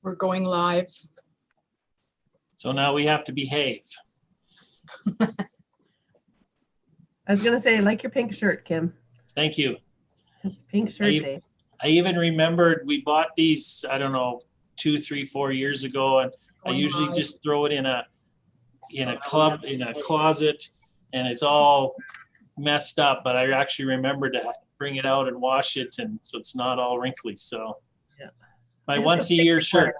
We're going live. So now we have to behave. I was gonna say, I like your pink shirt, Kim. Thank you. It's pink shirt day. I even remembered we bought these, I don't know, 2, 3, 4 years ago, and I usually just throw it in a closet, and it's all messed up, but I actually remember to bring it out and wash it, and so it's not all wrinkly. So Yeah. my once a year shirt.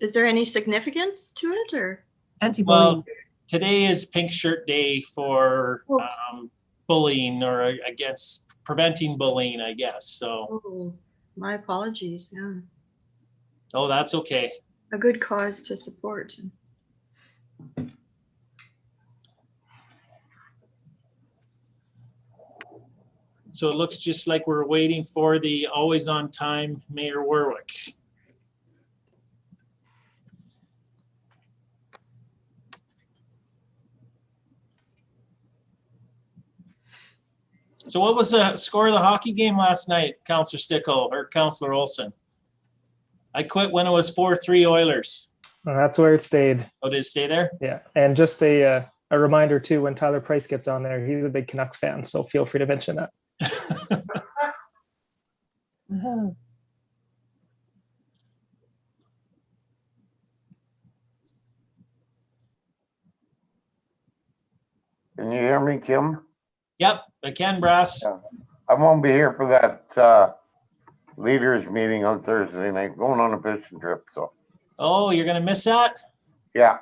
Is there any significance to it, or? Anti-bullying. Well, today is Pink Shirt Day for bullying, or against preventing bullying, I guess. So. Oh, my apologies. Yeah. Oh, that's okay. A good cause to support. So it looks just like we're waiting for the always on time Mayor Warwick. So what was the score of the hockey game last night, Councillor Stickle or Councillor Olson? I quit when it was 4-3 Oilers. Well, that's where it stayed. Oh, did it stay there? Yeah, and just a reminder too, when Tyler Price gets on there, he's a big Canucks fan, so feel free to mention that. Can you hear me, Kim? Yep, I can, Brass. Yeah. I won't be here for that leaders meeting on Thursday night, going on a fishing trip, so. Oh, you're gonna miss that? Yeah,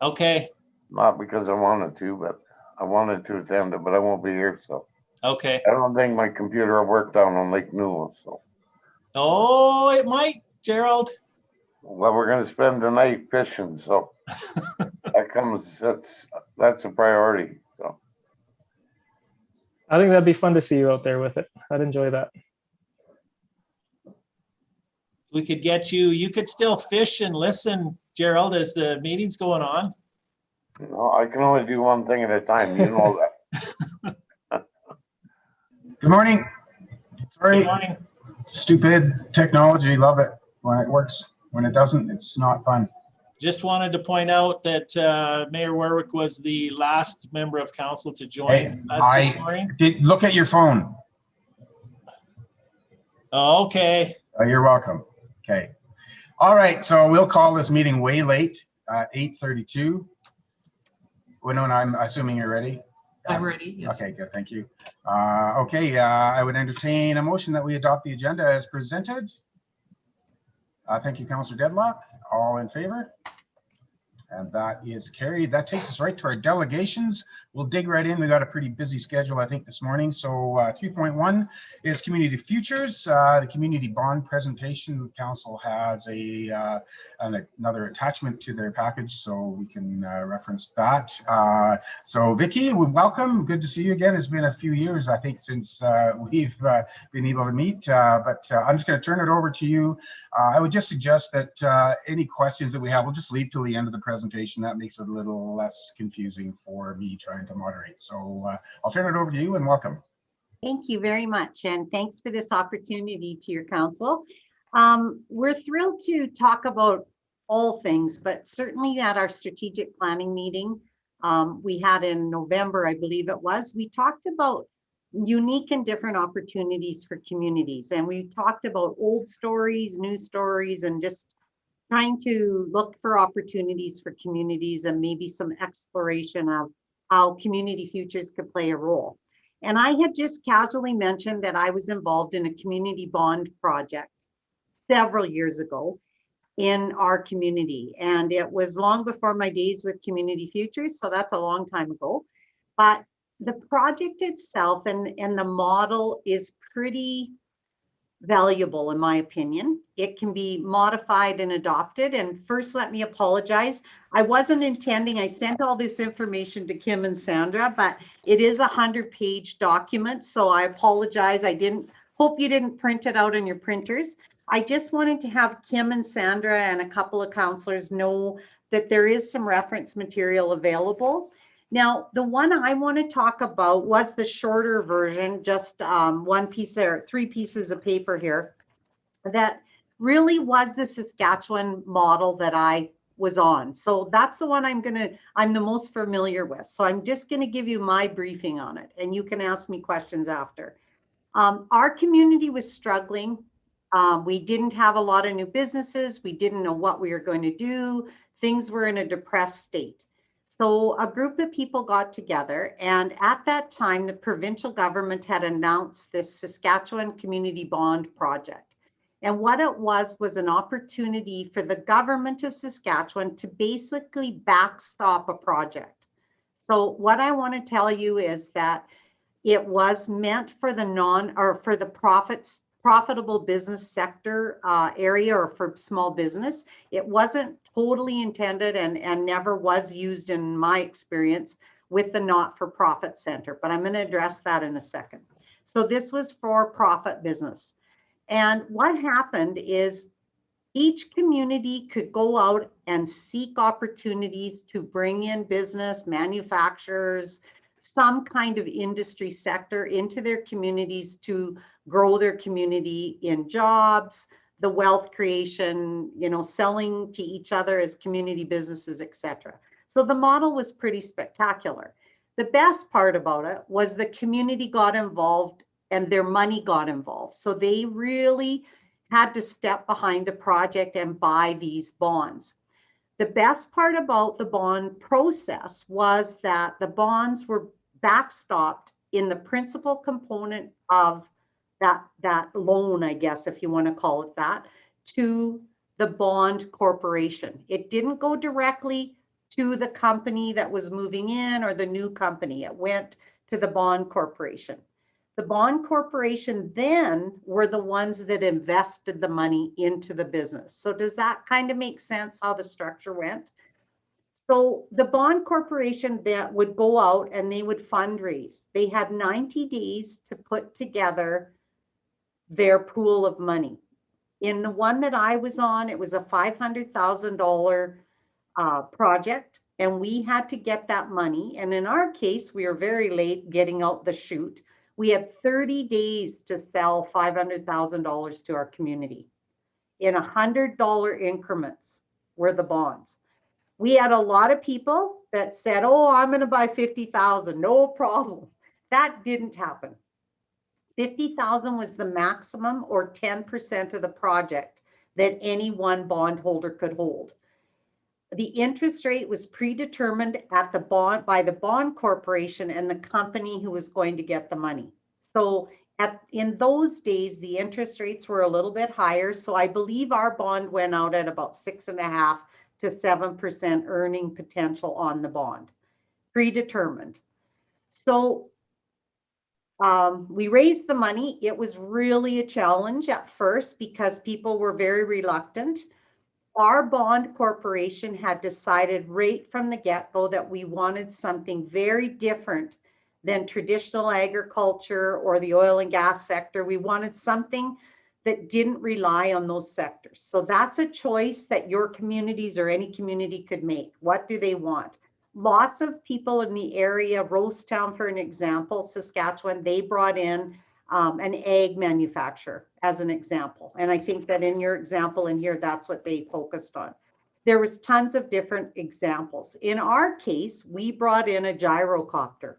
Okay, not because I wanted to, but I wanted to attend it, but I won't be here, so. okay. I don't think my computer will work down on Lake Newell, so. Oh, it might, Gerald. Well, we're gonna spend the night fishing, so. That's a priority, so. I think that'd be fun to see you out there with it. I'd enjoy that. We could get you, you could still fish and listen, Gerald, as the meeting's going on. You know, I can only do one thing at a time, you know that. Good morning. Sorry, Good morning. stupid technology. Love it when it works. When it doesn't, it's not fun. Just wanted to point out that Mayor Warwick was the last member of council to join us this morning. Look at your phone. Oh, okay. You're welcome. Okay. All right. So we'll call this meeting way late at 8:32. Winona, I'm assuming you're ready. I'm ready. Yes. Okay, good. Thank you. I would entertain a motion that we adopt the agenda as presented. Thank you, Councillor Deadlock. All in favor? And that is carried. That takes us right to our delegations. We'll dig right in. We got a pretty busy schedule, I think, this morning. So 3.1 is community futures. The community bond presentation. Council has another attachment to their package, so we can reference that. So Vicky, welcome. Good to see you again. It's been a few years, I think, since we've been able to meet. But I'm just going to turn it over to you. I would just suggest that any questions that we have, we'll just leave till the end of the presentation. That makes it a little less confusing for me trying to moderate. So I'll turn it over to you and welcome. Thank you very much. And thanks for this opportunity to your council. We're thrilled to talk about all things, but certainly at our strategic planning meeting we had in November, I believe it was, we talked about unique and different opportunities for communities. And we talked about old stories, new stories, and just trying to look for opportunities for communities and maybe some exploration of how community futures could play a role. And I had just casually mentioned that I was involved in a community bond project several years ago in our community. And it was long before my days with Community Futures, so that's a long time ago. But the project itself and the model is pretty valuable, in my opinion. It can be modified and adopted. And first, let me apologize. I wasn't intending, I sent all this information to Kim and Sandra, but it is a 100-page document. So I apologize. Hope you didn't print it out on your printers. I just wanted to have Kim and Sandra and a couple of councillors know that there is some reference material available. Now, the one I want to talk about was the shorter version, just one piece or 3 pieces of paper here that really was the Saskatchewan model that I was on. So that's the one I'm the most familiar with. So I'm just going to give you my briefing on it, and you can ask me questions after. Our community was struggling. We didn't have a lot of new businesses. We didn't know what we were going to do. Things were in a depressed state. So a group of people got together, and at that time, the provincial government had announced this Saskatchewan Community Bond Project. And what it was an opportunity for the government of Saskatchewan to basically backstop a project. So what I want to tell you is that it was meant for the profitable business sector area, or for small business. It wasn't totally intended and never was used, in my experience, with the not-for-profit center, but I'm going to address that in a second. So this was for profit business. And what happened is each community could go out and seek opportunities to bring in business, manufacturers, some kind of industry sector into their communities to grow their community in jobs, the wealth creation, selling to each other as community businesses, etc. So the model was pretty spectacular. The best part about it was the community got involved and their money got involved. So they really had to step behind the project and buy these bonds. The best part about the bond process was that the bonds were backstopped in the principal component of that loan, I guess, if you want to call it that, to the bond corporation. It didn't go directly to the company that was moving in or the new company. It went to the bond corporation. The bond corporation then were the ones that invested the money into the business. So does that kind of make sense how the structure went? So the bond corporation that would go out and they would fundraise. They had 90 days to put together their pool of money. In the one that I was on, it was a $500,000 project, and we had to get that money. And in our case, we were very late getting out the chute. We had 30 days to sell $500,000 to our community. In $100 increments were the bonds. We had a lot of people that said, oh, I'm going to buy 50,000, no problem. That didn't happen. 50,000 was the maximum, or 10% of the project that any one bondholder could hold. The interest rate was predetermined at the bond by the bond corporation and the company who was going to get the money. So in those days, the interest rates were a little bit higher. So I believe our bond went out at about 6.5% to 7% earning potential on the bond, predetermined. So we raised the money. It was really a challenge at first because people were very reluctant. Our bond corporation had decided right from the get-go that we wanted something very different than traditional agriculture or the oil and gas sector. We wanted something that didn't rely on those sectors. So that's a choice that your communities or any community could make. What do they want? Lots of people in the area, Rosetown, for an example, Saskatchewan, they brought in an egg manufacturer as an example. And I think that in your example in here, that's what they focused on. There was tons of different examples. In our case, we brought in a gyrocopter.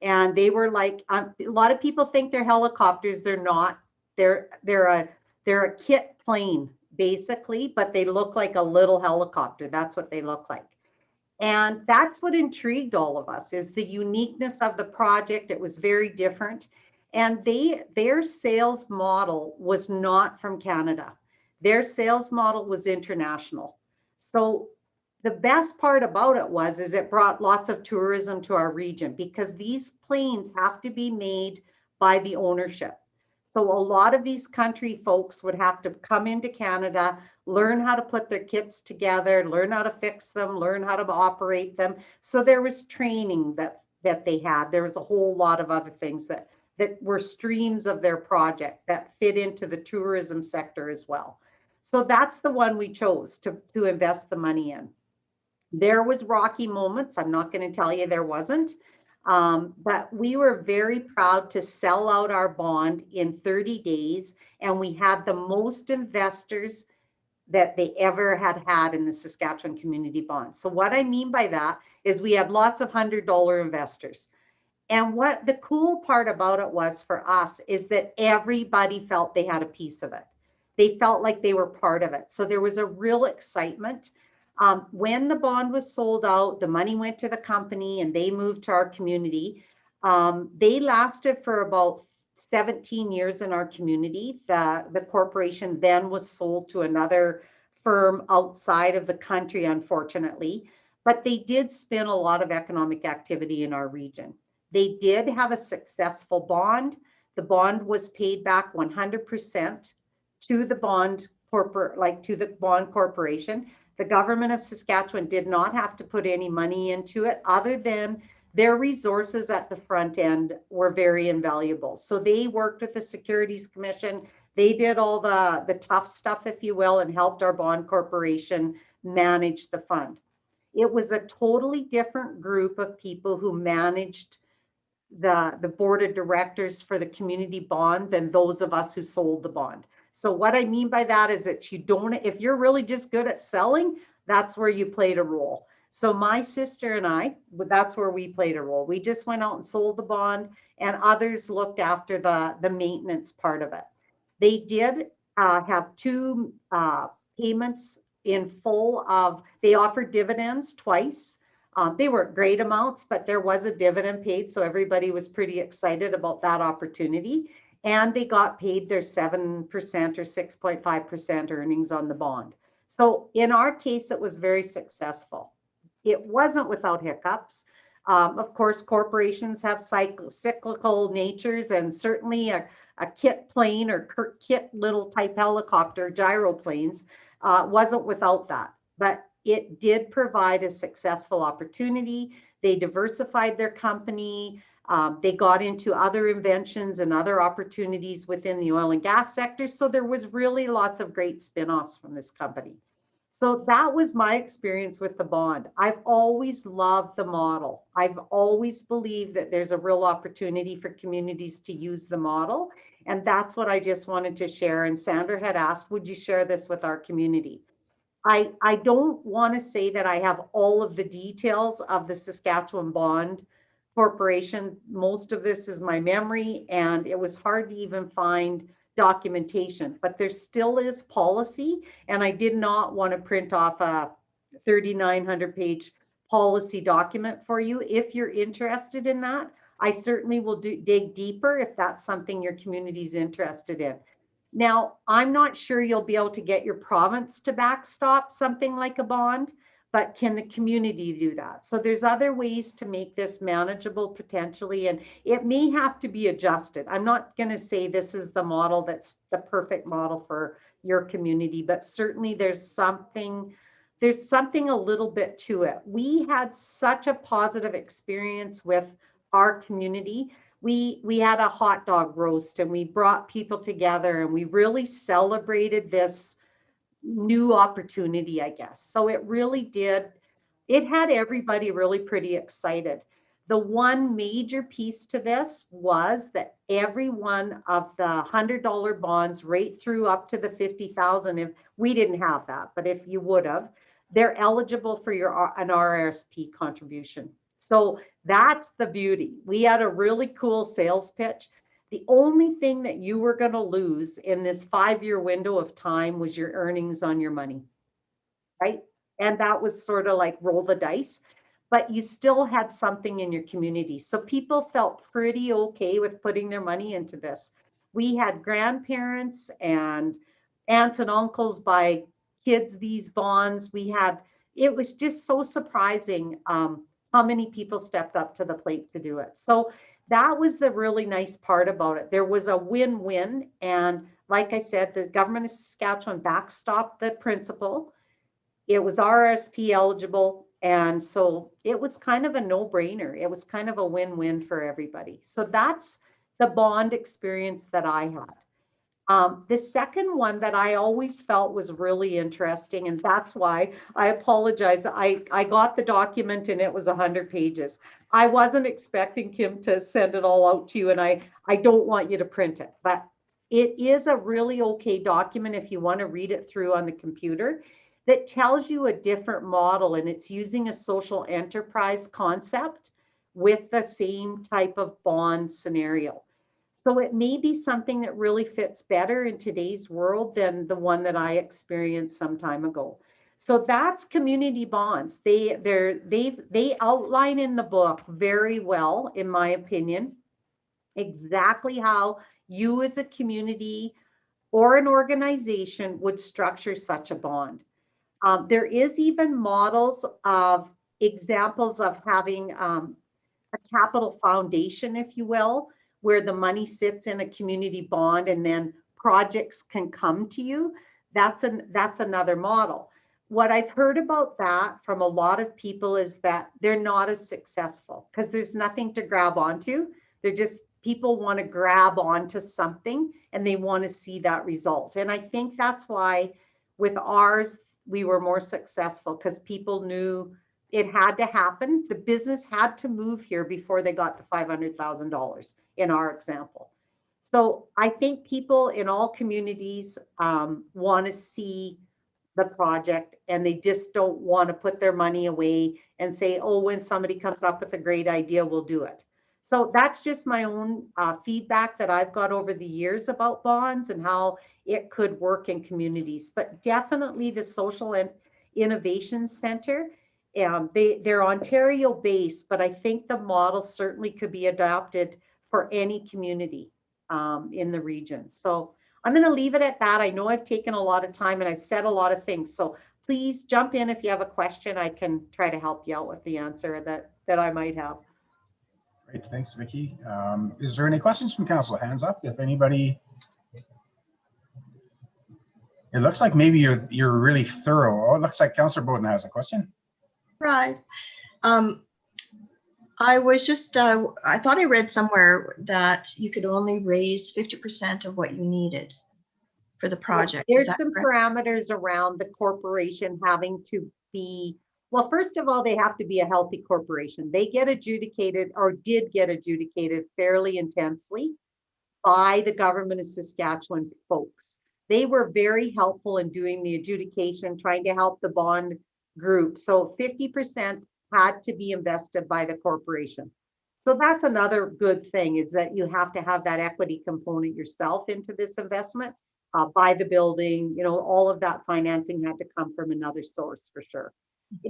And they were like, a lot of people think they're helicopters. They're not. They're a kit plane, basically, but they look like a little helicopter. That's what they look like. And that's what intrigued all of us, is the uniqueness of the project. It was very different. And their sales model was not from Canada. Their sales model was international. So the best part about it is it brought lots of tourism to our region, because these planes have to be made by the ownership. So a lot of these country folks would have to come into Canada, learn how to put their kits together, learn how to fix them, learn how to operate them. So there was training that they had. There was a whole lot of other things that were streams of their project that fit into the tourism sector as well. So that's the one we chose to invest the money in. There was rocky moments. I'm not going to tell you there wasn't. But we were very proud to sell out our bond in 30 days and we had the most investors that they ever had in the Saskatchewan community bond. So what I mean by that is we had lots of $100 investors. And what the cool part about it was for us is that everybody felt they had a piece of it. They felt like they were part of it. So there was a real excitement. When the bond was sold out, the money went to the company and they moved to our community. They lasted for about 17 years in our community. The corporation then was sold to another firm outside of the country, unfortunately, but they did spin a lot of economic activity in our region. They did have a successful bond. The bond was paid back 100% to the bond to the bond corporation. The government of Saskatchewan did not have to put any money into it other than their resources at the front end were very invaluable. So they worked with the Securities Commission. They did all the tough stuff, if you will, and helped our bond corporation manage the fund. It was a totally different group of people who managed the board of directors for the community bond than those of us who sold the bond. So what I mean by that is that if you're really just good at selling, that's where you played a role. So my sister and I, that's where we played a role. We just went out and sold the bond, and others looked after the maintenance part of it. They did have two payments in full they offered dividends twice. They weren't great amounts, but there was a dividend paid. So everybody was pretty excited about that opportunity. And they got paid their 7% or 6.5% earnings on the bond. So in our case, it was very successful. It wasn't without hiccups. Of course, corporations have cyclical natures, and certainly a kit plane or kit little type helicopter, gyroplanes, wasn't without that. But it did provide a successful opportunity. They diversified their company. They got into other inventions and other opportunities within the oil and gas sector. So there was really lots of great spin-offs from this company. So that was my experience with the bond. I've always loved the model. I've always believed that there's a real opportunity for communities to use the model. And that's what I just wanted to share. And Sandra had asked, would you share this with our community? I don't want to say that I have all of the details of the Saskatchewan Bond Corporation. Most of this is my memory, and it was hard to even find documentation, but there still is policy, and I did not want to print off a 3,900 page policy document for you. If you're interested in that, I certainly will dig deeper if that's something your community is interested in. Now, I'm not sure you'll be able to get your province to backstop something like a bond, but can the community do that? So there's other ways to make this manageable potentially, and it may have to be adjusted. I'm not going to say this is the model that's the perfect model for your community, but certainly there's something a little bit to it. We had such a positive experience with our community. We had a hot dog roast, and we brought people together, and we really celebrated this new opportunity, I guess. So it really did. It had everybody really pretty excited. The one major piece to this was that every one of the $100 bonds right through up to the 50,000, if we didn't have that, but if you would have, they're eligible for an RRSP contribution. So that's the beauty. We had a really cool sales pitch. The only thing that you were going to lose in this 5-year window of time was your earnings on your money, right? And that was sort of like roll the dice, but you still had something in your community. So people felt pretty okay with putting their money into this. We had grandparents and aunts and uncles buy kids these bonds. It was just so surprising how many people stepped up to the plate to do it. So that was the really nice part about it. There was a win-win. And like I said, the government of Saskatchewan backstopped the principal. It was RRSP eligible. And so it was kind of a no-brainer. It was kind of a win-win for everybody. So that's the bond experience that I had. The second one that I always felt was really interesting, and that's why I apologize. I got the document and it was 100 pages. I wasn't expecting Kim to send it all out to you, and I don't want you to print it, but it is a really okay document if you want to read it through on the computer that tells you a different model, and it's using a social enterprise concept with the same type of bond scenario. So it may be something that really fits better in today's world than the one that I experienced some time ago. So that's community bonds. They outline in the book very well, in my opinion, exactly how you as a community or an organization would structure such a bond. There is even models of examples of having a capital foundation, if you will, where the money sits in a community bond and then projects can come to you. That's another model. What I've heard about that from a lot of people is that they're not as successful because there's nothing to grab onto. They're just, people want to grab onto something and they want to see that result. And I think that's why with ours, we were more successful because people knew it had to happen. The business had to move here before they got the $500,000 in our example. So I think people in all communities want to see the project, and they just don't want to put their money away and say, oh, when somebody comes up with a great idea, we'll do it. So that's just my own feedback that I've got over the years about bonds and how it could work in communities. But definitely the Social and Innovation Center, they're Ontario based, but I think the model certainly could be adopted for any community in the region. So I'm going to leave it at that. I know I've taken a lot of time and I've said a lot of things. So please jump in if you have a question. I can try to help you out with the answer that I might have. Great, thanks, Vicky. Is there any questions from council? Hands up if anybody. It looks like maybe you're really thorough. Oh, it looks like Councillor Bowden has a question. Surprise. I was just, I thought I read somewhere that you could only raise 50% of what you needed for the project. Is There's that some correct? parameters around the corporation having to be, well, first of all, they have to be a healthy corporation. They get adjudicated, or did get adjudicated fairly intensely by the government of Saskatchewan folks. They were very helpful in doing the adjudication, trying to help the bond group. So 50% had to be invested by the corporation. So that's another good thing, is that you have to have that equity component yourself into this investment. Buy the building, all of that financing had to come from another source for sure.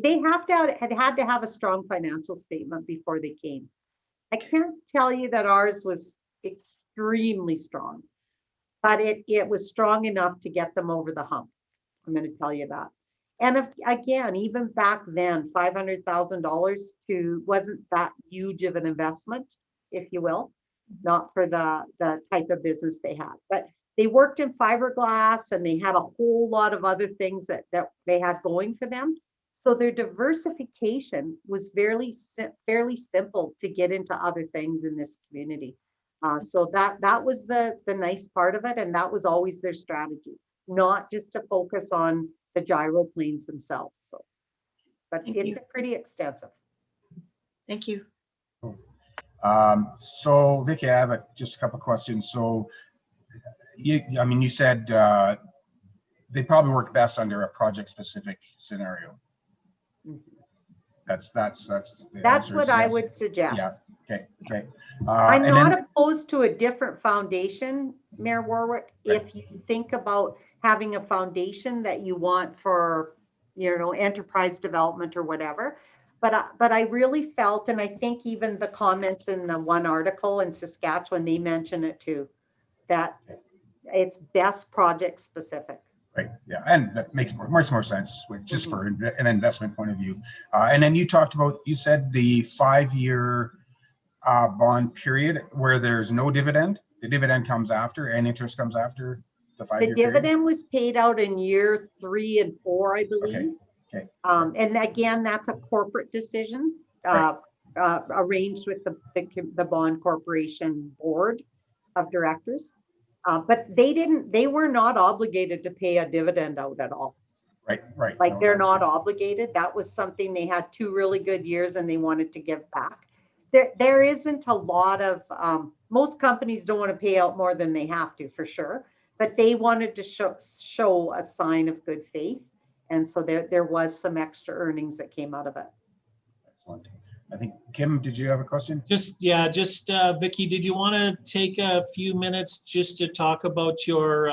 They had to have a strong financial statement before they came. I can't tell you that ours was extremely strong, but it was strong enough to get them over the hump. I'm going to tell you that. And again, even back then, $500,000 wasn't that huge of an investment, if you will, not for the type of business they had. But they worked in fiberglass and they had a whole lot of other things that they had going for them. So their diversification was fairly simple to get into other things in this community. So that was the nice part of it. And that was always their strategy, not just to focus on the gyroplanes themselves. So, but it's pretty extensive. Thank you. So Vicky, I have just a couple of questions. So you said they probably work best under a project specific scenario. Mm-hmm. That's what I would suggest. Yeah. Okay. I'm not opposed to a different foundation, Mayor Warwick. Right. If you think about having a foundation that you want for, enterprise development or whatever. But I really felt, and I think even the comments in the one article in Saskatchewan, they mention it too, that it's best project specific. Right. Yeah, and that makes more sense, just for an investment point of view. And then you said the 5-year bond period where there's no dividend. The dividend comes after, and interest comes after the 5-year period. The dividend was paid out in year 3 and 4, I believe. Okay. And again, that's a corporate decision arranged with the bond corporation board of directors. But they were not obligated to pay a dividend out at all. Right. Like they're not obligated. That was something they had 2 really good years and they wanted to give back. There isn't a lot of, most companies don't want to pay out more than they have to, for sure, but they wanted to show a sign of good faith. And so there was some extra earnings that came out of it. Excellent. I think, Kim, did you have a question? Vicky, did you want to take a few minutes just to talk about your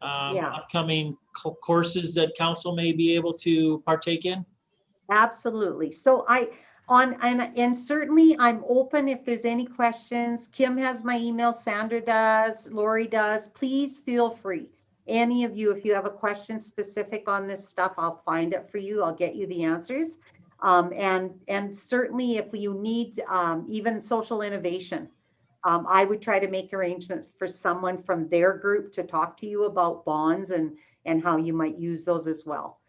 upcoming courses that council may be able to partake in? Absolutely. So and certainly I'm open if there's any questions. Kim has my email, Sandra does, Lori does. Please feel free. Any of you, if you have a question specific on this stuff, I'll find it for you. I'll get you the answers. And certainly if you need even social innovation, I would try to make arrangements for someone from their group to talk to you about bonds and how you might use those as well.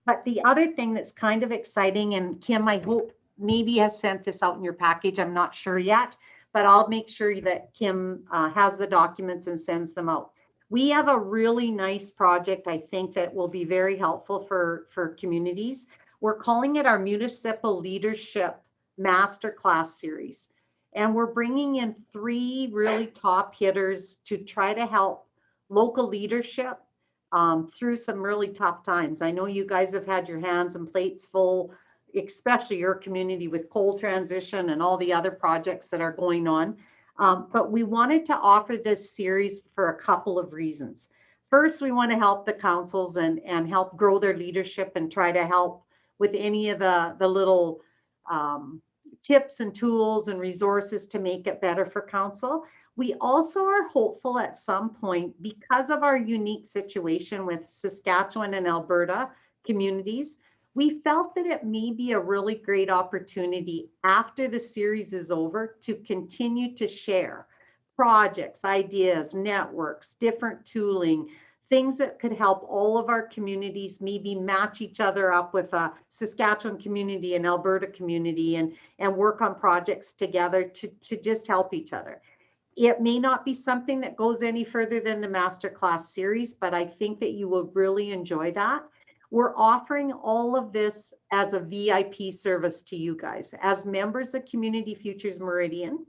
But the other thing that's kind of exciting, and Kim, I hope maybe has sent this out in your package, I'm not sure yet, but I'll make sure that Kim has the documents and sends them out. We have a really nice project, I think, that will be very helpful for communities. We're calling it our Municipal Leadership Masterclass Series. And we're bringing in 3 really top hitters to try to help local leadership through some really tough times. I know you guys have had your hands and plates full, especially your community with coal transition and all the other projects that are going on. But we wanted to offer this series for a couple of reasons. First, we want to help the councils and help grow their leadership and try to help with any of the little tips and tools and resources to make it better for council. We also are hopeful at some point, because of our unique situation with Saskatchewan and Alberta communities, we felt that it may be a really great opportunity after the series is over to continue to share projects, ideas, networks, different tooling, things that could help all of our communities maybe match each other up with a Saskatchewan community and Alberta community and work on projects together to just help each other. It may not be something that goes any further than the masterclass series, but I think that you will really enjoy that. We're offering all of this as a VIP service to you guys. As members of Community Futures Meridian,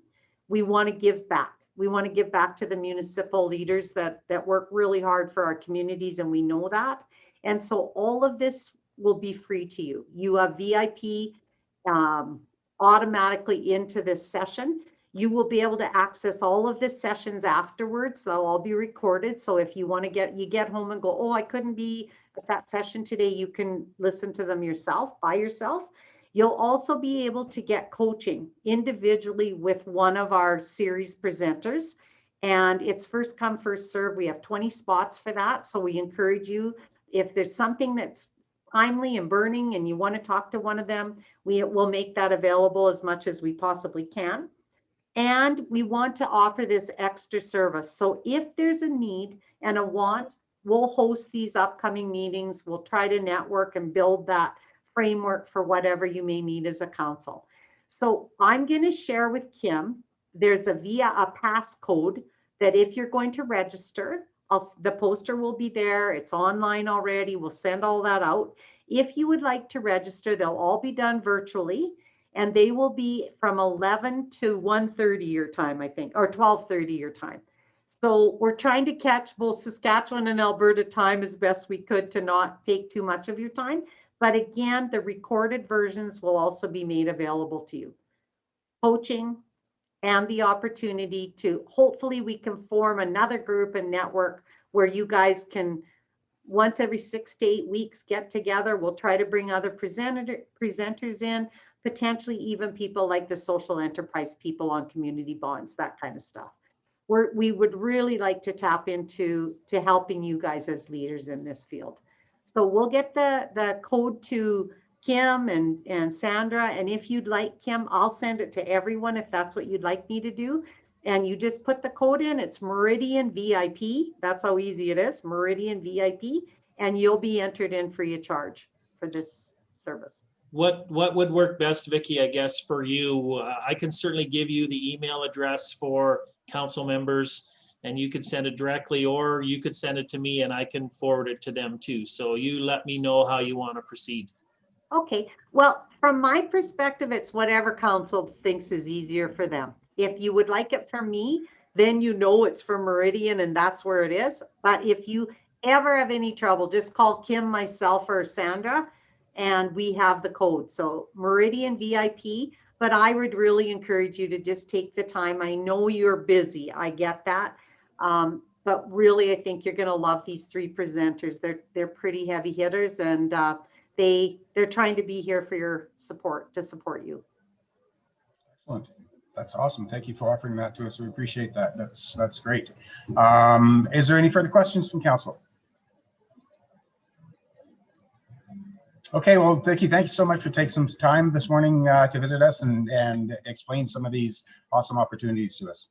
we want to give back. We want to give back to the municipal leaders that work really hard for our communities, and we know that. And so all of this will be free to you. You have VIP automatically into this session. You will be able to access all of the sessions afterwards. They'll all be recorded. So if you want to get home and go, oh, I couldn't be at that session today, you can listen to them yourself, by yourself. You'll also be able to get coaching individually with one of our series presenters. And it's first come, first serve. We have 20 spots for that. So we encourage you, if there's something that's timely and burning and you want to talk to one of them, we will make that available as much as we possibly can. And we want to offer this extra service. So if there's a need and a want, we'll host these upcoming meetings. We'll try to network and build that framework for whatever you may need as a council. So I'm going to share with Kim, there's via a passcode that if you're going to register, the poster will be there. It's online already. We'll send all that out. If you would like to register, they'll all be done virtually. And they will be from 11 to 1:30 your time, I think, or 12:30 your time. So we're trying to catch both Saskatchewan and Alberta time as best we could to not take too much of your time. But again, the recorded versions will also be made available to you. Coaching and the opportunity to, hopefully we can form another group and network where you guys can, once every 6 to 8 weeks, get together. We'll try to bring other presenters in, potentially even people like the social enterprise people on community bonds, that kind of stuff. We would really like to tap into helping you guys as leaders in this field. So we'll get the code to Kim and Sandra. And if you'd like, Kim, I'll send it to everyone if that's what you'd like me to do. And you just put the code in, it's Meridian VIP. That's how easy it is, Meridian VIP. And you'll be entered in free of charge for this service. What would work best, Vicky, I guess, for you? I can certainly give you the email address for council members and you could send it directly, or you could send it to me and I can forward it to them too. So you let me know how you want to proceed. Okay, well, from my perspective, it's whatever council thinks is easier for them. If you would like it from me, then you know it's from Meridian and that's where it is. But if you ever have any trouble, just call Kim, myself, or Sandra, and we have the code. So Meridian VIP, but I would really encourage you to just take the time. I know you're busy, I get that. But really, I think you're gonna love these three presenters. They're pretty heavy hitters, and they're trying to be here for your support, to support you. Excellent. That's awesome. Thank you for offering that to us. We appreciate that. That's great. Is there any further questions from council? Okay, well, thank you so much for taking some time this morning to visit us and explain some of these awesome opportunities to us.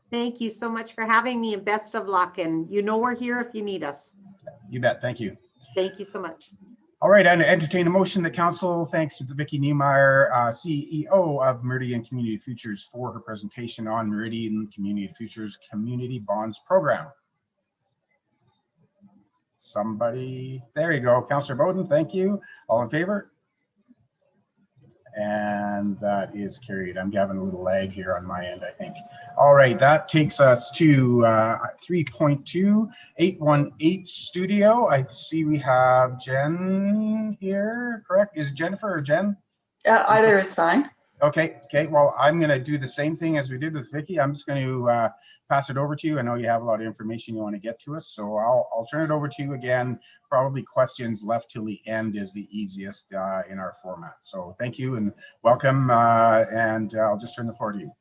Thank you so much for having me, and best of luck. And you know we're here if you need us. You bet. Thank you. Thank you so much. All right, and entertain a motion that council thanks Vicki Niemeyer, CEO of Meridian Community Futures, for her presentation on Meridian Community Futures Community Bonds Program. Somebody, there you go, Councillor Bowden, thank you. All in favor? And that is carried. I'm having a little lag here on my end, I think. All right, that takes us to 3.2 818 studio. I see we have Jen here, correct? Is Jennifer or Jen? Either is fine. Okay. Well, I'm going to do the same thing as we did with Vicki. I'm just going to pass it over to you. I know you have a lot of information you want to get to us, so I'll turn it over to you again. Probably questions left till the end is the easiest in our format. So thank you and welcome, and I'll just turn the floor to you.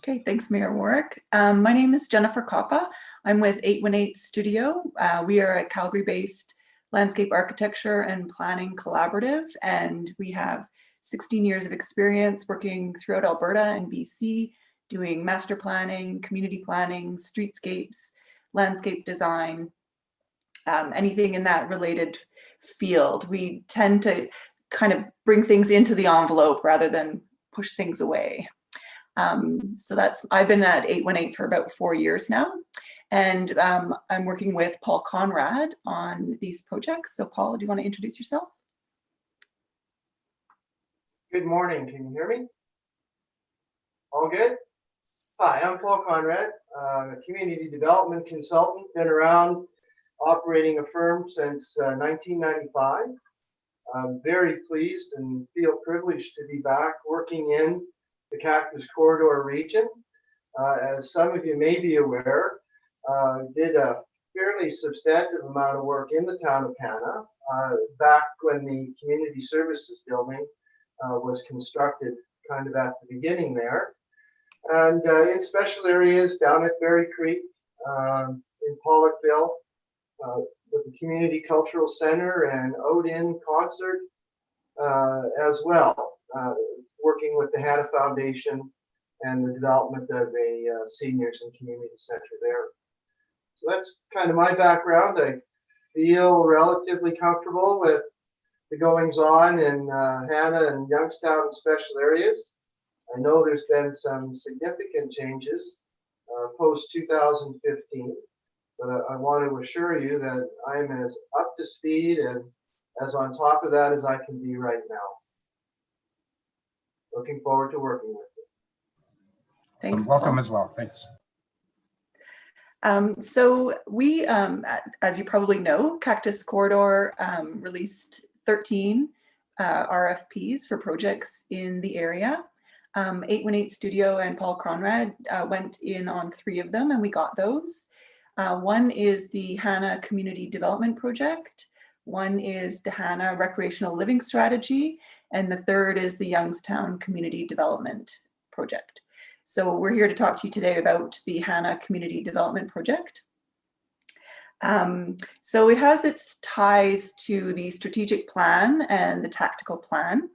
Okay, thanks, Mayor Warwick. My name is Jennifer Coppa. I'm with 818 Studio. We are a Calgary-based landscape architecture and planning collaborative, and we have 16 years of experience working throughout Alberta and BC, doing master planning, community planning, streetscapes, landscape design, anything in that related field. We tend to kind of bring things into the envelope rather than push things away. So I've been at 818 for about 4 years now, and I'm working with Paul Conrad on these projects. So Paul, do you want to introduce yourself? Good morning, can you hear me? All good? Hi, I'm Paul Conrad, a community development consultant, been around operating a firm since 1995. I'm very pleased and feel privileged to be back working in the Cactus Corridor region. As some of you may be aware, did a fairly substantive amount of work in the town of Hannah back when the community services building was constructed kind of at the beginning there. And in special areas down at Berry Creek, in Pollockville, with the Community Cultural Center and out in Concert as well, working with the Hannah Foundation and the development of a seniors and community center there. So that's kind of my background. I feel relatively comfortable with the goings on in Hannah and Youngstown special areas. I know there's been some significant changes post 2015, but I want to assure you that I'm as up to speed and as on top of that as I can be right now. Looking forward to working with you. Thanks. Welcome, Paul. as well. Thanks. So we, as you probably know, Cactus Corridor released 13 RFPs for projects in the area. 818 Studio and Paul Conrad went in on 3 of them, and we got those. One is the Hannah Community Development Project. One is the Hannah Recreational Living Strategy, and the third is the Youngstown Community Development Project. So we're here to talk to you today about the Hannah Community Development Project. So it has its ties to the strategic plan and the tactical plan.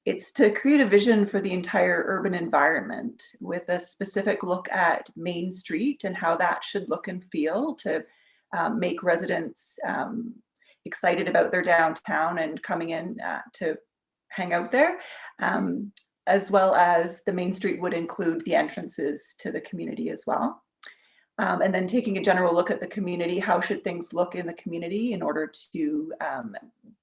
It's to create a vision for the entire urban environment with a specific look at Main Street and how that should look and feel to make residents excited about their downtown and coming in to hang out there, as well as the Main Street would include the entrances to the community as well. And then taking a general look at the community, how should things look in the community in order to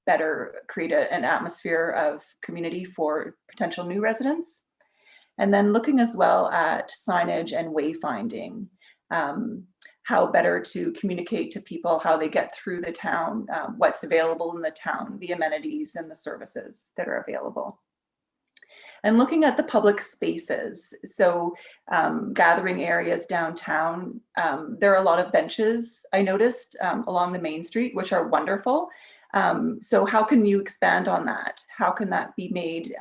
better create an atmosphere of community for potential new residents. And then looking as well at signage and wayfinding, how better to communicate to people how they get through the town, what's available in the town, the amenities and the services that are available. And looking at the public spaces, so gathering areas downtown, there are a lot of benches I noticed along the main street, which are wonderful. So how can you expand on that? How can that be made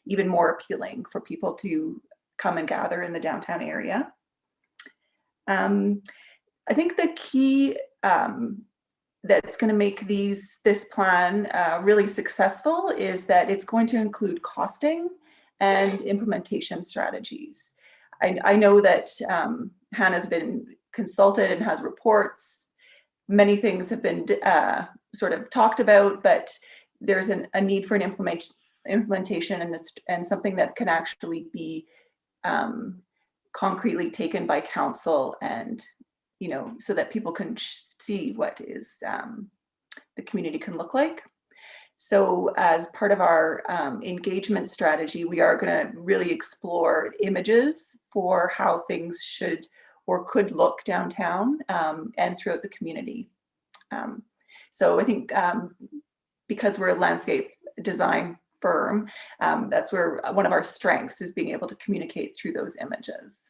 even more appealing for people to come and gather in the downtown area? I think the key that's going to make this plan really successful is that it's going to include costing and implementation strategies. I know that Hannah's been consulted and has reports. Many things have been sort of talked about, but there's a need for an implementation and something that can actually be concretely taken by council, and so that people can see what is the community can look like. So as part of our engagement strategy, we are going to really explore images for how things should or could look downtown and throughout the community. So I think because we're a landscape design firm, that's where one of our strengths is being able to communicate through those images.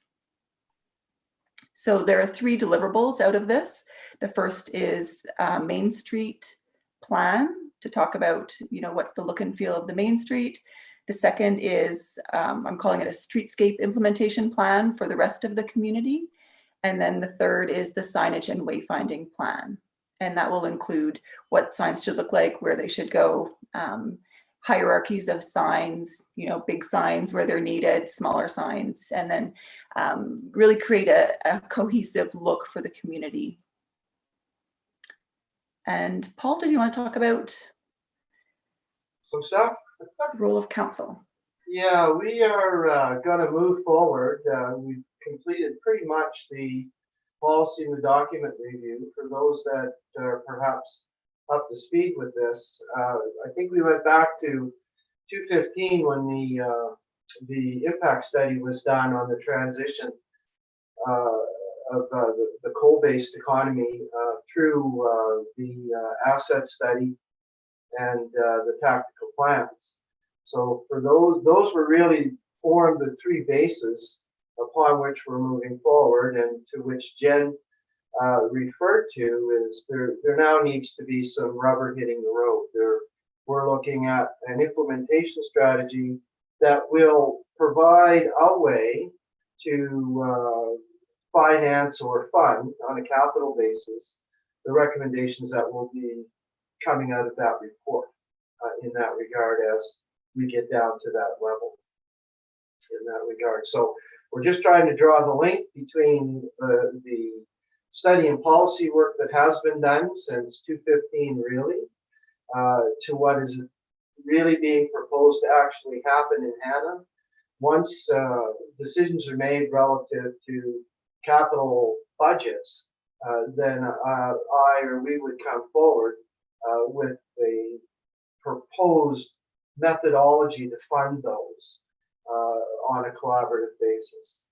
So there are 3 deliverables out of this. The first is Main Street plan to talk about, what the look and feel of the Main Street. The second is, I'm calling it a streetscape implementation plan for the rest of the community. And then the third is the signage and wayfinding plan. And that will include what signs should look like, where they should go, hierarchies of signs, big signs where they're needed, smaller signs, and then really create a cohesive look for the community. And Paul, did you want to talk about Some stuff? the role of council? Yeah, we are going to move forward. We've completed pretty much the policy and the document review. For those that are perhaps up to speed with this, I think we went back to 2015 when the impact study was done on the transition of the coal-based economy through the asset study and the tactical plans. So for those were really formed the 3 bases upon which we're moving forward, and to which Jen referred to is there now needs to be some rubber hitting the road. We're looking at an implementation strategy that will provide a way to finance or fund on a capital basis the recommendations that will be coming out of that report in that regard as we get down to that level in that regard. So we're just trying to draw the link between the study and policy work that has been done since 2015 really to what is really being proposed to actually happen in Hannah. Once decisions are made relative to capital budgets, then we would come forward with a proposed methodology to fund those on a collaborative basis.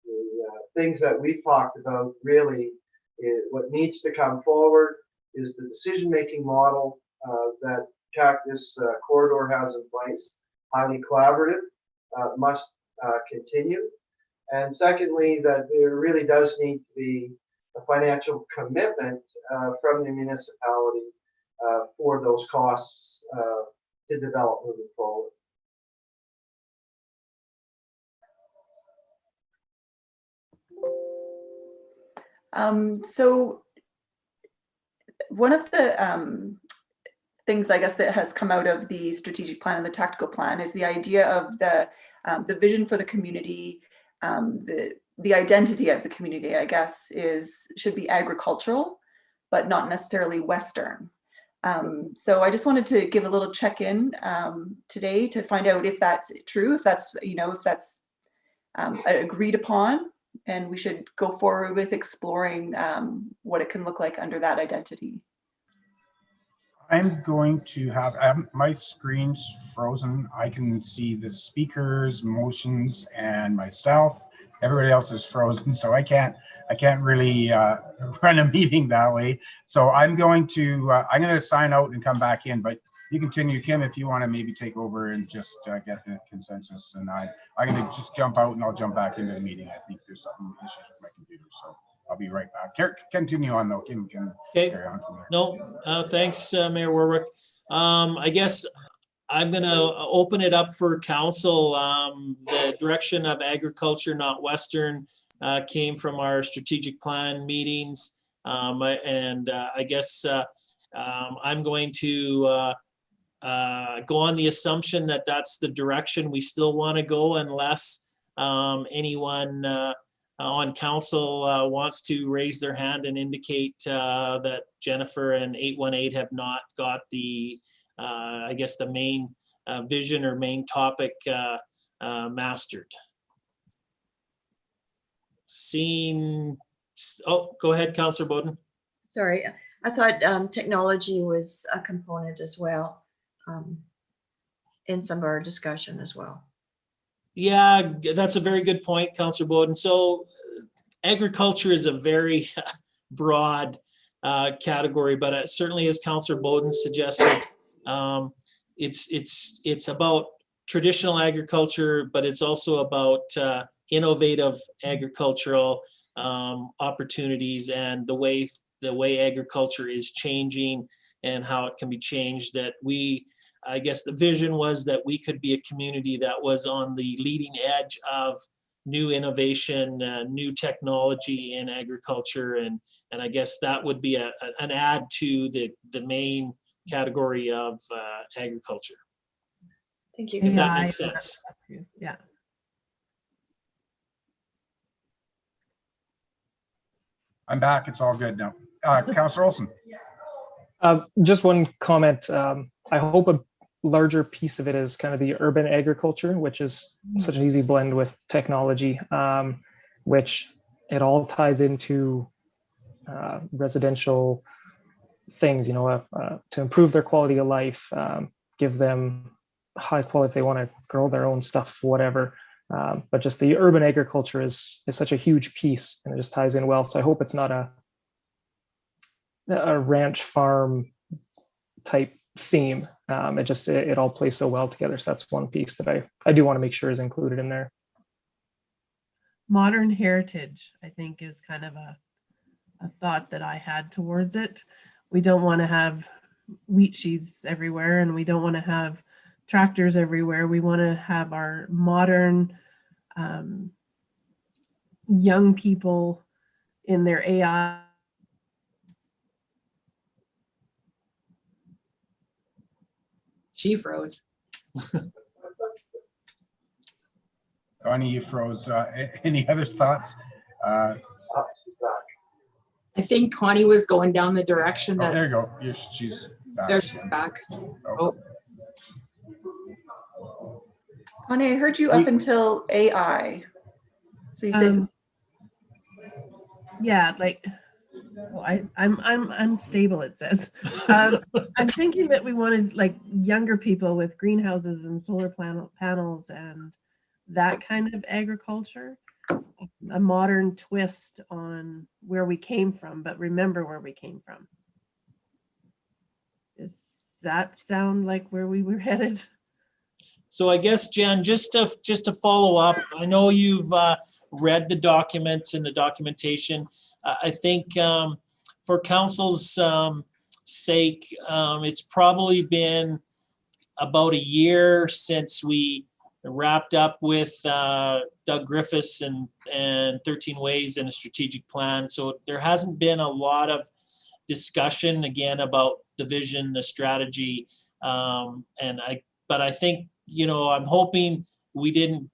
The things that we've talked about really is what needs to come forward is the decision-making model that Cactus Corridor has in place, highly collaborative, must continue. And secondly, that there really does need to be a financial commitment from the municipality for those costs to develop moving forward. So one of the things I guess that has come out of the strategic plan and the tactical plan is the idea of the vision for the community, the identity of the community, I guess, should be agricultural, but not necessarily Western. So I just wanted to give a little check-in today to find out if that's true, if that's agreed upon, and we should go forward with exploring what it can look like under that identity. I'm going to have, my screen's frozen. I can see the speakers, motions, and myself. Everybody else is frozen, so I can't really run a meeting that way. So I'm going to sign out and come back in, but you continue, Kim, if you want to maybe take over and just get the consensus. And I'm going to just jump out and I'll jump back into the meeting. I think there's some issues with my computer, so I'll be right back. Continue on though, Kim can carry on from there. No, thanks, Mayor Warwick. I guess I'm gonna open it up for council. The direction of agriculture, not Western, came from our strategic plan meetings. I guess I'm going to go on the assumption that that's the direction we still want to go, unless anyone on council wants to raise their hand and indicate that Jennifer and 818 have not got the, I guess, the main vision or main topic mastered. Go ahead, Councillor Bowden. Sorry, I thought technology was a component as well in some of our discussion as well. Yeah, that's a very good point, Councillor Bowden. So agriculture is a very broad category, but certainly, as Councillor Bowden suggested, it's about traditional agriculture, but it's also about innovative agricultural opportunities and the way agriculture is changing and how it can be changed. I guess the vision was that we could be a community that was on the leading edge of new innovation, new technology in agriculture, and I guess that would be an add to the main category of agriculture. Thank you. If that makes sense. Yeah. I'm back. It's all good now. Councillor Olsen. Just one comment. I hope a larger piece of it is kind of the urban agriculture, which is such an easy blend with technology, which it all ties into residential things, to improve their quality of life, give them high quality if they want to grow their own stuff, whatever. But just the urban agriculture is such a huge piece, and it just ties in well. So I hope it's not a ranch farm type theme. It all plays so well together. So that's one piece that I do want to make sure is included in there. Modern heritage, I think, is kind of a thought that I had towards it. We don't want to have wheat sheaths everywhere, and we don't want to have tractors everywhere. We want to have our modern young people in their AI. She froze. Connie, you froze. Any other thoughts? I think Connie was going down the direction that. There you go. She's back. There she's back. Oh. Connie, I heard you up until AI. So you said, yeah, well, I'm unstable, it says. I'm thinking that we wanted younger people with greenhouses and solar panels and that kind of agriculture, a modern twist on where we came from, but remember where we came from. Does that sound like where we were headed? So I guess, Jen, just to follow up, I know you've read the documents and the documentation. I think for council's sake, it's probably been about a year since we wrapped up with Doug Griffiths and 13 Ways and a strategic plan. So there hasn't been a lot of discussion again about the vision, the strategy, but I think, I'm hoping we didn't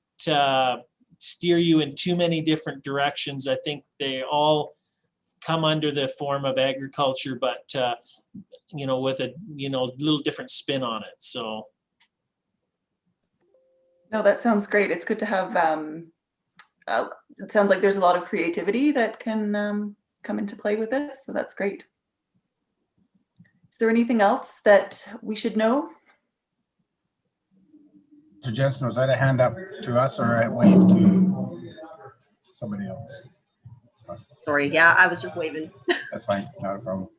steer you in too many different directions. I think they all come under the form of agriculture, but with a little different spin on it. So. no, that sounds great. It's good to have. It sounds like there's a lot of creativity that can come into play with this. So that's great. Is there anything else that we should know? So Jensen, was that a hand up to us or a wave to somebody else? Sorry, yeah, I was just waving. That's fine, not a problem.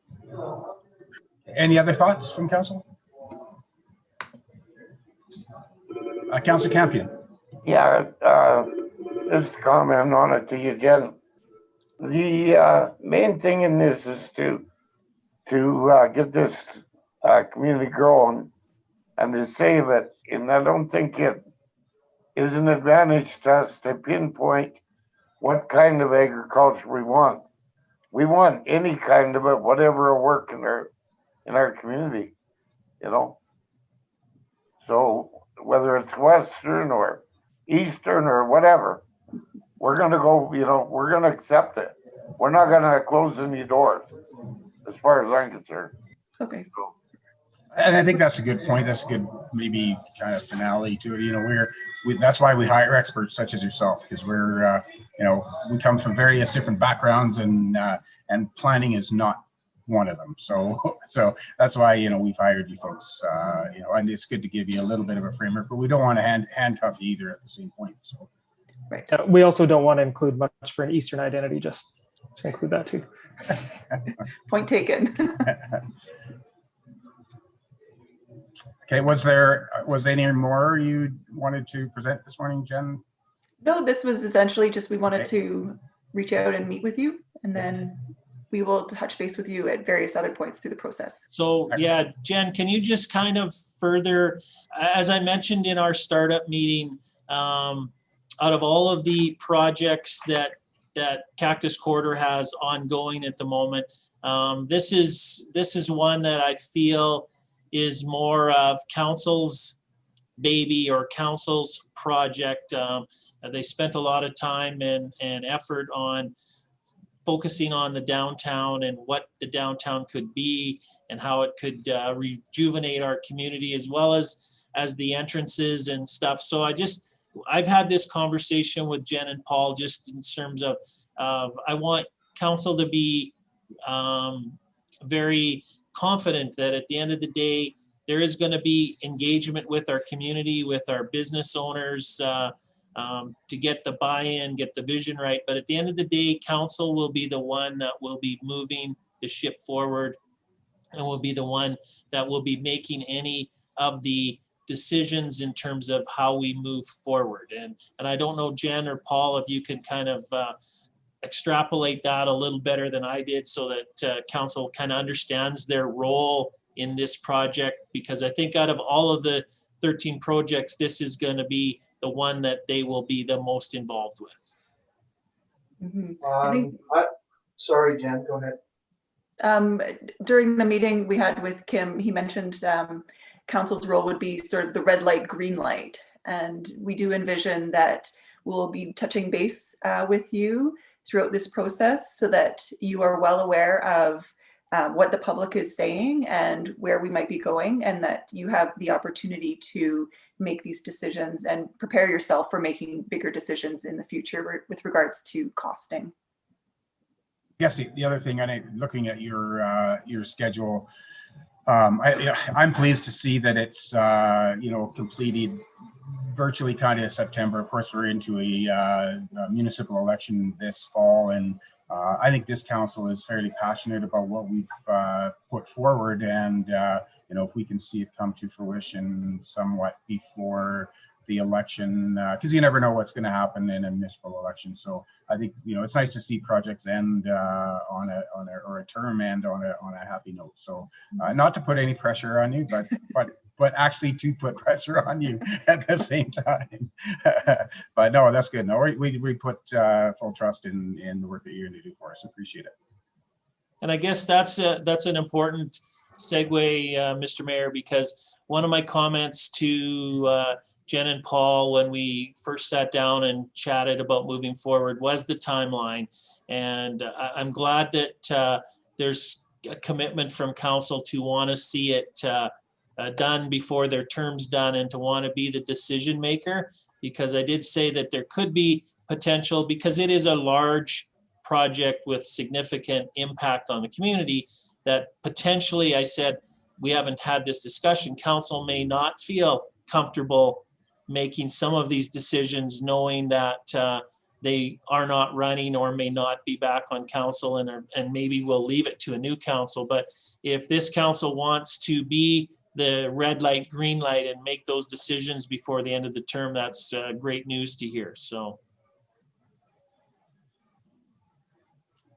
Any other thoughts from council? Councilor Campion. Yeah, just to comment on it to you, Jen. The main thing in this is to get this community growing and to save it. And I don't think it is an advantage to us to pinpoint what kind of agriculture we want. We want any kind of it, whatever will work in our community, you know. So whether it's Western or Eastern or whatever, we're gonna go, you know, we're gonna accept it. We're not gonna close any doors, as far as I'm concerned. Okay. And I think that's a good point. That's a good, maybe kind of finale to it. You know, that's why we hire experts such as yourself, because we're, you know, we come from various different backgrounds, and planning is not one of them. So that's why, you know, we've hired you folks, you know, and it's good to give you a little bit of a framework, but we don't want to handcuff you either at the same point. So, right. We also don't want to include much for an Eastern identity, just to include that too. Point taken. Okay, was there any more you wanted to present this morning, Jen? No, this was essentially just, we wanted to reach out and meet with you, and then we will touch base with you at various other points through the process. So yeah, Jen, can you just kind of further, as I mentioned in our startup meeting, out of all of the projects that Cactus Quarter has ongoing at the moment, this is one that I feel is more of council's baby or council's project. They spent a lot of time and effort on focusing on the downtown and what the downtown could be and how it could rejuvenate our community, as well as the entrances and stuff. So I've had this conversation with Jen and Paul, just in terms of I want council to be very confident that at the end of the day, there is going to be engagement with our community, with our business owners, to get the buy-in, get the vision right. But at the end of the day, council will be the one that will be moving the ship forward, and will be the one that will be making any of the decisions in terms of how we move forward. And I don't know, Jen or Paul, if you can kind of extrapolate that a little better than I did, so that council kind of understands their role in this project, because I think out of all of the 13 projects, this is going to be the one that they will be the most involved with. Mm-hmm. Sorry, Jen, go ahead. During the meeting we had with Kim, he mentioned council's role would be sort of the red light, green light. And we do envision that we'll be touching base with you throughout this process, so that you are well aware of what the public is saying and where we might be going, and that you have the opportunity to make these decisions and prepare yourself for making bigger decisions in the future with regards to costing. Yes, the other thing, looking at your schedule, I'm pleased to see that it's you know, completed virtually kind of September. Of course, we're into a municipal election this fall, and I think this council is fairly passionate about what we've put forward, and you know, if we can see it come to fruition somewhat before the election, because you never know what's going to happen in a municipal election. So I think, you know, it's nice to see projects end on a term end on a happy note. So not to put any pressure on you, but actually to put pressure on you at the same time. But no, that's good. No, we put full trust in the work that you're going to do for us. Appreciate it. And I guess that's an important segue, Mr. Mayor, because one of my comments to Jen and Paul when we first sat down and chatted about moving forward was the timeline. And I'm glad that there's a commitment from council to want to see it done before their term's done, and to want to be the decision maker, because I did say that there could be potential, because it is a large project with significant impact on the community, that potentially, I said, we haven't had this discussion. Council may not feel comfortable making some of these decisions, knowing that they are not running or may not be back on council, and maybe we'll leave it to a new council. But if this council wants to be the red light, green light, and make those decisions before the end of the term, that's great news to hear. So.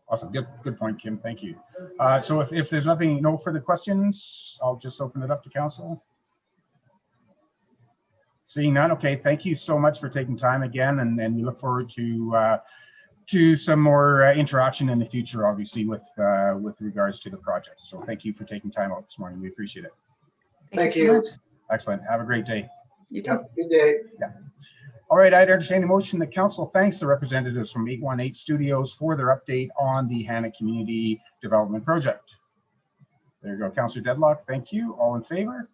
Awesome. Good point, Kim. Thank you. So if there's no further questions, I'll just open it up to council. Seeing none. Okay. Thank you so much for taking time again, and we look forward to some more interaction in the future, obviously, with regards to the project. So thank you for taking time out this morning. We appreciate it. Thank you. Excellent. Have a great day. You too. Yep, good day. Yeah. All right, I'd entertain a motion that council thanks the representatives from 818 Studios for their update on the Hannah Community Development Project. There you go, Councillor Deadlock. Thank you. All in favor?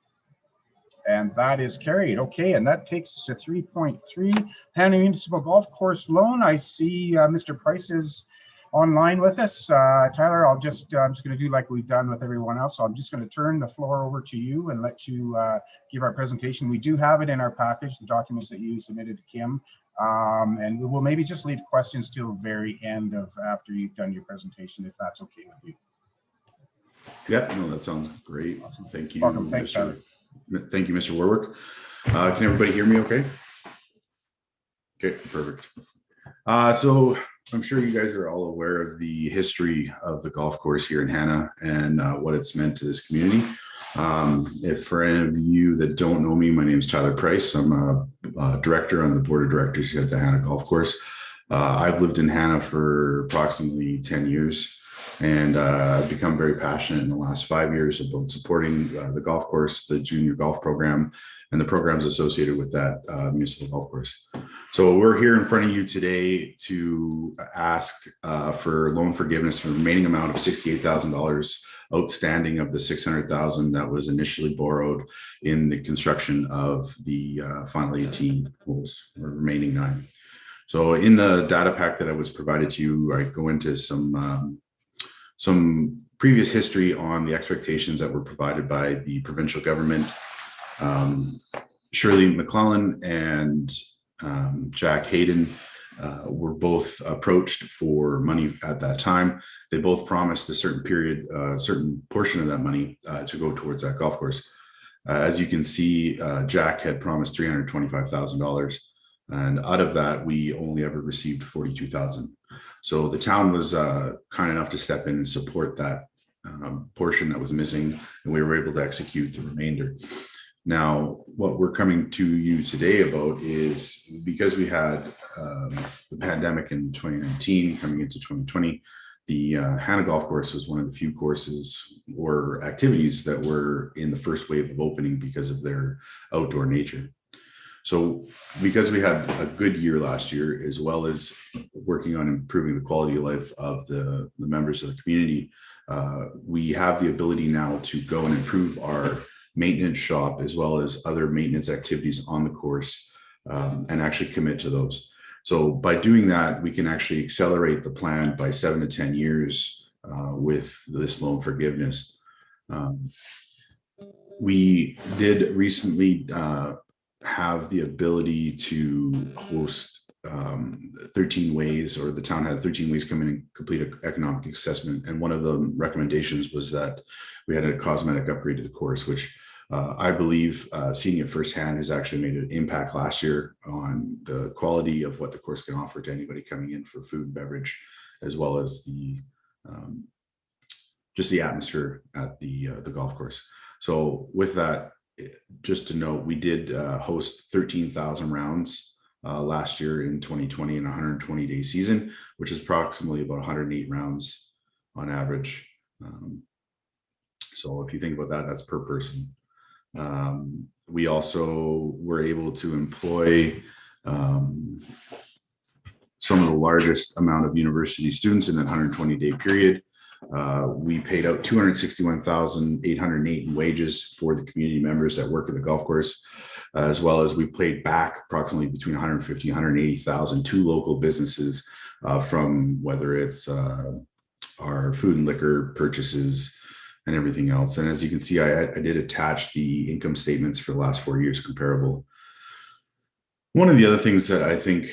And that is carried. Okay, and that takes us to 3.3, Hannah Municipal Golf Course Loan. I see Mr. Price is online with us. Tyler, I'm just going to do like we've done with everyone else. So I'm just going to turn the floor over to you and let you give our presentation. We do have it in our package, the documents that you submitted to Kim. And we will maybe just leave questions till the very end of after you've done your presentation, if that's okay with you. Yeah, no, that sounds great. Awesome. Thank you. Welcome. Thanks, Tyler. Thank you, Mr. Warwick. Can everybody hear me okay? Okay, perfect. So I'm sure you guys are all aware of the history of the golf course here in Hannah and what it's meant to this community. If for any of you that don't know me, my name is Tyler Price. I'm a director on the board of directors here at the Hannah Golf Course. I've lived in Hannah for approximately 10 years. And I've become very passionate in the last 5 years about supporting the golf course, the junior golf program, and the programs associated with that municipal golf course. So we're here in front of you today to ask for loan forgiveness for the remaining amount of $68,000 outstanding of the $600,000 that was initially borrowed in the construction of the final 18 holes, or remaining 9. So in the data pack that I was provided to you, I go into some previous history on the expectations that were provided by the provincial government. Shirley McClellan and Jack Hayden were both approached for money at that time. They both promised a certain period, certain portion of that money to go towards that golf course. As you can see, Jack had promised $325,000, and out of that, we only ever received $42,000. So the town was kind enough to step in and support that portion that was missing, and we were able to execute the remainder. Now, what we're coming to you today about is because we had the pandemic in 2019 coming into 2020, the Hannah Golf Course was one of the few courses or activities that were in the first wave of opening because of their outdoor nature. So because we had a good year last year, as well as working on improving the quality of life of the members of the community, we have the ability now to go and improve our maintenance shop as well as other maintenance activities on the course and actually commit to those. So by doing that, we can actually accelerate the plan by 7 to 10 years with this loan forgiveness. We did recently have the ability to host 13 ways, or the town had 13 ways come in and complete an economic assessment. And one of the recommendations was that we had a cosmetic upgrade to the course, which I believe seeing it firsthand has actually made an impact last year on the quality of what the course can offer to anybody coming in for food and beverage, as well as the just the atmosphere at the golf course. So with that, just to note, we did host 13,000 rounds last year in 2020 in a 120-day season, which is approximately about 108 rounds on average. So if you think about that, that's per person. We also were able to employ some of the largest amount of university students in that 120-day period. We paid out $261,808 in wages for the community members that work at the golf course, as well as we paid back approximately between $150,000 and $180,000 to local businesses from whether it's our food and liquor purchases, and everything else. And as you can see, I did attach the income statements for the last 4 years comparable. One of the other things that I think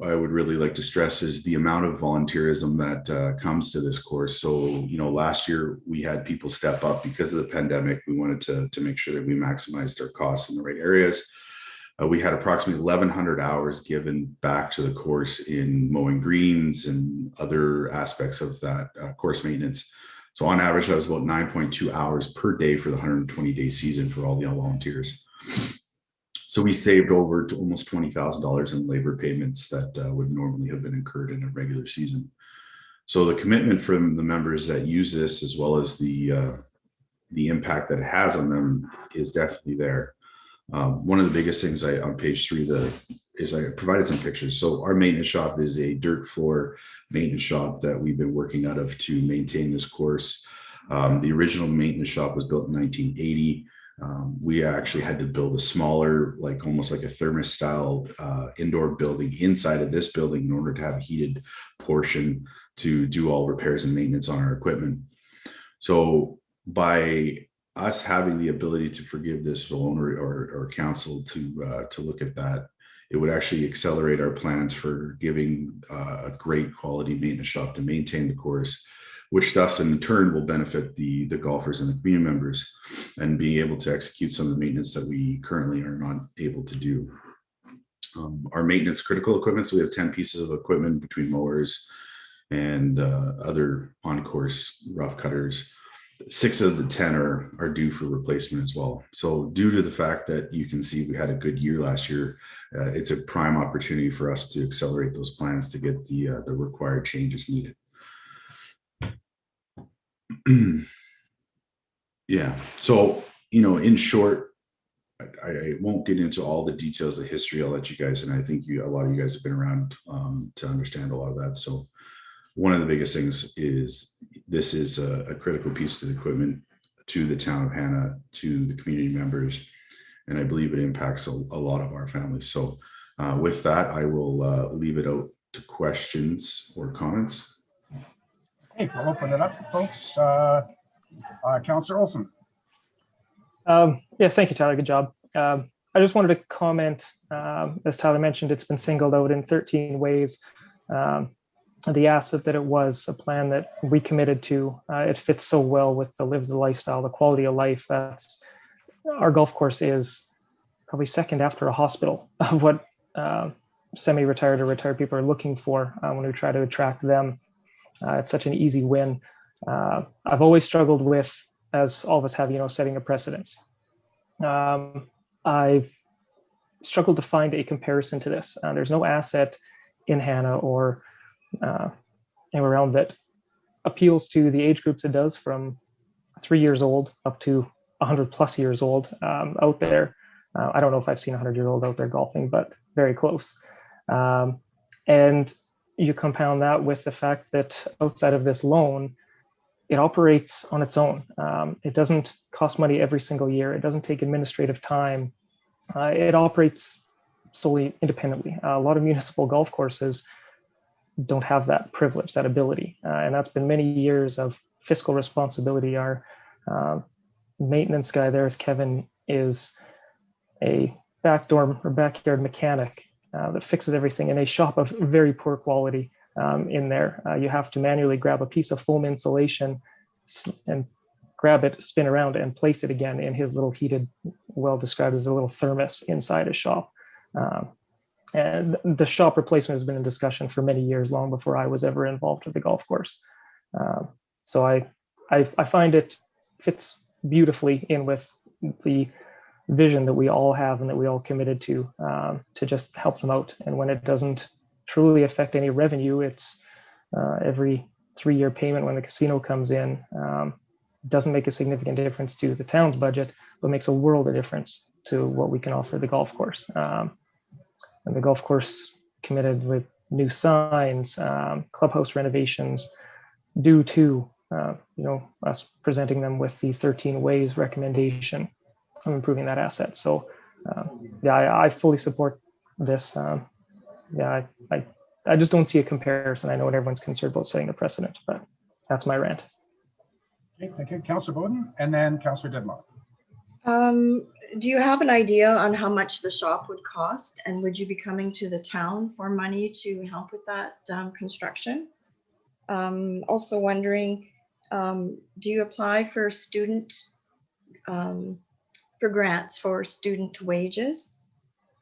I would really like to stress is the amount of volunteerism that comes to this course. So, you know, last year we had people step up because of the pandemic. We wanted to make sure that we maximized our costs in the right areas. We had approximately 1,100 hours given back to the course in mowing greens and other aspects of that course maintenance. So on average, that was about 9.2 hours per day for the 120-day season for all the volunteers. So we saved over to almost $20,000 in labor payments that would normally have been incurred in a regular season. So the commitment from the members that use this, as well as the impact that it has on them, is definitely there. One of the biggest things on page 3 is I provided some pictures. So our maintenance shop is a dirt floor maintenance shop that we've been working out of to maintain this course. The original maintenance shop was built in 1980. We actually had to build a smaller, like almost like a thermos style indoor building inside of this building in order to have a heated portion to do all repairs and maintenance on our equipment. So by us having the ability to forgive this loan or council to look at that, it would actually accelerate our plans for giving a great quality maintenance shop to maintain the course, which thus in turn will benefit the golfers and the community members, and being able to execute some of the maintenance that we currently are not able to do. Our maintenance critical equipment, so we have 10 pieces of equipment between mowers and other on-course rough cutters. 6 of the 10 are due for replacement as well. So due to the fact that you can see we had a good year last year, it's a prime opportunity for us to accelerate those plans to get the required changes needed. Yeah, so, you know, in short, I won't get into all the details of history. I'll let you guys, and I think a lot of you guys have been around to understand a lot of that. So one of the biggest things is this is a critical piece of equipment to the town of Hannah, to the community members, and I believe it impacts a lot of our families. So with that, I will leave it out to questions or comments. Hey, we'll open it up, folks. Councillor Olson. Yeah, thank you, Tyler. Good job. I just wanted to comment, as Tyler mentioned, it's been singled out in 13 ways. The asset that it was, a plan that we committed to, it fits so well with the live the lifestyle, the quality of life. That's our golf course is probably second after a hospital of what semi-retired or retired people are looking for when we try to attract them. It's such an easy win. I've always struggled with, as all of us have, you know, setting a precedence. I've struggled to find a comparison to this. There's no asset in Hannah or anywhere around that appeals to the age groups it does, from 3 years old up to 100 plus years old out there. I don't know if I've seen a 100-year-old out there golfing, but very close. And you compound that with the fact that outside of this loan, it operates on its own. It doesn't cost money every single year. It doesn't take administrative time. It operates solely independently. A lot of municipal golf courses don't have that privilege, that ability. And that's been many years of fiscal responsibility. Our maintenance guy there, Kevin, is a backyard mechanic that fixes everything in a shop of very poor quality. In there, you have to manually grab a piece of foam insulation and grab it, spin around, and place it again in his little heated, well described as a little thermos inside his shop. And the shop replacement has been in discussion for many years, long before I was ever involved with the golf course. So I find it fits beautifully in with the vision that we all have and that we all committed to just help them out. And when it doesn't truly affect any revenue, it's every 3-year payment when the casino comes in. Doesn't make a significant difference to the town's budget, but makes a world of difference to what we can offer the golf course. And the golf course committed with new signs, clubhouse renovations, due to us presenting them with the 13 ways recommendation of improving that asset. So I fully support this. I just don't see a comparison. I know what everyone's concerned about setting a precedent, but that's my rant. Okay, thank you, Councillor Bowden, and then Councillor Deadlock. Do you have an idea on how much the shop would cost? And would you be coming to the town for money to help with that construction? Also wondering, do you apply for for grants for student wages?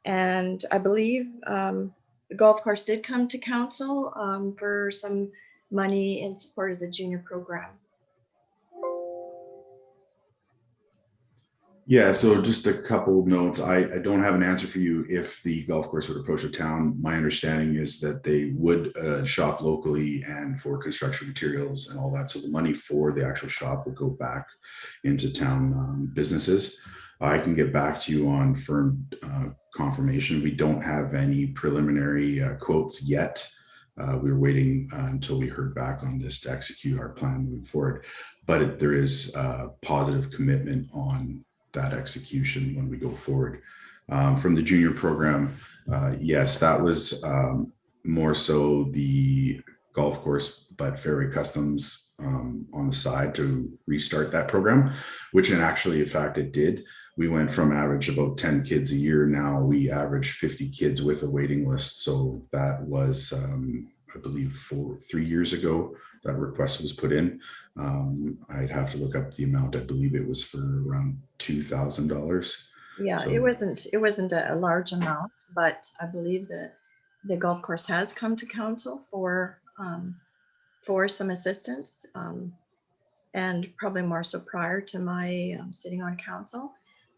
And I believe the golf course did come to council for some money in support of the junior program. Yeah, so just a couple of notes. I don't have an answer for you if the golf course would approach the town. My understanding is that they would shop locally and for construction materials and all that. So the money for the actual shop will go back into town businesses. I can get back to you on firm confirmation. We don't have any preliminary quotes yet. We were waiting until we heard back on this to execute our plan moving forward. But there is a positive commitment on that execution when we go forward. From the junior program, yes, that was more so the golf course, but Fairway Customs on the side to restart that program, which in fact it did. We went from average about 10 kids a year. Now we average 50 kids with a waiting list. So that was, I believe, 3 years ago that request was put in. I'd have to look up the amount. I believe it was for around $2,000. Yeah, So- it wasn't a large amount, but I believe that the golf course has come to council for some assistance, and probably more so prior to my sitting on council.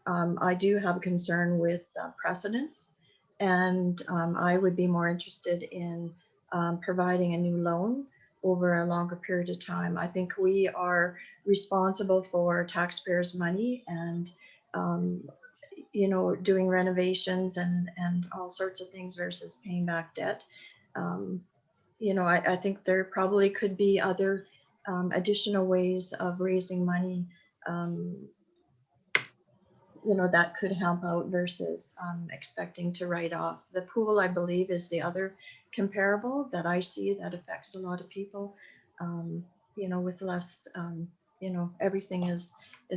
I do have a concern with precedence, and I would be more interested in providing a new loan over a longer period of time. I think we are responsible for taxpayers' money and, you know, doing renovations and all sorts of things versus paying back debt. You know, I think there probably could be other additional ways of raising money, you know, that could help out versus expecting to write off. The pool, I believe, is the other comparable that I see that affects a lot of people. You know, with less, you know, everything is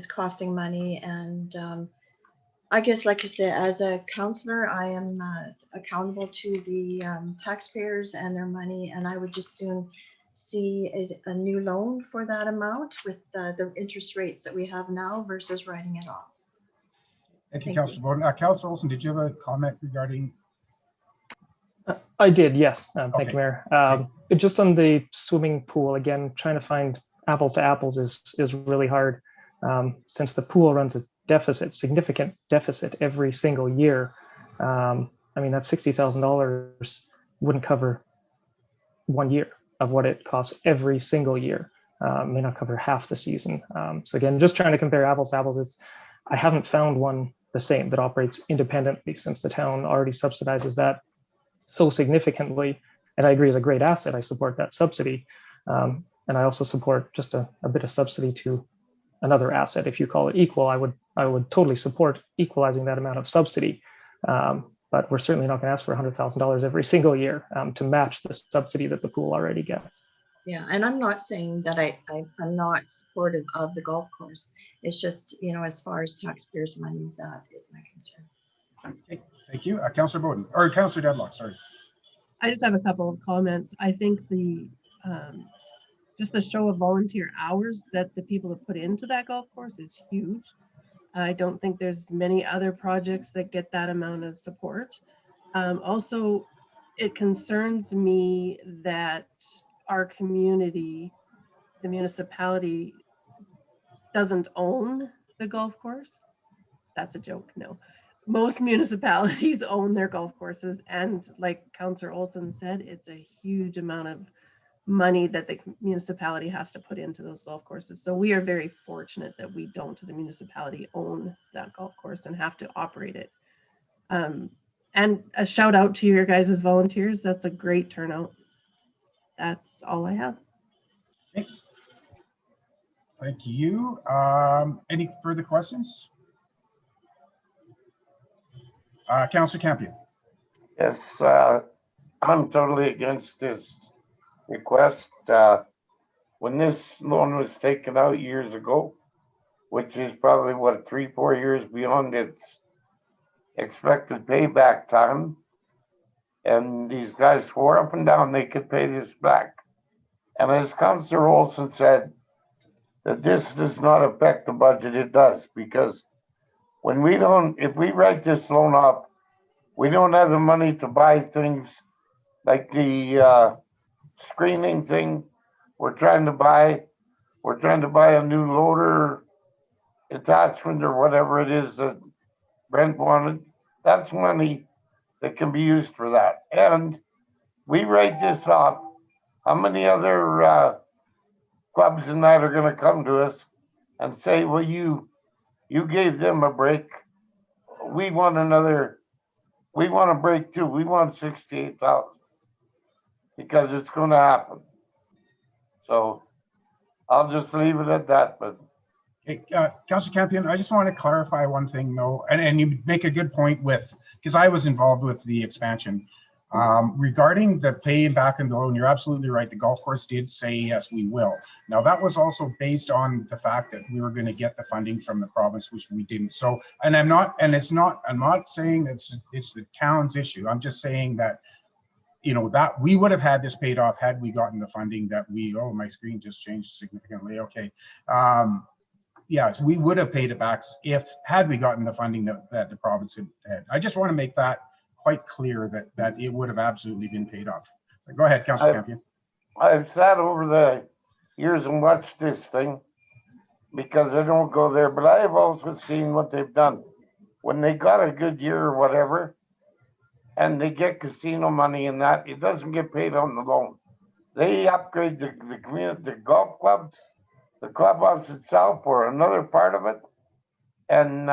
costing money. And I guess, like I said, as a counselor, I am accountable to the taxpayers and their money. And I would just soon see a new loan for that amount with the interest rates that we have now versus writing it off. Thank you, Thank Councillor Bowden. Councillor Olsen, did you have a comment regarding? I did, yes. Thank Okay. you, Mayor. Just on the swimming pool, again, trying to find apples to apples is really hard, since the pool runs a deficit, significant deficit every single year. I mean, that $60,000 wouldn't cover 1 year of what it costs every single year. May not cover half the season. So again, just trying to compare apples to apples, I haven't found one the same that operates independently, since the town already subsidizes that so significantly. And I agree, it's a great asset. I support that subsidy. And I also support just a bit of subsidy to another asset. If you call it equal, I would totally support equalizing that amount of subsidy. But we're certainly not going to ask for $100,000 every single year to match the subsidy that the pool already gets. Yeah, and I'm not saying that I'm not supportive of the golf course. It's just, you know, as far as taxpayers' money, that is my concern. Okay, thank you. Councillor Bowden, or Councillor Deadlock, sorry. I just have a couple of comments. I think just the show of volunteer hours that the people have put into that golf course is huge. I don't think there's many other projects that get that amount of support. Also, it concerns me that our community, the municipality, doesn't own the golf course. That's a joke, no. Most municipalities own their golf courses, and like Councillor Olsen said, it's a huge amount of money that the municipality has to put into those golf courses. So we are very fortunate that we don't, as a municipality, own that golf course and have to operate it. And a shout out to your guys as volunteers. That's a great turnout. That's all I have. Thank you. Any further questions? Councillor Campion. Yes, I'm totally against this request. when this loan was taken out years ago, which is probably what, 3-4 years beyond its expected payback time. And these guys swore up and down they could pay this back. And as Councillor Olson said, that this does not affect the budget, it does, because when we don't, if we write this loan off, we don't have the money to buy things like the screening thing we're trying to buy. We're trying to buy a new loader attachment or whatever it is that Brent wanted. That's money that can be used for that. And we write this off. How many other clubs and that are going to come to us and say, well, you gave them a break. We want a break too. We want 68,000 because it's going to happen. So I'll just leave it at that. But Okay, Councillor Campion, I just want to clarify one thing though, and you make a good point with, because I was involved with the expansion. Regarding the paying back in the loan, you're absolutely right. The golf course did say, yes, we will. Now that was also based on the fact that we were going to get the funding from the province, which we didn't. So, and I'm not saying it's the town's issue. I'm just saying that, you know, that we would have had this paid off had we gotten the funding that oh, my screen just changed significantly. Okay. Yes, we would have paid it back had we gotten the funding that the province had. I just want to make that quite clear that it would have absolutely been paid off. So go ahead, Councillor Campion. I've sat over the years and watched this thing because I don't go there, but I have also seen what they've done. When they got a good year or whatever, and they get casino money and that, it doesn't get paid on the loan. They upgrade the community, the golf club, the clubhouse itself, or another part of it, and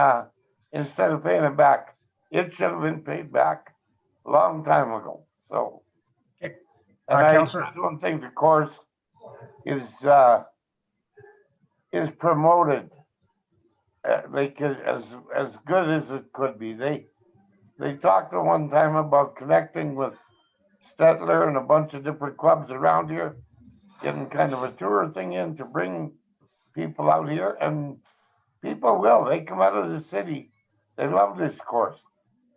instead of paying it back, it should have been paid back a long time ago. So, Okay. and I Councillor, don't think the course is promoted because as good as it could be. They talked at one time about connecting with Stettler and a bunch of different clubs around here, getting kind of a tour thing in to bring people out here, and people will. They come out of the city. They love this course,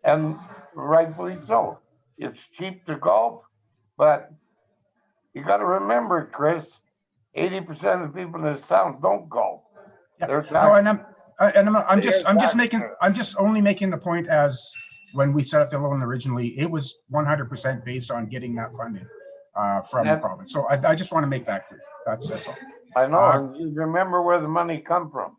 and rightfully so. It's cheap to golf, but you got to remember, Chris, 80% of the people in this town don't golf. yeah. They're No, I'm just only making the point as when we set up the loan originally, it was 100% based on getting that funding from the province. So I just want to make that clear. That's all. I know, and you remember where the money come from.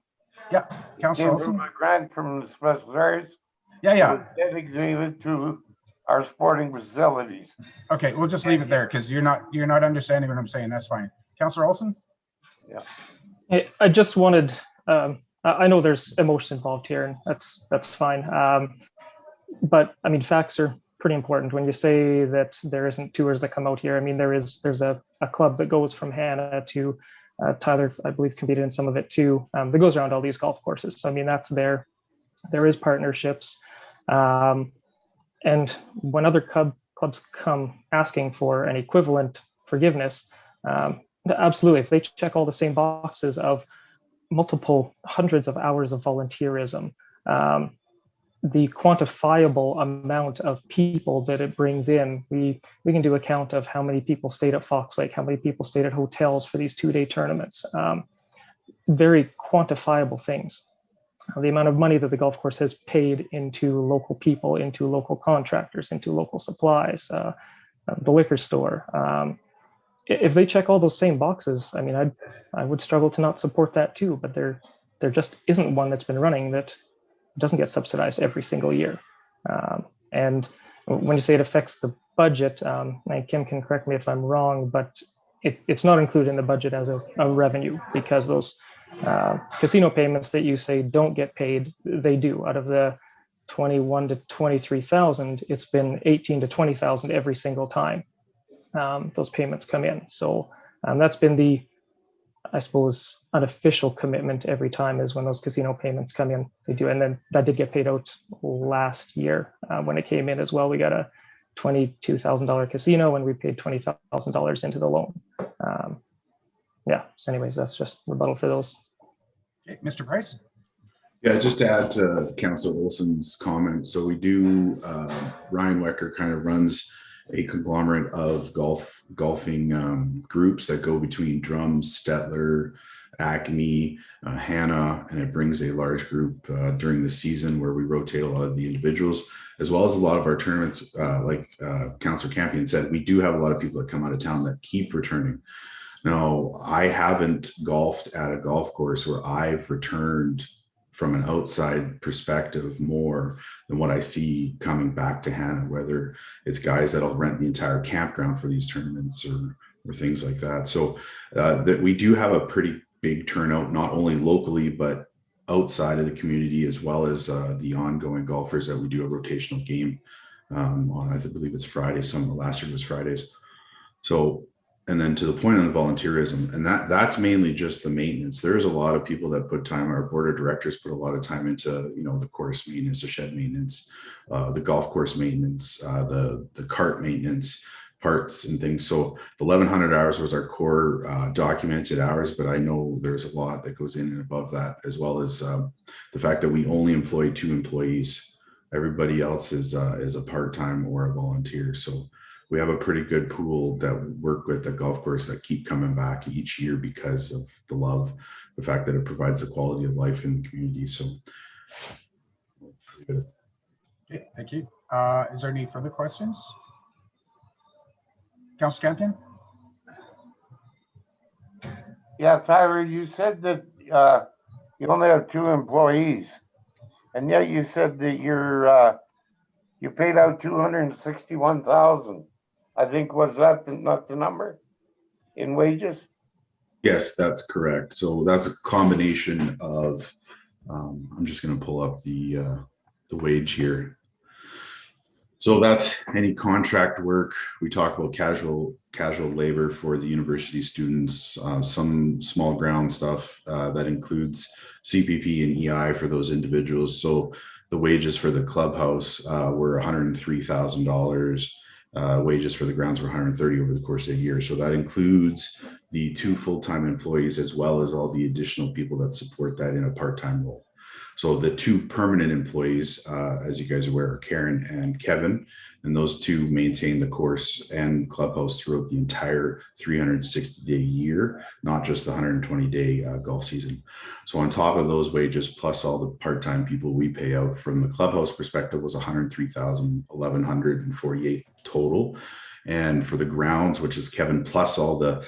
Yeah, Councillor Olson. From a grant from the special areas. Yeah. It was dedicated to our sporting facilities. Okay, we'll just leave it there because you're not understanding what I'm saying. That's fine. Councillor Olson. Yeah. I just wanted, I know there's emotion involved here, and that's fine. But I mean, facts are pretty important. When you say that there isn't tours that come out here, I mean, there's a club that goes from Hannah to Tyler, I believe, competed in some of it too. That goes around all these golf courses. So I mean, that's there. There is partnerships. And when other clubs come asking for an equivalent forgiveness, absolutely, if they check all the same boxes of multiple hundreds of hours of volunteerism, the quantifiable amount of people that it brings in, we can do a count of how many people stayed at Fox Lake, how many people stayed at hotels for these 2-day tournaments. Very quantifiable things. The amount of money that the golf course has paid into local people, into local contractors, into local supplies, the liquor store. If they check all those same boxes, I mean, I would struggle to not support that too, but there just isn't one that's been running that doesn't get subsidized every single year. And when you say it affects the budget, and Kim can correct me if I'm wrong, but it's not included in the budget as a revenue, because those casino payments that you say don't get paid, they do. Out of the 21 to 23,000, it's been 18 to 20,000 every single time those payments come in. So that's been the, I suppose, unofficial commitment every time, is when those casino payments come in, they do. And then that did get paid out last year when it came in as well. We got a $22,000 casino and we paid $20,000 into the loan. yeah, so anyways, that's just rebuttal for those. Okay, Mr. Price? Yeah, just to add to Councillor Olson's comment. So we do, Ryan Wecker kind of runs a conglomerate of golfing groups that go between Drums, Stettler, Acme, Hannah, and it brings a large group during the season where we rotate a lot of the individuals, as well as a lot of our tournaments. Like Councillor Campion said, we do have a lot of people that come out of town that keep returning. Now, I haven't golfed at a golf course where I've returned from an outside perspective more than what I see coming back to Hannah, whether it's guys that'll rent the entire campground for these tournaments or things like that. So that we do have a pretty big turnout, not only locally, but outside of the community, as well as the ongoing golfers that we do a rotational game on, I believe it's Friday. Last year was Fridays. So, and then to the point on the volunteerism, and that's mainly just the maintenance. There's a lot of people that put time, our board of directors put a lot of time into, you know, the course maintenance, the shed maintenance, the golf course maintenance, the cart maintenance, parts and things. So the 1,100 hours was our core documented hours, but I know there's a lot that goes in and above that, as well as the fact that we only employ 2 employees. Everybody else is a part-time or a volunteer. So we have a pretty good pool that we work with the golf course that keep coming back each year because of the love, the fact that it provides the quality of life in the community. So Okay, thank you. Is there any further questions? Councillor Campion? Yeah, Tyler, you said that you only have 2 employees, and yet you said that you paid out 261,000. I think, was that not the number in wages? yes, that's correct. So that's a combination of, I'm just going to pull up the wage here. So that's any contract work. We talk about casual labor for the university students, some small ground stuff that includes CPP and EI for those individuals. So the wages for the clubhouse were $103,000. Wages for the grounds were $130,000 over the course of a year. So that includes the 2 full-time employees, as well as all the additional people that support that in a part-time role. So the 2 permanent employees, as you guys are aware, are Karen and Kevin, and those 2 maintain the course and clubhouse throughout the entire 360-day year, not just the 120-day golf season. So on top of those wages, plus all the part-time people we pay out, from the clubhouse perspective, was $103,148 total. And for the grounds, which is Kevin plus all the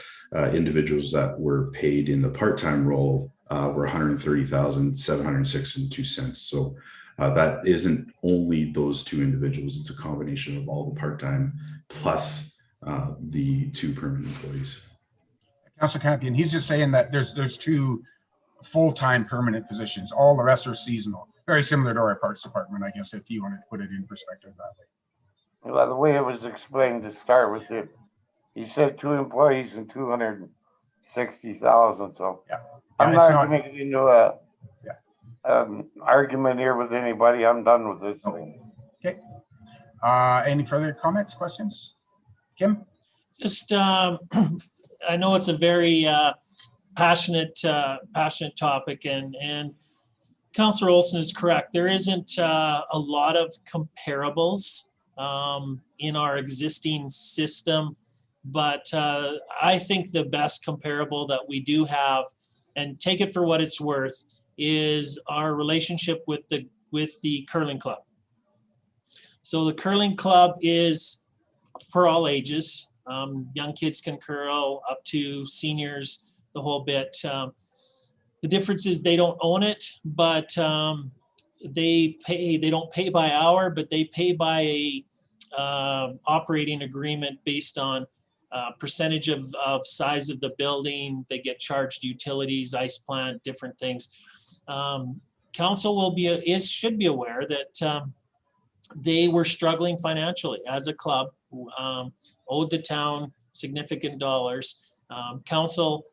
individuals that were paid in the part-time role, were $130,706.02. So that isn't only those 2 individuals; it's a combination of all the part-time plus the 2 permanent employees. Councillor Campion, he's just saying that there's 2 full-time permanent positions. All the rest are seasonal. Very similar to our parts department, I guess, if you want to put it in perspective that way. Well, the way it was explained to start with, it, you said 2 employees and 260,000. So yeah, I'm not going to get into a argument here with anybody. I'm done with this thing. Okay. Any further comments, questions? Kim? Just, I know it's a very passionate topic, and Councillor Olson is correct. There isn't a lot of comparables in our existing system, but I think the best comparable that we do have, and take it for what it's worth, is our relationship with the curling club. So the curling club is for all ages. Young kids can curl up to seniors, the whole bit. The difference is they don't own it, but they don't pay by hour, but they pay by a operating agreement based on percentage of size of the building. They get charged utilities, ice plant, different things. Council should be aware that they were struggling financially as a club, owed the town significant dollars. Council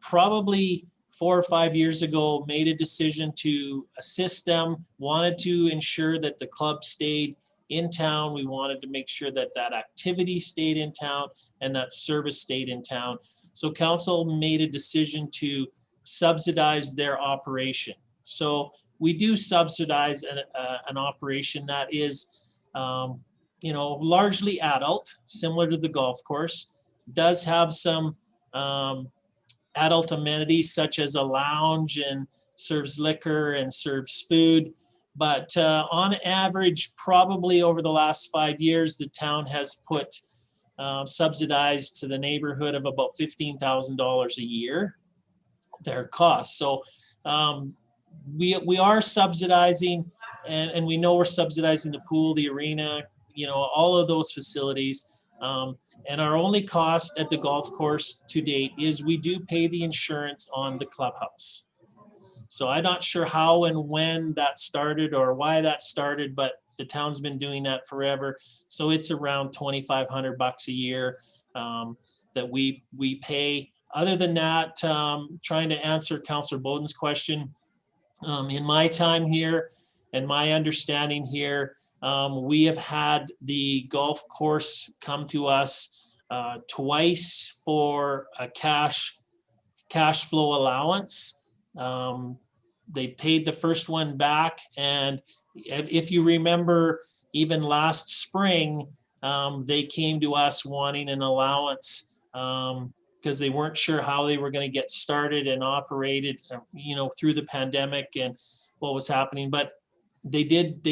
probably 4 or 5 years ago made a decision to assist them, wanted to ensure that the club stayed in town. We wanted to make sure that that activity stayed in town and that service stayed in town. So council made a decision to subsidize their operation. So we do subsidize an operation that is, largely adult, similar to the golf course. Does have some adult amenities such as a lounge and serves liquor and serves food. But on average, probably over the last 5 years, the town has put subsidized to the neighborhood of about $15,000 a year, their costs. So we are subsidizing, and we know we're subsidizing the pool, the arena, all of those facilities. And our only cost at the golf course to date is we do pay the insurance on the clubhouse. So I'm not sure how and when that started or why that started, but the town's been doing that forever. So it's around $2,500 a year that we pay. Other than that, trying to answer Councillor Bowden's question, in my time here and my understanding here, we have had the golf course come to us twice for a cash flow allowance. They paid the first one back, and if you remember, even last spring, they came to us wanting an allowance because they weren't sure how they were going to get started and operated, through the pandemic and what was happening. But they did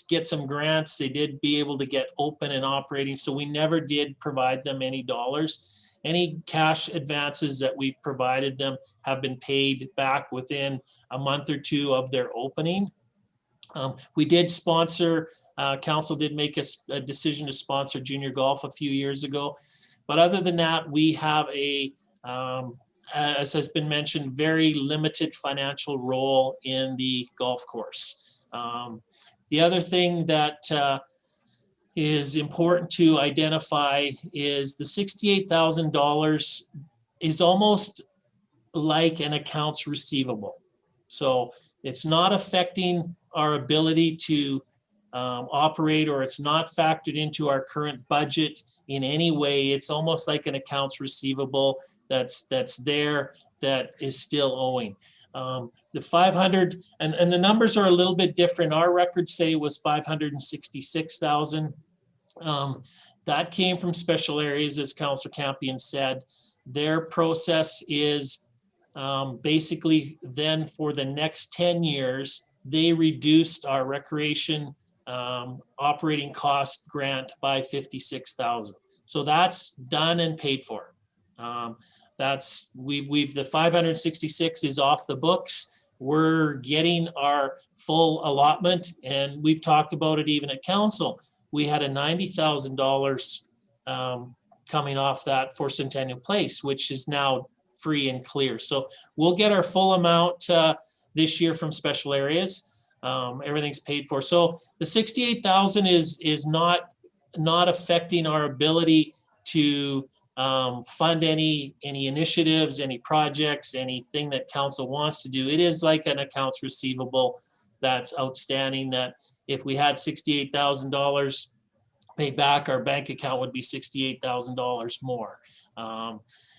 get some grants. They did be able to get open and operating. So we never did provide them any dollars. Any cash advances that we've provided them have been paid back within a month or two of their opening. We did sponsor, council did make a decision to sponsor junior golf a few years ago. But other than that, we have as has been mentioned, very limited financial role in the golf course. The other thing that is important to identify is the $68,000 is almost like an accounts receivable. So it's not affecting our ability to operate, or it's not factored into our current budget in any way. It's almost like an accounts receivable that's there that is still owing. The 500, and the numbers are a little bit different. Our records say it was 566,000. That came from special areas, as Councillor Campion said. Their process is basically then for the next 10 years, they reduced our recreation operating cost grant by 56,000. So that's done and paid for. The 566 is off the books. We're getting our full allotment, and we've talked about it even at council. We had a $90,000 coming off that for Centennial Place, which is now free and clear. So we'll get our full amount this year from special areas. Everything's paid for. So the 68,000 is not affecting our ability to fund any initiatives, any projects, anything that council wants to do. It is like an accounts receivable that's outstanding, that if we had $68,000 paid back, our bank account would be $68,000 more.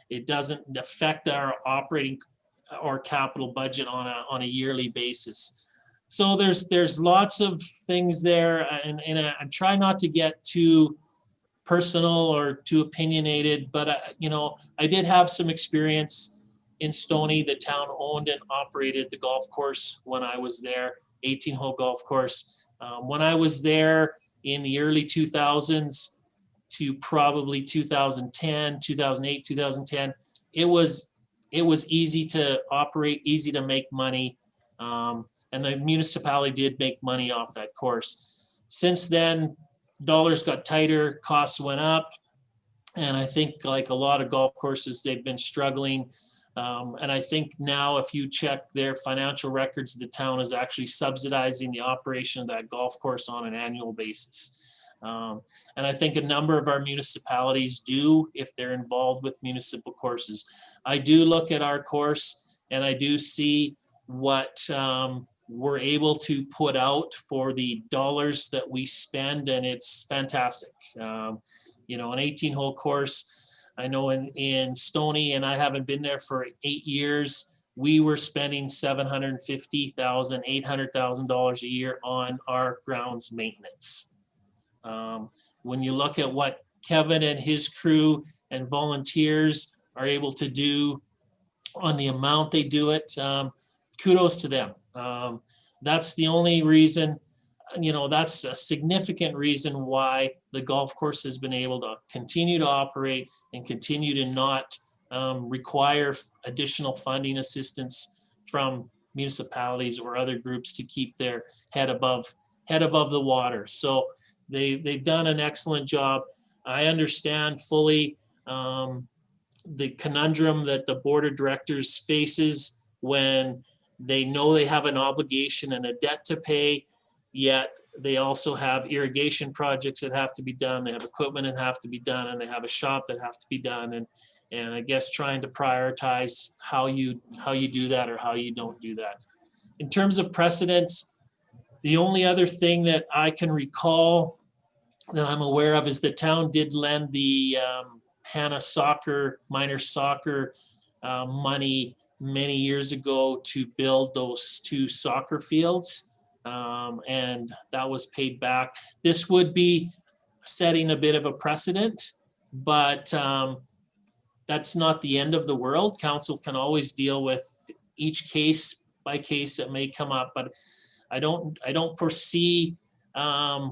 It doesn't affect our operating or capital budget on a yearly basis. So there's lots of things there, and I try not to get too personal or too opinionated, but I did have some experience in Stoney. The town owned and operated the golf course when I was there, 18-hole golf course. When I was there in the early 2000s to probably 2010, 2008, 2010, it was easy to operate, easy to make money. And the municipality did make money off that course. Since then, dollars got tighter, costs went up. And I think, like a lot of golf courses, they've been struggling. And I think now, if you check their financial records, the town is actually subsidizing the operation of that golf course on an annual basis. And I think a number of our municipalities do, if they're involved with municipal courses. I do look at our course, and I do see what we're able to put out for the dollars that we spend, and it's fantastic. An 18-hole course, I know in Stony, and I haven't been there for 8 years, we were spending $750,000, $800,000 a year on our grounds maintenance. When you look at what Kevin and his crew and volunteers are able to do on the amount they do it, kudos to them. That's the only reason, that's a significant reason why the golf course has been able to continue to operate and continue to not require additional funding assistance from municipalities or other groups to keep their head above the water. So they've done an excellent job. I understand fully the conundrum that the board of directors faces when they know they have an obligation and a debt to pay, yet they also have irrigation projects that have to be done. They have equipment that have to be done, and they have a shop that have to be done. And I guess trying to prioritize how you do that or how you don't do that. In terms of precedents, the only other thing that I can recall that I'm aware of is the town did lend the Hannah minor soccer money many years ago to build those 2 soccer fields, and that was paid back. This would be setting a bit of a precedent, but that's not the end of the world. Council can always deal with each case by case that may come up, but I don't foresee a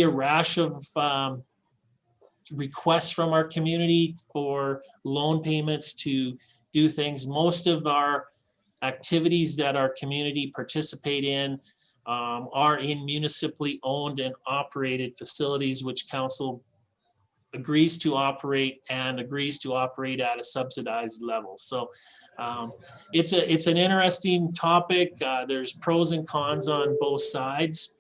rash of requests from our community for loan payments to do things. Most of our activities that our community participate in are in municipally owned and operated facilities, which council agrees to operate and agrees to operate at a subsidized level. So it's an interesting topic. There's pros and cons on both sides.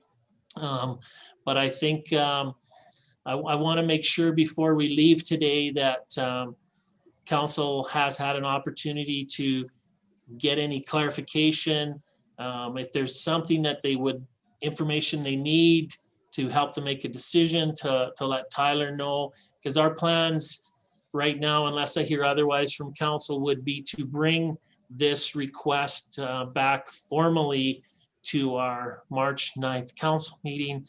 But I think I want to make sure before we leave today that council has had an opportunity to get any clarification. If there's something that information they need to help them make a decision, to let Tyler know, because our plans right now, unless I hear otherwise from council, would be to bring this request back formally to our March 9th council meeting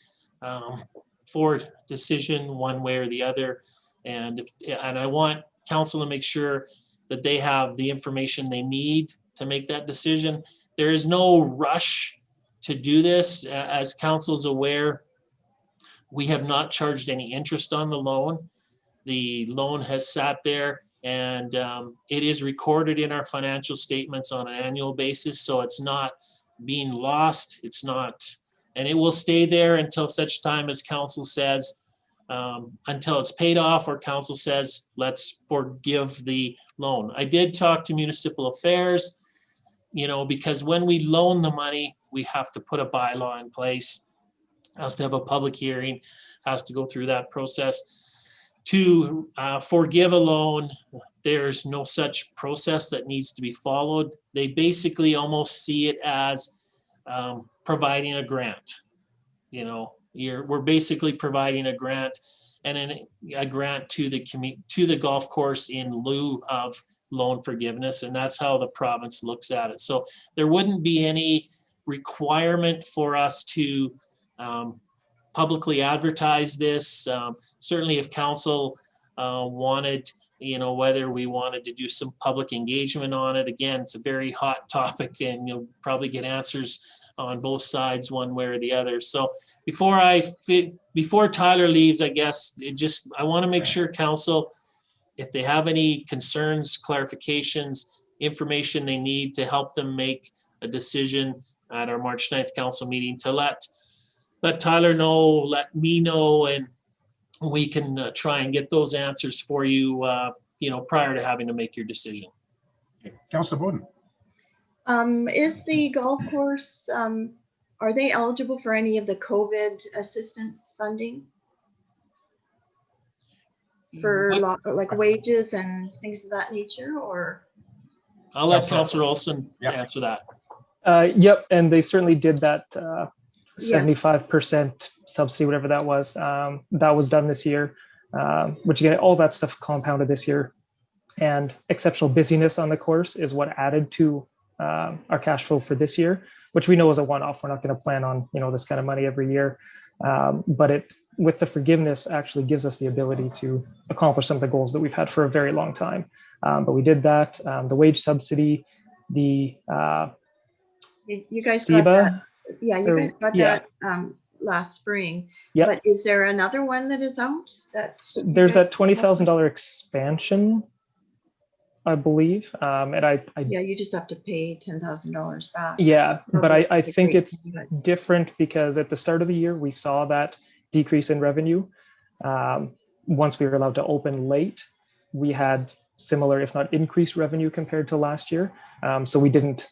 for decision one way or the other. And I want council to make sure that they have the information they need to make that decision. There is no rush to do this. As council's aware, we have not charged any interest on the loan. The loan has sat there, and it is recorded in our financial statements on an annual basis. So it's not being lost. It's not, and it will stay there until such time as council says, until it's paid off, or council says, let's forgive the loan. I did talk to Municipal Affairs, because when we loan the money, we have to put a bylaw in place, has to have a public hearing, has to go through that process. To forgive a loan, there's no such process that needs to be followed. They basically almost see it as providing a grant. We're basically providing a grant, and a grant to the golf course in lieu of loan forgiveness, and that's how the province looks at it. So there wouldn't be any requirement for us to publicly advertise this. Certainly if council wanted, whether we wanted to do some public engagement on it. Again, it's a very hot topic, and you'll probably get answers on both sides one way or the other. So before Tyler leaves, I guess I want to make sure council, if they have any concerns, clarifications, information they need to help them make a decision at our March 9th council meeting, to let Tyler know, let me know, and we can try and get those answers for you, prior to having to make your decision. Councilor Bowden. Is the golf course, are they eligible for any of the COVID assistance funding? For like wages and things of that nature, or? I'll let Councilor Olson answer that. Yep, and they certainly did that 75% subsidy, whatever that was. That was done this year. which again, all that stuff compounded this year. And exceptional busyness on the course is what added to our cash flow for this year, which we know is a one-off. We're not going to plan on, this kind of money every year. But it, with the forgiveness, actually gives us the ability to accomplish some of the goals that we've had for a very long time. But we did that. The wage subsidy, the You guys SEBA, got that. Yeah, you or- guys got yeah. that last spring. Yep. But is there another one that is out? There's that $20,000 expansion, I believe. And I Yeah, you just have to pay $10,000 back. yeah, but I Okay, think great. it's different because at the start of the year, we saw that decrease in revenue. Once we were allowed to open late, we had similar, if not increased revenue compared to last year. So we didn't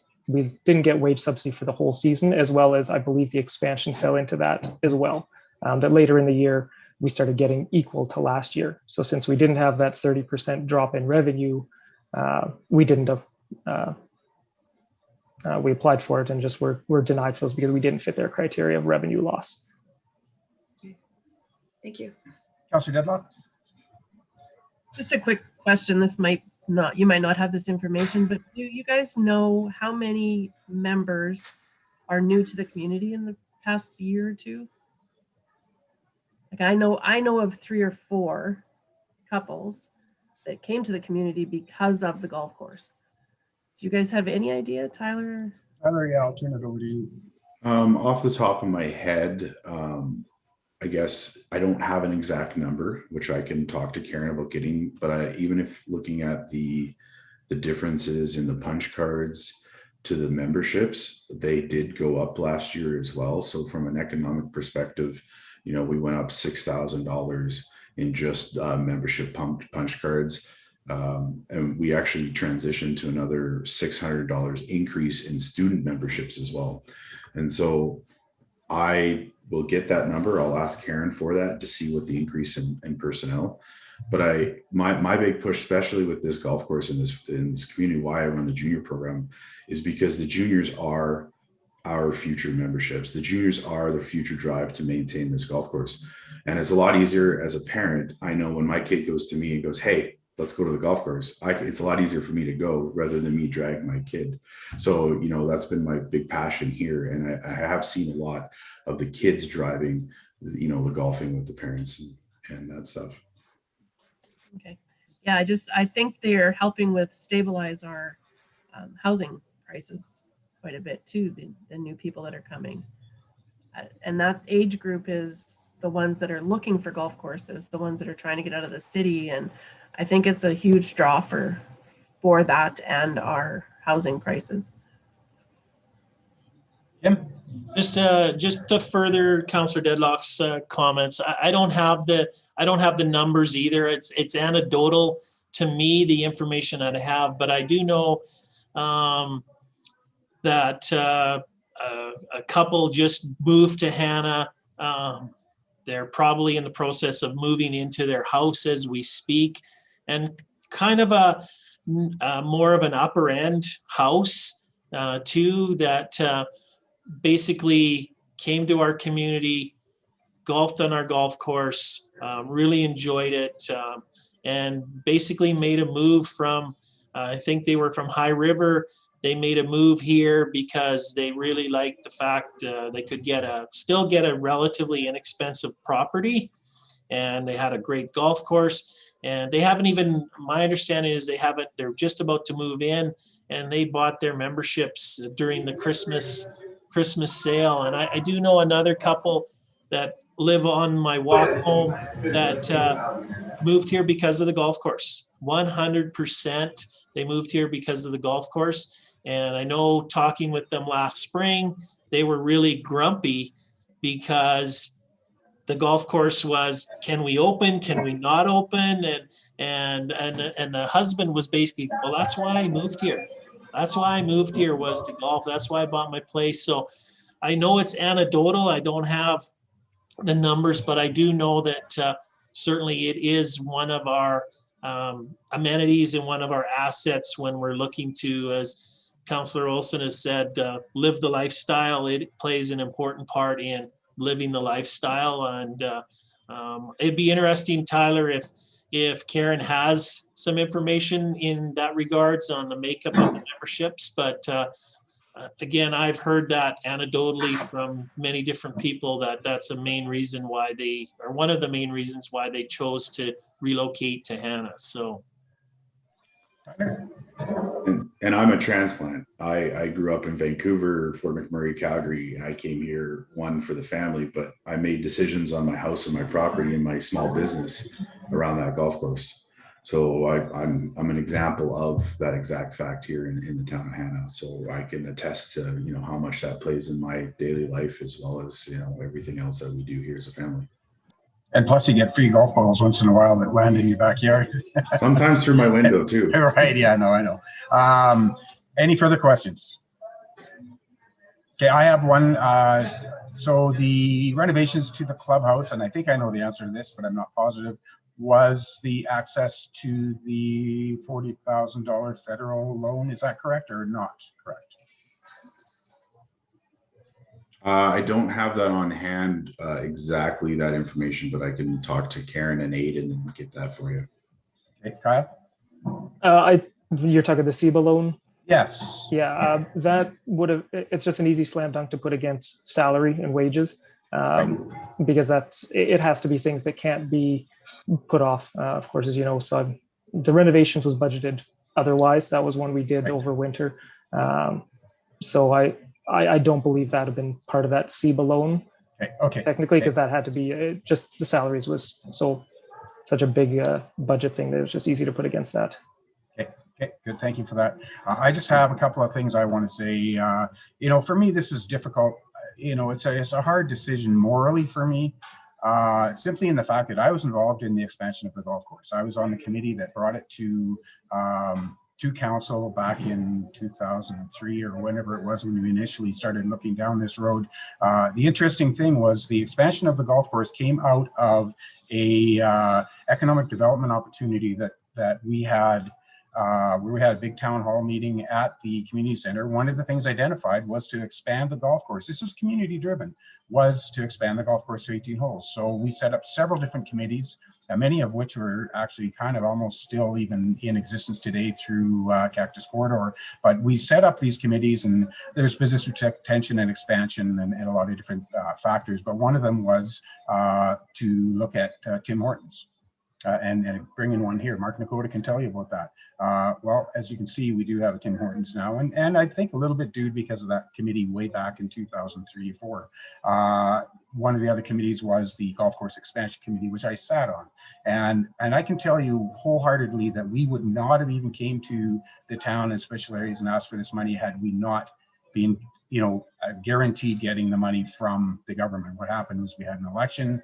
get wage subsidy for the whole season, as well as I believe the expansion fell into that as well. That later in the year, we started getting equal to last year. So since we didn't have that 30% drop in revenue, we didn't have, we applied for it and just were denied for those because we didn't fit their criteria of revenue loss. Thank you. Councillor Deadlock? Just a quick question. This might not, you might not have this information, but do you guys know how many members are new to the community in the past year or two? Like I know of 3 or 4 couples that came to the community because of the golf course. Do you guys have any idea, Tyler? Tyler, yeah, I'll turn it over to you. Off the top of my head, I guess I don't have an exact number, which I can talk to Karen about getting, but even if looking at the differences in the punch cards to the memberships, they did go up last year as well. So from an economic perspective, we went up $6,000 in just membership punch cards. And we actually transitioned to another $600 increase in student memberships as well. And so I will get that number. I'll ask Karen for that to see what the increase in personnel. But my big push, especially with this golf course in this community, why I run the junior program, is because the juniors are our future memberships. The juniors are the future drive to maintain this golf course. And it's a lot easier as a parent. I know when my kid goes to me and goes, "Hey, let's go to the golf course," it's a lot easier for me to go rather than me drag my kid. So, that's been my big passion here. And I have seen a lot of the kids driving, the golfing with the parents and that stuff. Okay. Yeah, I think they're helping with stabilize our housing prices quite a bit too, the new people that are coming. And that age group is the ones that are looking for golf courses, the ones that are trying to get out of the city. And I think it's a huge draw for that and our housing prices. Jim? Just to further Councillor Deadlock's comments, I don't have the numbers either. It's anecdotal to me, the information that I have, but I do know that a couple just moved to Hannah. They're probably in the process of moving into their house as we speak, and kind of a more of an upper end house too, that basically came to our community, golfed on our golf course, really enjoyed it, and basically made a move from, I think they were from High River. They made a move here because they really liked the fact they could still get a relatively inexpensive property, and they had a great golf course. And they haven't even, my understanding is they're just about to move in, and they bought their memberships during the Christmas sale. And I do know another couple that live on my walk home that moved here because of the golf course. 100% they moved here because of the golf course. And I know talking with them last spring, they were really grumpy because the golf course was, can we open? Can we not open? And the husband was basically, well, that's why I moved here. That's why I moved here, was to golf. That's why I bought my place. So I know it's anecdotal. I don't have the numbers, but I do know that certainly it is one of our amenities and one of our assets when we're looking to, as Councillor Olson has said, live the lifestyle. It plays an important part in living the lifestyle, and It'd be interesting, Tyler, if Karen has some information in that regards on the makeup of the memberships, but again, I've heard that anecdotally from many different people that that's a main reason why they, or one of the main reasons why they chose to relocate to Hannah. So. And I'm a transplant. I grew up in Vancouver, Fort McMurray, Calgary, and I came here, one, for the family, but I made decisions on my house and my property and my small business around that golf course. So I'm an example of that exact fact here in the town of Hannah. So I can attest to, you know, how much that plays in my daily life, as well as, you know, everything else that we do here as a family. And plus you get free golf balls once in a while that land in your backyard. Sometimes through my window too. Right, yeah, no, I know. Any further questions? Okay, I have one. So the renovations to the clubhouse, and I think I know the answer to this, but I'm not positive, was the access to the $40,000 federal loan. Is that correct or not correct? I don't have that on hand, exactly that information, but I can talk to Karen and Aiden and get that for you. Okay, Kyle? You're talking the SEBA loan? Yes. Yeah, that would have, it's just an easy slam dunk to put against salary and wages, because it has to be things that can't be put off, of course, as you know. So the renovations was budgeted otherwise. That was one we did over winter. So I don't believe that had been part of that SEBA loan. Okay. Technically, because that had to be just the salaries was such a big budget thing that it was just easy to put against that. Okay, good. Thank you for that. I just have a couple of things I want to say. You know, for me, this is difficult. You know, it's a hard decision morally for me, simply in the fact that I was involved in the expansion of the golf course. I was on the committee that brought it to council back in 2003 or whenever it was when we initially started looking down this road. The interesting thing was the expansion of the golf course came out of a economic development opportunity that we had. We had a big town hall meeting at the community center. One of the things identified was to expand the golf course. This was community driven, was to expand the golf course to 18 holes. So we set up several different committees, many of which were actually kind of almost still even in existence today through Cactus Corridor. But we set up these committees, and there's business retention and expansion and a lot of different factors. But one of them was to look at Tim Hortons. And bring in one here. Mark Nakota can tell you about that. Well, as you can see, we do have a Tim Hortons now, and I think a little bit due because of that committee way back in 2003-4. One of the other committees was the Golf Course Expansion Committee, which I sat on, and I can tell you wholeheartedly that we would not have even came to the town and special areas and asked for this money had we not been, you know, guaranteed getting the money from the government. What happened was we had an election.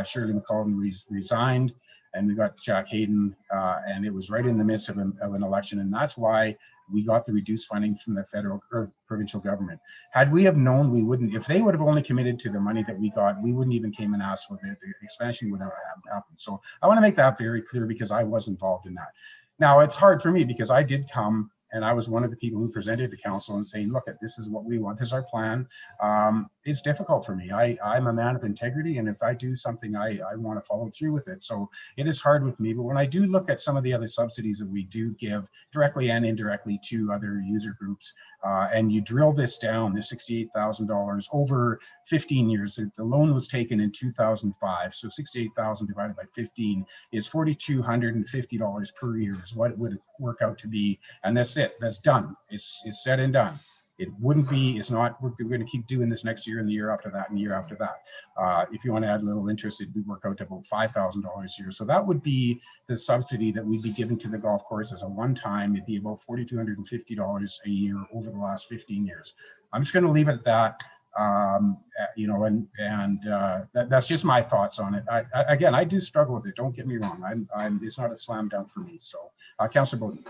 Shirley McCullough resigned. And we got Jack Hayden, and it was right in the midst of an election. And that's why we got the reduced funding from the federal or provincial government. Had we have known, we wouldn't, if they would have only committed to the money that we got, we wouldn't even came and asked for the expansion would have happened. So I want to make that very clear because I was involved in that. Now it's hard for me because I did come and I was one of the people who presented to council and saying, look, this is what we want, this is our plan. It's difficult for me. I'm a man of integrity, and if I do something, I want to follow through with it. So it is hard with me, but when I do look at some of the other subsidies that we do give directly and indirectly to other user groups, and you drill this down, this $68,000 over 15 years, the loan was taken in 2005, so 68,000 divided by 15 is $4,250 per year is what it would work out to be, and that's it. That's done. It's said and done. It wouldn't be, it's not, we're going to keep doing this next year and the year after that and the year after that. If you want to add a little interest, it would work out to about $5,000 a year. So that would be the subsidy that we'd be giving to the golf course as a one-time. It'd be about $4,250 a year over the last 15 years. I'm just going to leave it at that. You know, and that's just my thoughts on it. Again, I do struggle with it. Don't get me wrong. It's not a slam dunk for me. So, Councillor Bowden.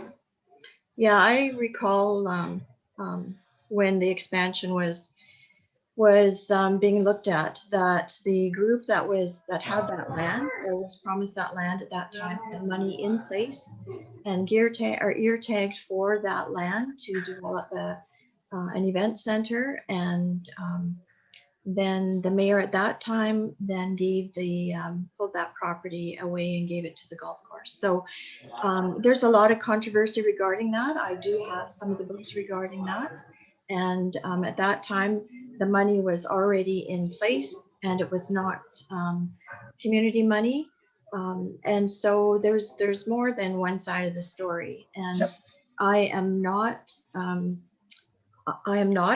Yeah, I recall when the expansion was being looked at, that the group that had that land or was promised that land at that time had money in place and ear tagged for that land to develop an event center and then the mayor at that time then gave the, pulled that property away and gave it to the golf course. So there's a lot of controversy regarding that. I do have some of the books regarding that. And at that time, the money was already in place and it was not community money. And so there's more than one side of the story. And Yep. I am not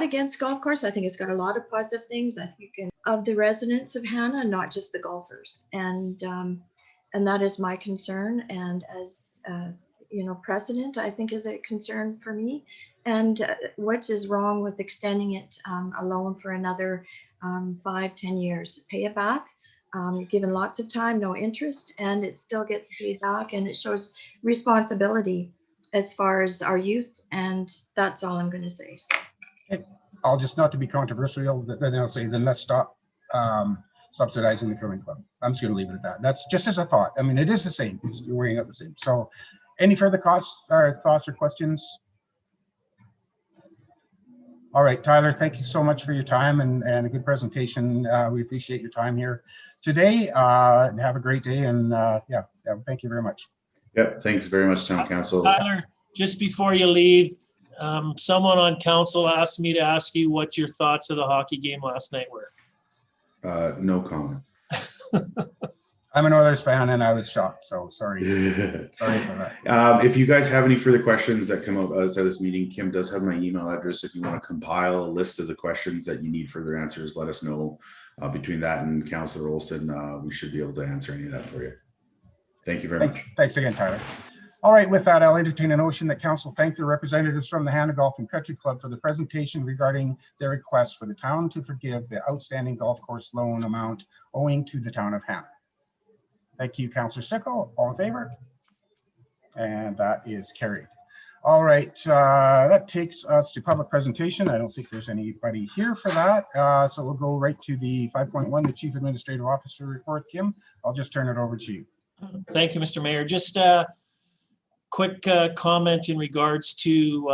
against golf course. I think it's got a lot of positive things. I think of the residents of Hannah, not just the golfers. And that is my concern. And as precedent, I think is a concern for me. And what is wrong with extending it alone for another 5-10 years? Pay it back, given lots of time, no interest, and it still gets paid back, and it shows responsibility as far as our youth, and that's all I'm going to say. So. I'll just, not to be controversial, then I'll say, then let's stop subsidizing the curling club. I'm just going to leave it at that. That's just as a thought. I mean, it is the same. It's weighing out the same. So any further thoughts or questions? All right, Tyler, thank you so much for your time and a good presentation. We appreciate your time here today. Have a great day, and yeah, thank you very much. Yep, thanks very much, Town Council. Tyler, just before you leave, someone on council asked me to ask you what your thoughts of the hockey game last night were. No comment. I'm an Oilers fan and I was shocked, so sorry. Sorry for that. If you guys have any further questions that come up outside this meeting, Kim does have my email address. If you want to compile a list of the questions that you need further answers, let us know. Between that and Councillor Olson, we should be able to answer any of that for you. Thank you very much. Thanks again, Tyler. All right, with that, I'll entertain a motion that council thank the representatives from the Hannah Golf and Country Club for the presentation regarding their request for the town to forgive the outstanding golf course loan amount owing to the town of Hannah. Thank you, Councillor Stickle. All in favor? And that is carried. All right, that takes us to public presentation. I don't think there's anybody here for that. So we'll go right to the 5.1, the Chief Administrative Officer report. Kim, I'll just turn it over to you. Thank you, Mr. Mayor. Just a quick comment in regards to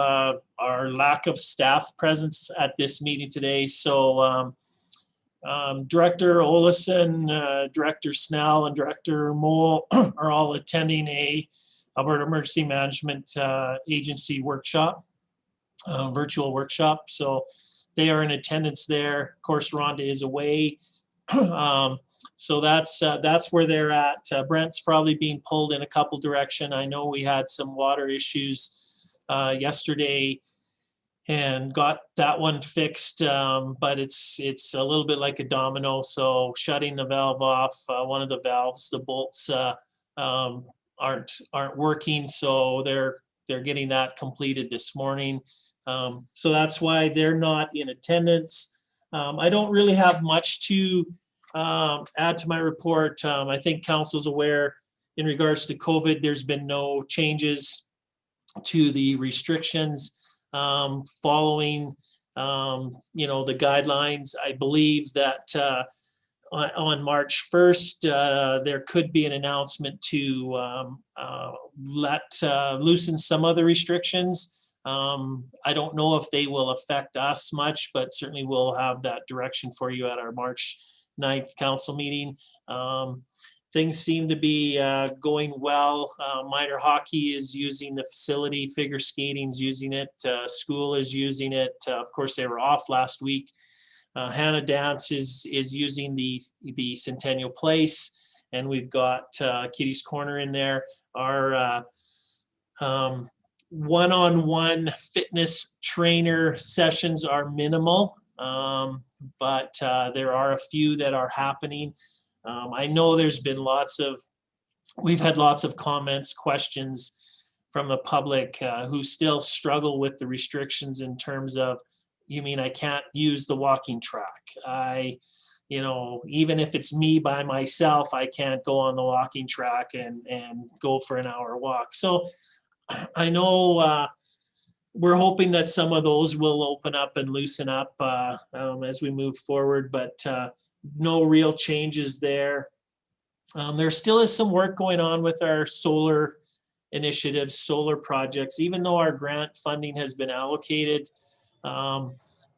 our lack of staff presence at this meeting today. So Director Olison, Director Snell, and Director Mole are all attending a Alberta Emergency Management Agency workshop, virtual workshop. So they are in attendance there. Of course, Rhonda is away. So that's where they're at. Brent's probably being pulled in a couple direction. I know we had some water issues yesterday and got that one fixed, but it's a little bit like a domino. So shutting the valve off, one of the valves, the bolts aren't working. So they're getting that completed this morning. So that's why they're not in attendance. I don't really have much to add to my report. I think council's aware in regards to COVID, there's been no changes to the restrictions following the guidelines. I believe that on March 1st, there could be an announcement to loosen some other restrictions. I don't know if they will affect us much, but certainly we'll have that direction for you at our March 9th council meeting. Things seem to be going well. Minor hockey is using the facility, figure skating's using it, school is using it. Of course, they were off last week. Hannah Dance is using the Centennial Place, and we've got Kitty's Corner in there. Our one-on-one fitness trainer sessions are minimal, but there are a few that are happening. I know we've had lots of comments, questions from the public who still struggle with the restrictions in terms of, you mean I can't use the walking track? Even if it's me by myself, I can't go on the walking track and go for an hour walk. So I know we're hoping that some of those will open up and loosen up as we move forward, but no real changes there. There still is some work going on with our solar initiatives, solar projects, even though our grant funding has been allocated.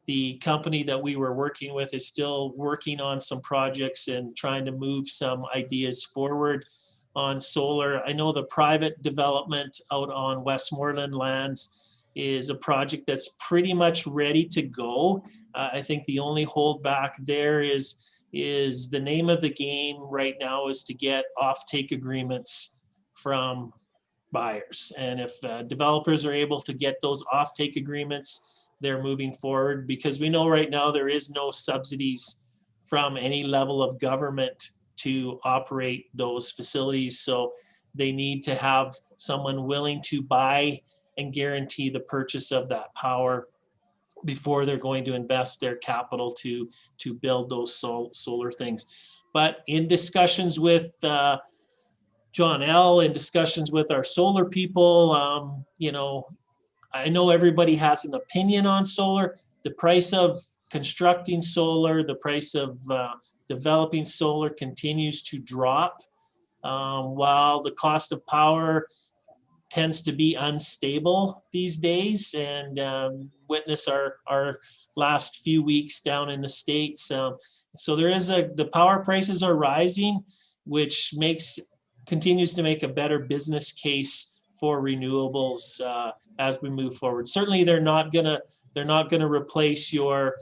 the company that we were working with is still working on some projects and trying to move some ideas forward on solar. I know the private development out on Westmoreland lands is a project that's pretty much ready to go. I think the only holdback there is the name of the game right now is to get offtake agreements from buyers. And if developers are able to get those offtake agreements, they're moving forward, because we know right now there is no subsidies from any level of government to operate those facilities. So they need to have someone willing to buy and guarantee the purchase of that power before they're going to invest their capital to build those solar things. But in discussions with John L., in discussions with our solar people, you know, I know everybody has an opinion on solar. The price of constructing solar, the price of developing solar continues to drop, while the cost of power tends to be unstable these days. And witness our last few weeks down in the States. So there is the power prices are rising, which continues to make a better business case for renewables as we move forward. Certainly, they're not gonna replace your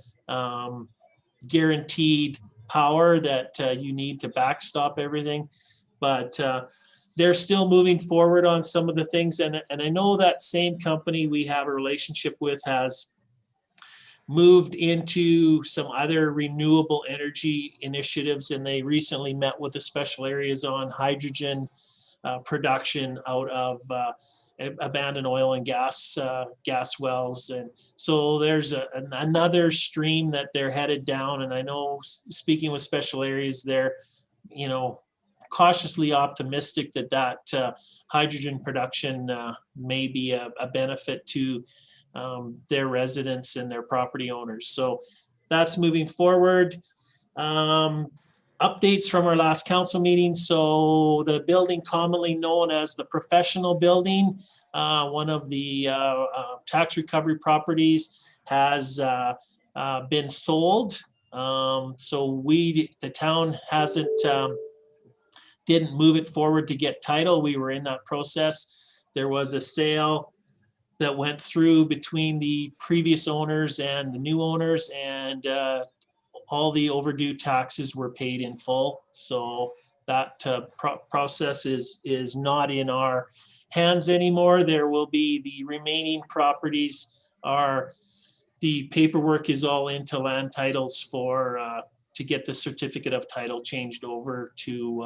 guaranteed power that you need to backstop everything, but they're still moving forward on some of the things. And I know that same company we have a relationship with has moved into some other renewable energy initiatives, and they recently met with the special areas on hydrogen production out of abandoned oil and gas wells. And so there's another stream that they're headed down. And I know, speaking with special areas, they're, you know, cautiously optimistic that hydrogen production may be a benefit to their residents and their property owners. So that's moving forward. Updates from our last council meeting. So the building commonly known as the professional building, one of the tax recovery properties, has been sold. So the town didn't move it forward to get title. We were in that process. There was a sale that went through between the previous owners and the new owners, and all the overdue taxes were paid in full. So that process is not in our hands anymore. There will be the remaining properties the paperwork is all into land titles to get the certificate of title changed over to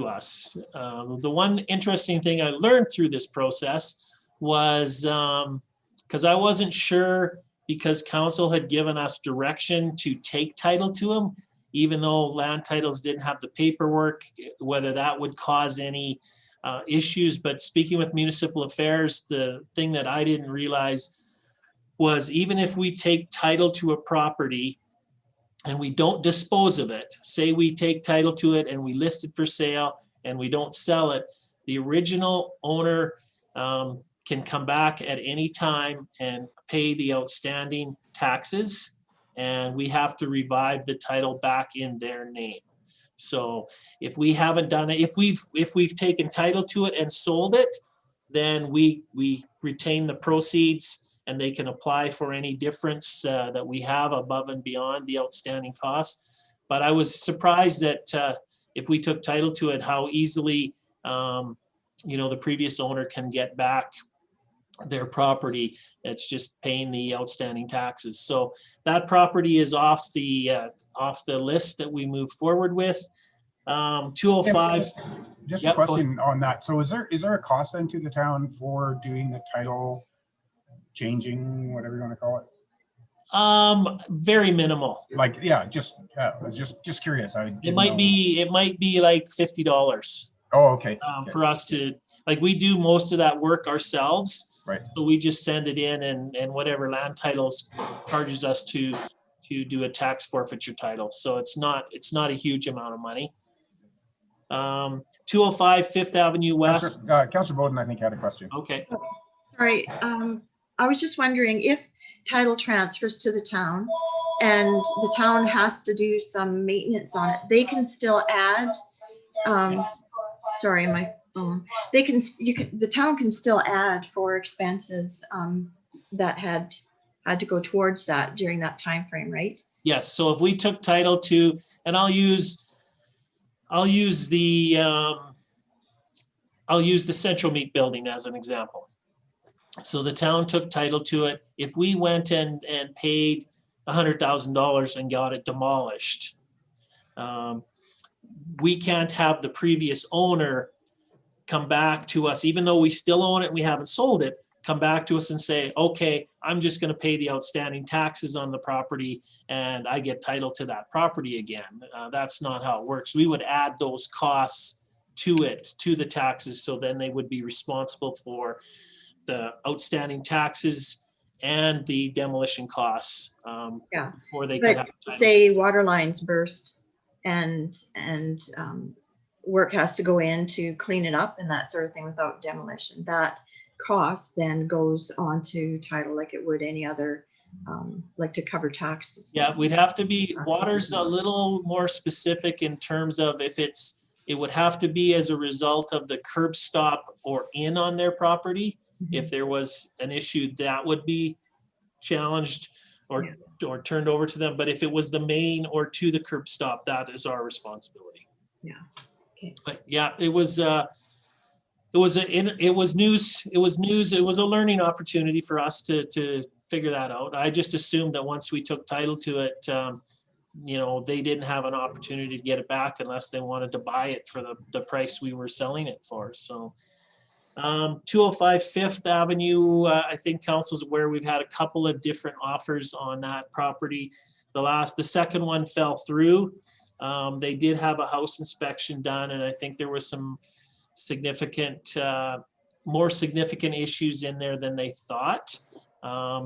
us. The one interesting thing I learned through this process was, because I wasn't sure, because council had given us direction to take title to them, even though land titles didn't have the paperwork, whether that would cause any issues. But speaking with municipal affairs, the thing that I didn't realize was, even if we take title to a property and we don't dispose of it, say we take title to it and we list it for sale and we don't sell it, the original owner can come back at any time and pay the outstanding taxes, and we have to revive the title back in their name. So if we haven't done it, if we've taken title to it and sold it, then we retain the proceeds, and they can apply for any difference that we have above and beyond the outstanding cost. But I was surprised that if we took title to it, how easily the previous owner can get back their property. It's just paying the outstanding taxes. So that property is off the list that we move forward with. 205. Just Yep, a question on that. So is there a cost then to the town for doing the title changing, whatever you want to call it? Very minimal. Like, yeah, just curious. It might be like $50. Oh, okay. For us to, like, we do most of that work ourselves. Right. So we just send it in, and whatever land titles charges us to do a tax forfeiture title. So it's not a huge amount of money. 205 Fifth Avenue West. Councillor Bowden, I think, had a question. Okay. Sorry, I was just wondering if title transfers to the town, and the town has to do some maintenance on it. They can still add, sorry, my phone. They can, the town can still add for expenses that had to go towards that during that time frame, right? Yes, so if we took title to, and I'll use the Central Meat Building as an example. So the town took title to it. If we went and paid $100,000 and got it demolished, we can't have the previous owner come back to us, even though we still own it, we haven't sold it, come back to us and say, okay, I'm just going to pay the outstanding taxes on the property and I get title to that property again. That's not how it works. We would add those costs to it, to the taxes, so then they would be responsible for the outstanding taxes and the demolition costs. Yeah, before they can but have title. say water lines burst and work has to go in to clean it up and that sort of thing without demolition, that cost then goes on to title like it would any other, like to cover taxes. Yeah, we'd have to be, water's a little more specific in terms of if it would have to be as a result of the curb stop or in on their property. If there was an issue, that would be challenged or turned over to them. But if it was the main or to the curb stop, that is our responsibility. Yeah. Okay. But yeah, it was news. It was a learning opportunity for us to figure that out. I just assumed that once we took title to it, they didn't have an opportunity to get it back unless they wanted to buy it for the price we were selling it for. So 205 Fifth Avenue, I think council's aware we've had a couple of different offers on that property. The second one fell through. They did have a house inspection done, and I think there was some more significant issues in there than they thought.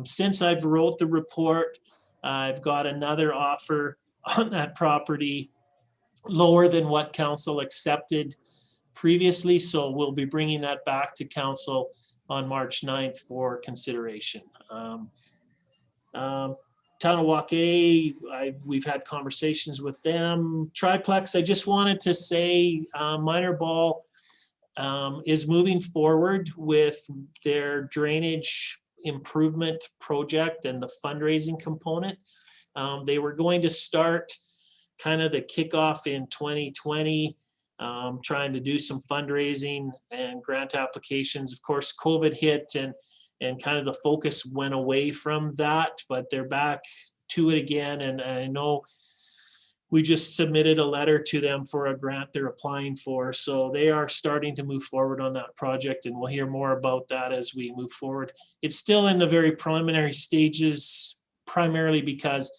Since I've wrote the report, I've got another offer on that property lower than what council accepted previously. So we'll be bringing that back to council on March 9th for consideration. Town of Waukee, we've had conversations with them. Triplex, I just wanted to say Minor Ball is moving forward with their drainage improvement project and the fundraising component. They were going to start kind of the kickoff in 2020, trying to do some fundraising and grant applications. Of course, COVID hit and kind of the focus went away from that, but they're back to it again. And I know we just submitted a letter to them for a grant they're applying for. So they are starting to move forward on that project, and we'll hear more about that as we move forward. It's still in the very preliminary stages, primarily because,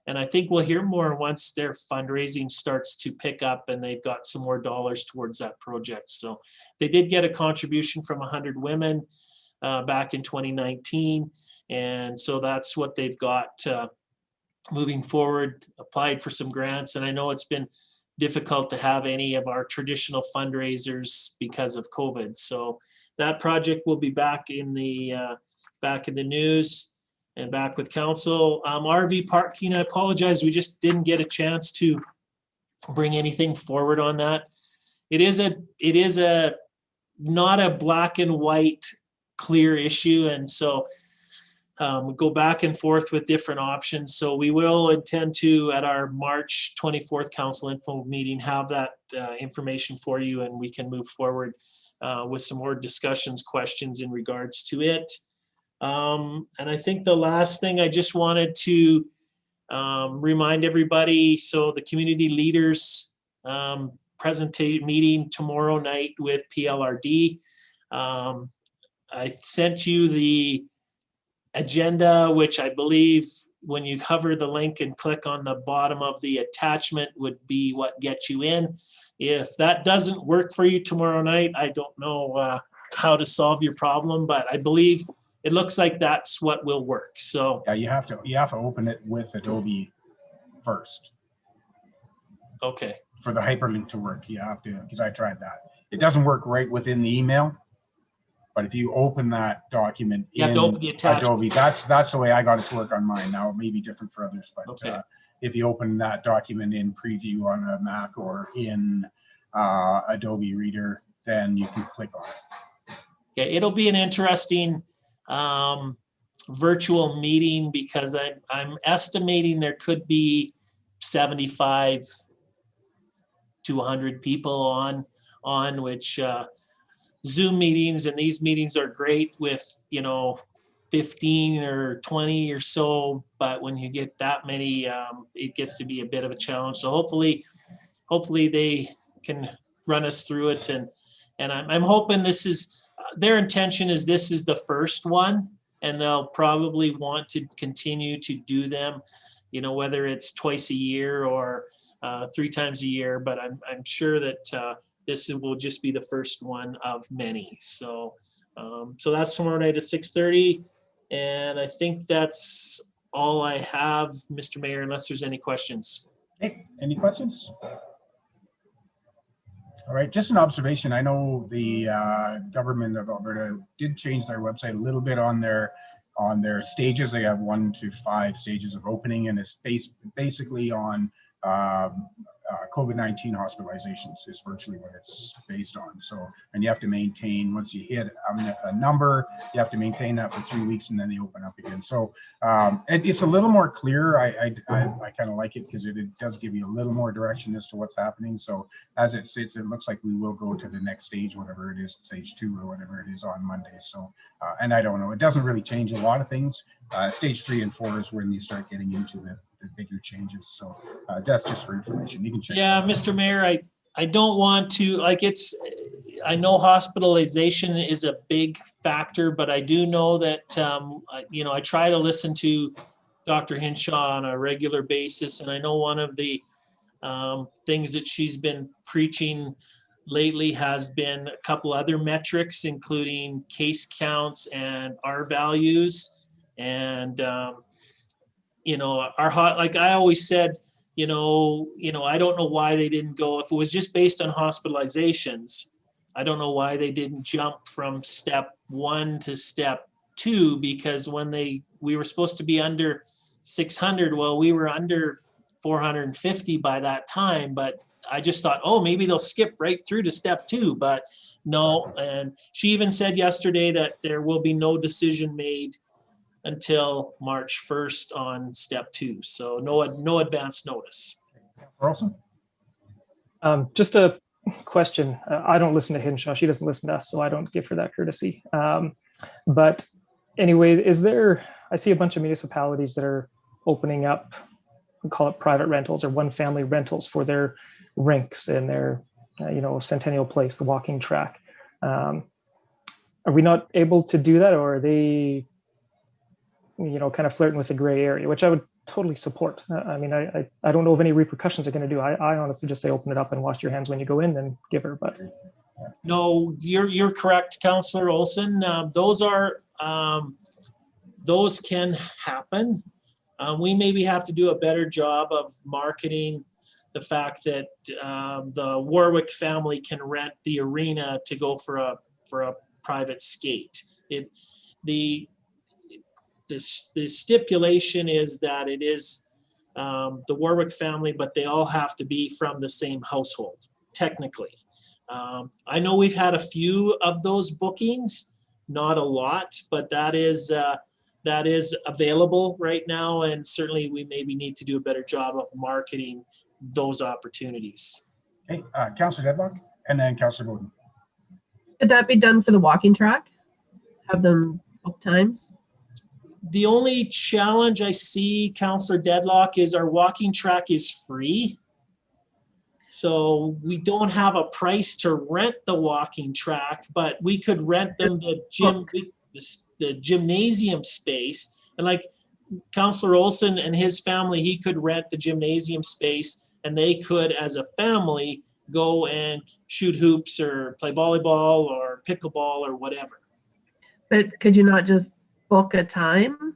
and I think we'll hear more once their fundraising starts to pick up and they've got some more dollars towards that project. So they did get a contribution from 100 women back in 2019. And so that's what they've got moving forward, applied for some grants. And I know it's been difficult to have any of our traditional fundraisers because of COVID. So that project will be back in the news and back with council. RV parking, I apologize, we just didn't get a chance to bring anything forward on that. It is not a black and white clear issue, and so we go back and forth with different options. So we will intend to, at our March 24th council info meeting, have that information for you, and we can move forward with some more discussions, questions in regards to it. And I think the last thing I just wanted to remind everybody, so the community leaders presentation meeting tomorrow night with PLRD. I sent you the agenda, which I believe when you cover the link and click on the bottom of the attachment would be what gets you in. If that doesn't work for you tomorrow night, I don't know how to solve your problem, but I believe it looks like that's what will work. So Yeah, you have to open it with Adobe first. Okay. For the hyperlink to work, you have to, because I tried that. It doesn't work right within the email. But if you open that document You have in to open the attachment. Adobe, that's the way I got it to work on mine. Now it may be different for others, but Okay. if you open that document in preview on a Mac or in Adobe Reader, then you can click on it. Yeah, it'll be an interesting virtual meeting because I'm estimating there could be 75 to 100 people on which Zoom meetings, and these meetings are great with 15 or 20 or so, but when you get that many, it gets to be a bit of a challenge. So hopefully they can run us through it, and I'm hoping this is their intention is this is the first one, and they'll probably want to continue to do them, whether it's twice a year or 3 times a year, but I'm sure that this will just be the first one of many. So that's tomorrow night at 6:30. And I think that's all I have, Mr. Mayor, unless there's any questions. Hey, any questions? All right, just an observation. I know the government of Alberta did change their website a little bit on their stages. They have 1 to 5 stages of opening, and it's basically on COVID-19 hospitalizations is virtually what it's based on. So, and you have to maintain, once you hit a number, you have to maintain that for 3 weeks, and then they open up again. So it's a little more clear. I kind of like it because it does give you a little more direction as to what's happening. So as it sits, it looks like we will go to the next stage, whatever it is, stage 2 or whatever it is on Monday. So, and I don't know, it doesn't really change a lot of things. Stage 3 and 4 is when you start getting into the bigger changes. So that's just for information. You can check. Yeah, Mr. Mayor, I don't want to, I know hospitalization is a big factor, but I do know that, I try to listen to Dr. Hinshaw on a regular basis. And I know one of the things that she's been preaching lately has been a couple other metrics, including case counts and R values. And, like I always said, I don't know why they didn't go, if it was just based on hospitalizations, I don't know why they didn't jump from step 1 to step 2, because when we were supposed to be under 600, well, we were under 450 by that time, but I just thought, oh, maybe they'll skip right through to step 2, but no. And she even said yesterday that there will be no decision made until March 1st on step 2. So no advance notice. Carlson? Just a question. I don't listen to Hinshaw. She doesn't listen to us, so I don't give her that courtesy. But anyways, I see a bunch of municipalities that are opening up, we call it private rentals or one family rentals for their rinks and their, Centennial Place, the walking track. Are we not able to do that, or are they kind of flirting with the gray area, which I would totally support. I don't know of any repercussions they're going to do. I honestly just say open it up and wash your hands when you go in and give her. But no, you're correct, Councillor Olson. Those can happen. We maybe have to do a better job of marketing the fact that the Warwick family can rent the arena to go for a private skate. The stipulation is that it is the Warwick family, but they all have to be from the same household, technically. I know we've had a few of those bookings, not a lot, but that is available right now, and certainly we maybe need to do a better job of marketing those opportunities. Okay, Councillor Dedlock, and then Councillor Bowden. Could that be done for the walking track? Have them book times? The only challenge I see, Councillor Dedlock, is our walking track is free. So we don't have a price to rent the walking track, but we could rent them the gymnasium space. And like Councillor Olson and his family, he could rent the gymnasium space, and they could, as a family, go and shoot hoops or play volleyball or pickleball or whatever. But could you not just book a time?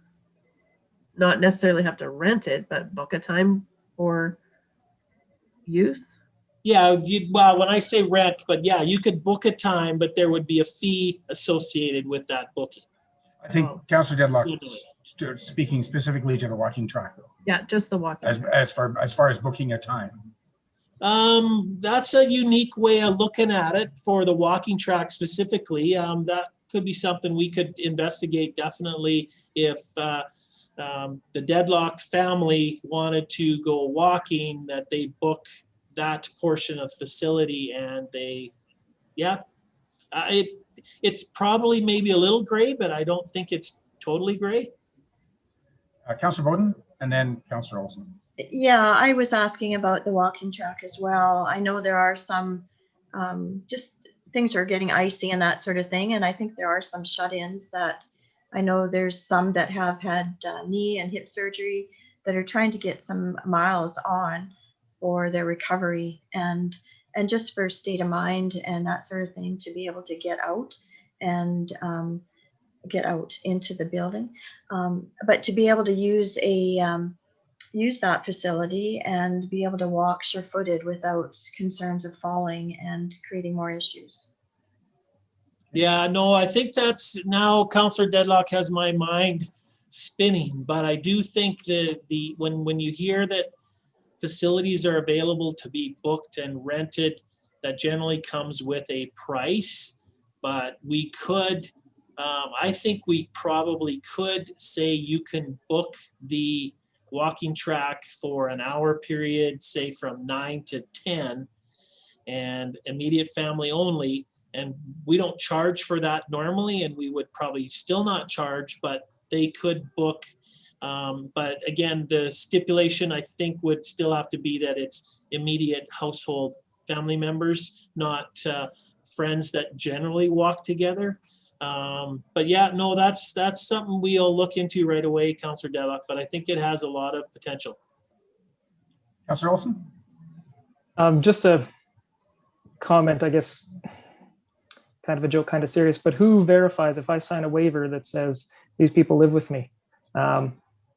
Not necessarily have to rent it, but book a time for use? Yeah, well, when I say rent, but yeah, you could book a time, but there would be a fee associated with that booking. I think Councillor Deadlock Totally. speaking specifically to the walking track, though, Yeah, just the walking. as far as booking a time. That's a unique way of looking at it for the walking track specifically. That could be something we could investigate definitely if the Deadlock family wanted to go walking, that they book that portion of facility and they, yeah, it's probably maybe a little gray, but I don't think it's totally gray. Councillor Bowden and then Councillor Olson. Yeah, I was asking about the walking track as well. I know there are some, just things are getting icy and that sort of thing. And I think there are some shut-ins that I know there's some that have had knee and hip surgery that are trying to get some miles on for their recovery and just for state of mind and that sort of thing to be able to get out and get out into the building. But to be able to use use that facility and be able to walk sure-footed without concerns of falling and creating more issues. Yeah, no, I think that's now Councillor Deadlock has my mind spinning, but I do think that when you hear that facilities are available to be booked and rented, that generally comes with a price, but we could, I think we probably could say you can book the walking track for an hour period, say from 9 to 10, and immediate family only. And we don't charge for that normally, and we would probably still not charge, but they could book. But again, the stipulation I think would still have to be that it's immediate household family members, not friends that generally walk together. But yeah, no, that's something we'll look into right away, Councillor Deadlock, but I think it has a lot of potential. Councillor Olson? Just a comment, I guess, kind of a joke, kind of serious, but who verifies if I sign a waiver that says these people live with me?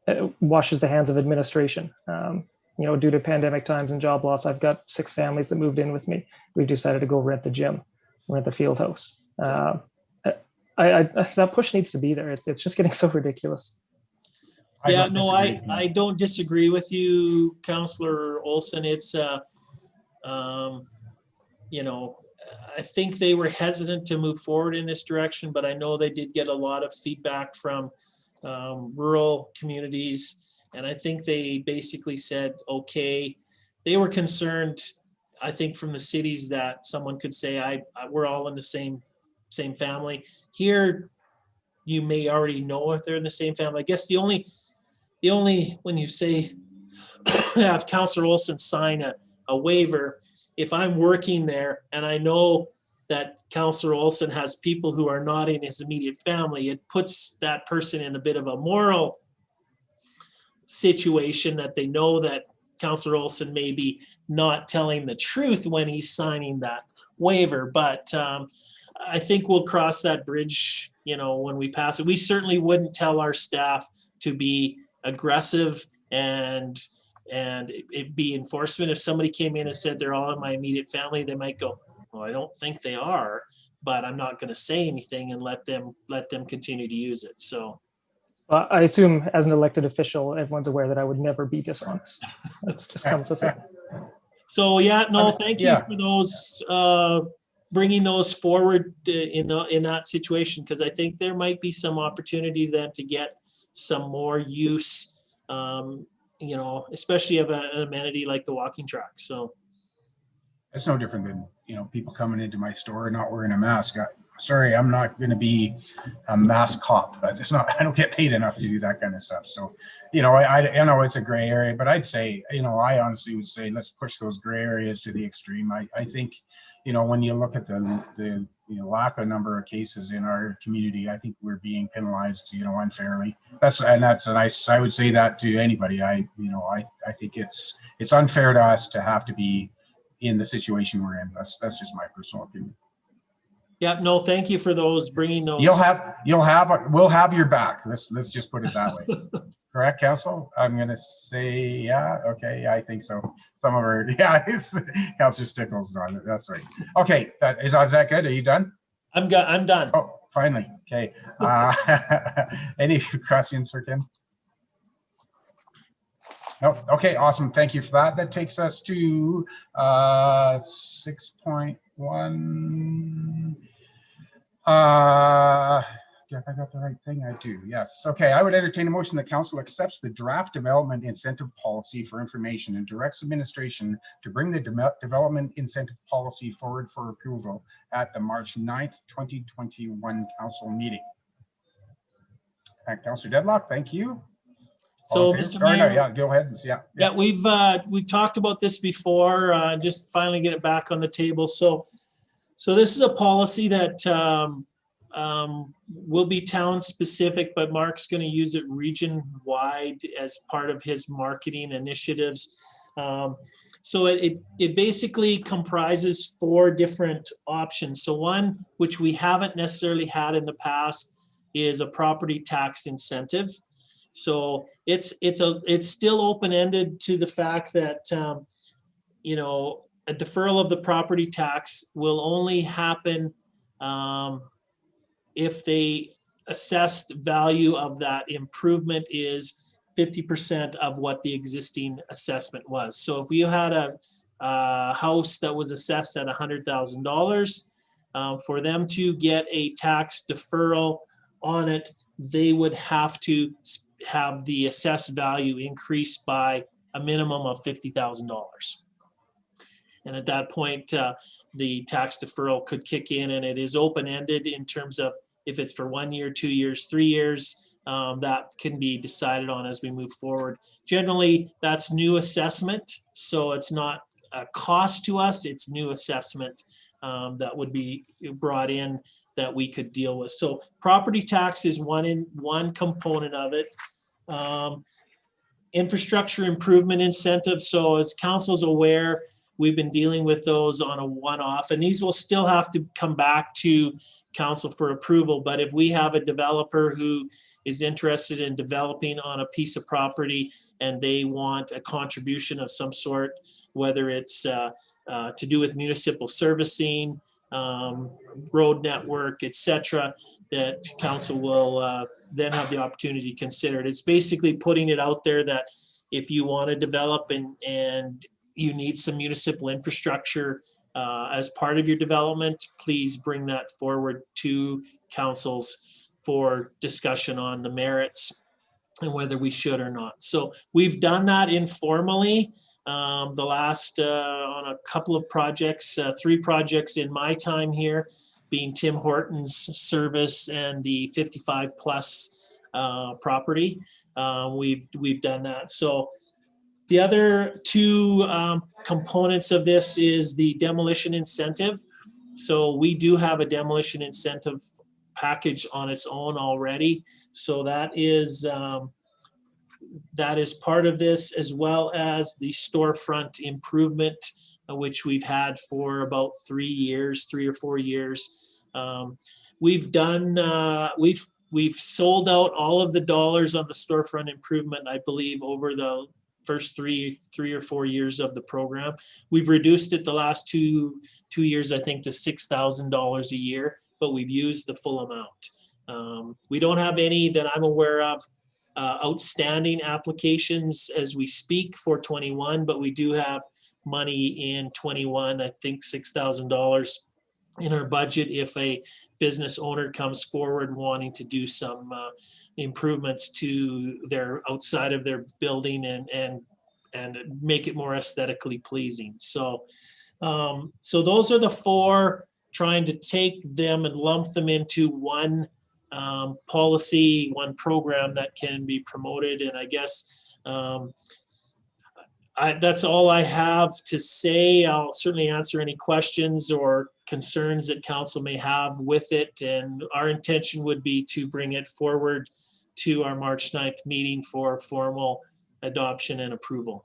It washes the hands of administration. You know, due to pandemic times and job loss, I've got 6 families that moved in with me. We've decided to go rent the gym, rent the field house. That push needs to be there. It's just getting so ridiculous. Yeah, no, I don't disagree with you, Councillor Olson. It's, you know, I think they were hesitant to move forward in this direction, but I know they did get a lot of feedback from rural communities. And I think they basically said, okay, they were concerned, I think, from the cities that someone could say, we're all in the same family. Here, you may already know if they're in the same family. I guess the only when you say have Councillor Olson sign a waiver, if I'm working there and I know that Councillor Olson has people who are not in his immediate family, it puts that person in a bit of a moral situation that they know that Councillor Olson may be not telling the truth when he's signing that waiver. But I think we'll cross that bridge, you know, when we pass it. We certainly wouldn't tell our staff to be aggressive and it be enforcement. If somebody came in and said they're all in my immediate family, they might go, well, I don't think they are, but I'm not going to say anything and let them continue to use it. So I assume as an elected official, everyone's aware that I would never be dishonest. That just comes with it. So yeah, no, thank you for those, bringing those forward in that situation, because I think there might be some opportunity then to get some more use, you know, especially of an amenity like the walking track. So it's no different than, you know, people coming into my store not wearing a mask. Sorry, I'm not going to be a mask cop. It's not, I don't get paid enough to do that kind of stuff. So, you know, I know it's a gray area, but I'd say, you know, I honestly would say, let's push those gray areas to the extreme. I think, you know, when you look at the you know, lack of number of cases in our community, I think we're being penalized, you know, unfairly. I would say that to anybody. I think it's unfair to us to have to be in the situation we're in. That's just my personal opinion. yeah, no, thank you for those, bringing those. We'll have your back. Let's just put it that way. correct, council? I'm gonna say, yeah, okay, yeah, I think so. Some of our, yeah, Councillor Stickles on it, that's right. Okay, is that good? Are you done? I'm done. Oh, finally, okay. Any questions for Kim? No, okay, awesome, thank you for that. That takes us to 6.1. If I got the right thing, I do. Yes. Okay. I would entertain a motion that council accepts the draft development incentive policy for information and directs administration to bring the development incentive policy forward for approval at the March 9th, 2021 council meeting. Councillor Deadlock, thank you. So, Mr. Mayor, yeah, go ahead. Yeah, we've talked about this before. Just finally get it back on the table. So this is a policy that will be town specific, but Mark's going to use it region wide as part of his marketing initiatives. So it basically comprises 4 different options. So one, which we haven't necessarily had in the past, is a property tax incentive. So it's still open-ended to the fact that you know, a deferral of the property tax will only happen if the assessed value of that improvement is 50% of what the existing assessment was. So if you had a house that was assessed at $100,000, for them to get a tax deferral on it, they would have to have the assessed value increased by a minimum of $50,000. And at that point, the tax deferral could kick in, and it is open-ended in terms of if it's for 1 year, 2 years, 3 years, that can be decided on as we move forward. Generally, that's new assessment, so it's not a cost to us, it's new assessment that would be brought in that we could deal with. So property tax is one component of it. Infrastructure improvement incentive. So as council's aware, we've been dealing with those on a one-off, and these will still have to come back to council for approval. But if we have a developer who is interested in developing on a piece of property and they want a contribution of some sort, whether it's to do with municipal servicing, road network, etc., that council will then have the opportunity to consider it. It's basically putting it out there that if you want to develop and you need some municipal infrastructure as part of your development, please bring that forward to councils for discussion on the merits and whether we should or not. So we've done that informally the last on a couple of projects, 3 projects in my time here, being Tim Hortons service and the 55 plus property. We've done that. So the other 2 components of this is the demolition incentive. So we do have a demolition incentive package on its own already. So that is part of this, as well as the storefront improvement, which we've had for about 3 or 4 years. We've done, we've sold out all of the dollars on the storefront improvement, I believe, over the first three or 4 years of the program. We've reduced it the last two years, I think, to $6,000 a year, but we've used the full amount. We don't have any that I'm aware of outstanding applications as we speak for 21, but we do have money in 21, I think $6,000 in our budget if a business owner comes forward wanting to do some improvements to their outside of their building and make it more aesthetically pleasing. So so those are the 4, trying to take them and lump them into one policy, one program that can be promoted. And I guess that's all I have to say. I'll certainly answer any questions or concerns that council may have with it. And our intention would be to bring it forward to our March 9th meeting for formal adoption and approval.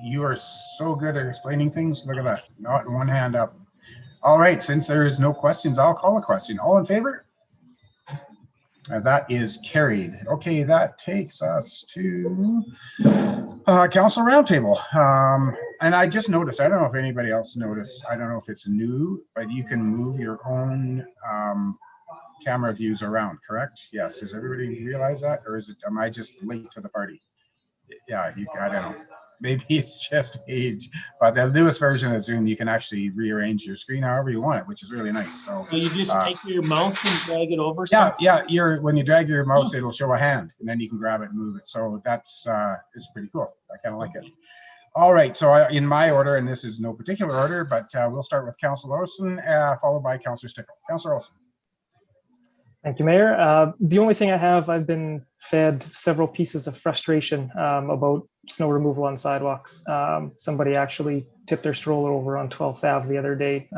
You are so good at explaining things. Look at that. Not one hand up. All right. Since there is no questions, I'll call a question. All in favor? And that is carried. Okay, that takes us to council roundtable. And I just noticed, I don't know if anybody else noticed, I don't know if it's new, but you can move your own camera views around, correct? Yes, does everybody realize that? Or am I just late to the party? Yeah, I don't know. Maybe it's just age, but the newest version of Zoom, you can actually rearrange your screen however you want it, which is really nice. So you just take your mouse and drag it over. Yeah. When you drag your mouse, it'll show a hand, and then you can grab it and move it. So that's it's pretty cool. I kind of like it. All right. So in my order, and this is no particular order, but we'll start with Councillor Olson, followed by Councillor Stickle. Councillor Olson. Thank you, Mayor. The only thing I've been fed several pieces of frustration about snow removal on sidewalks. Somebody actually tipped their stroller over on 12th Ave the other day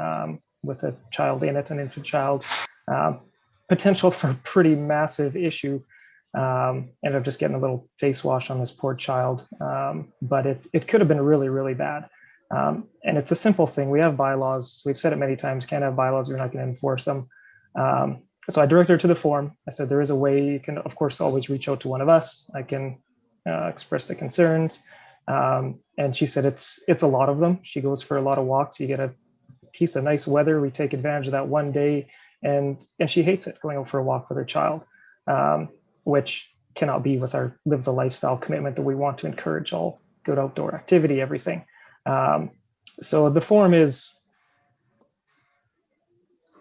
with a child in it, an infant child. Potential for a pretty massive issue. Ended up just getting a little face wash on this poor child. But it could have been really, really bad. And it's a simple thing. We have bylaws. We've said it many times, can't have bylaws, we're not going to enforce them. So I directed her to the form. I said, there is a way you can, of course, always reach out to one of us. I can express the concerns. And she said, it's a lot of them. She goes for a lot of walks. You get a piece of nice weather. We take advantage of that one day. And she hates it, going out for a walk with her child, which cannot be with our live the lifestyle commitment that we want to encourage all good outdoor activity, everything. So the form is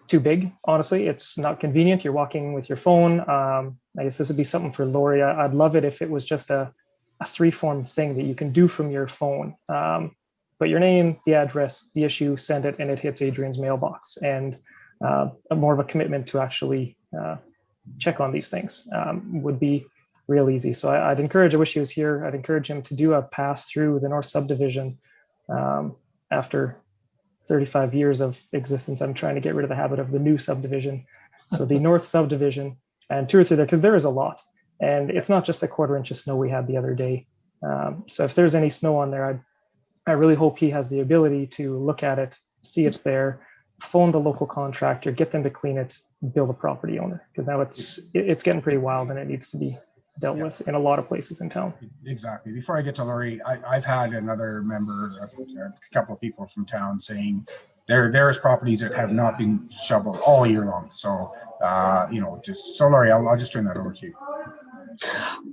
too big, honestly. It's not convenient. You're walking with your phone. I guess this would be something for Lori. I'd love it if it was just a 3-form thing that you can do from your phone. Put your name, the address, the issue, send it, and it hits Adrian's mailbox. And more of a commitment to actually check on these things would be real easy. So I'd encourage, I wish he was here, I'd encourage him to do a pass through the North Subdivision after 35 years of existence. I'm trying to get rid of the habit of the new subdivision. So the North Subdivision and 2 or 3 there, because there is a lot. And it's not just the 1/4 inch of snow we had the other day. So if there's any snow on there, I really hope he has the ability to look at it, see it's there, phone the local contractor, get them to clean it, bill the property owner. Because now it's getting pretty wild and it needs to be dealt with in a lot of places in town. Exactly. Before I get to Lori, I've had another member, a couple of people from town saying there's properties that have not been shoveled all year long. So, just so Lori, I'll just turn that over to you.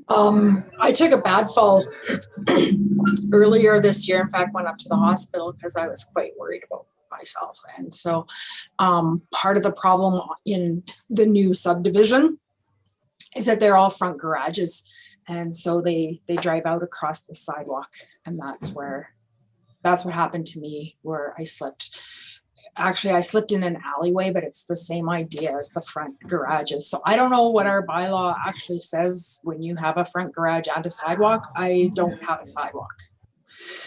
I took a bad fall earlier this year. In fact, went up to the hospital because I was quite worried about myself. And so part of the problem in the new subdivision is that they're all front garages. And so they drive out across the sidewalk. And that's what happened to me, where I slipped. Actually, I slipped in an alleyway, but it's the same idea as the front garages. So I don't know what our bylaw actually says when you have a front garage and a sidewalk. I don't have a sidewalk,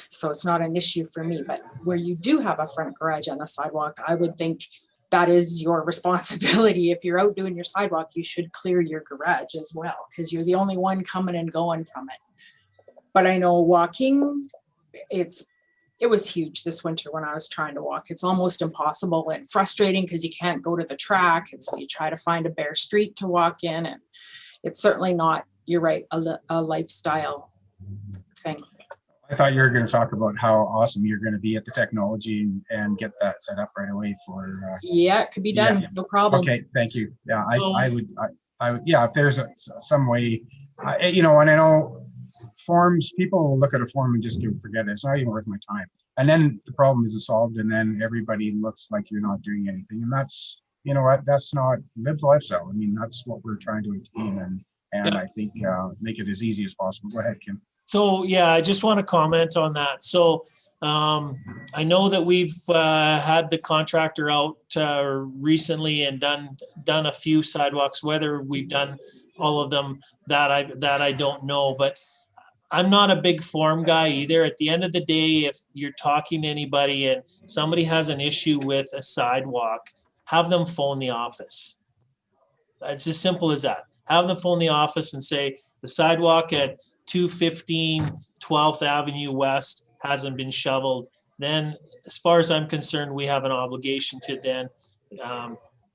so it's not an issue for me. But where you do have a front garage and a sidewalk, I would think that is your responsibility. If you're out doing your sidewalk, you should clear your garage as well, because you're the only one coming and going from it. But I know walking, it was huge this winter when I was trying to walk. It's almost impossible and frustrating because you can't go to the track. And so you try to find a bare street to walk in. And it's certainly not, you're right, a lifestyle thing. I thought you were going to talk about how awesome you're going to be at the technology and get that set up right away for. Yeah, it could be done. Yeah. No problem. Okay, thank you. Yeah, I would, yeah, if there's some way, and I know forms, people will look at a form and just forget it. It's not even worth my time. And then the problem is solved, and then everybody looks like you're not doing anything. And that's, that's not live the lifestyle. I mean, that's what we're trying to attain, and yeah. I think make it as easy as possible. Go ahead, Kim. So, yeah, I just want to comment on that. So I know that we've had the contractor out recently and done a few sidewalks. Whether we've done all of them, that I don't know, but I'm not a big form guy either. At the end of the day, if you're talking to anybody and somebody has an issue with a sidewalk, have them phone the office. It's as simple as that. Have them phone the office and say, the sidewalk at 215 12th Avenue West hasn't been shoveled. Then, as far as I'm concerned, we have an obligation to then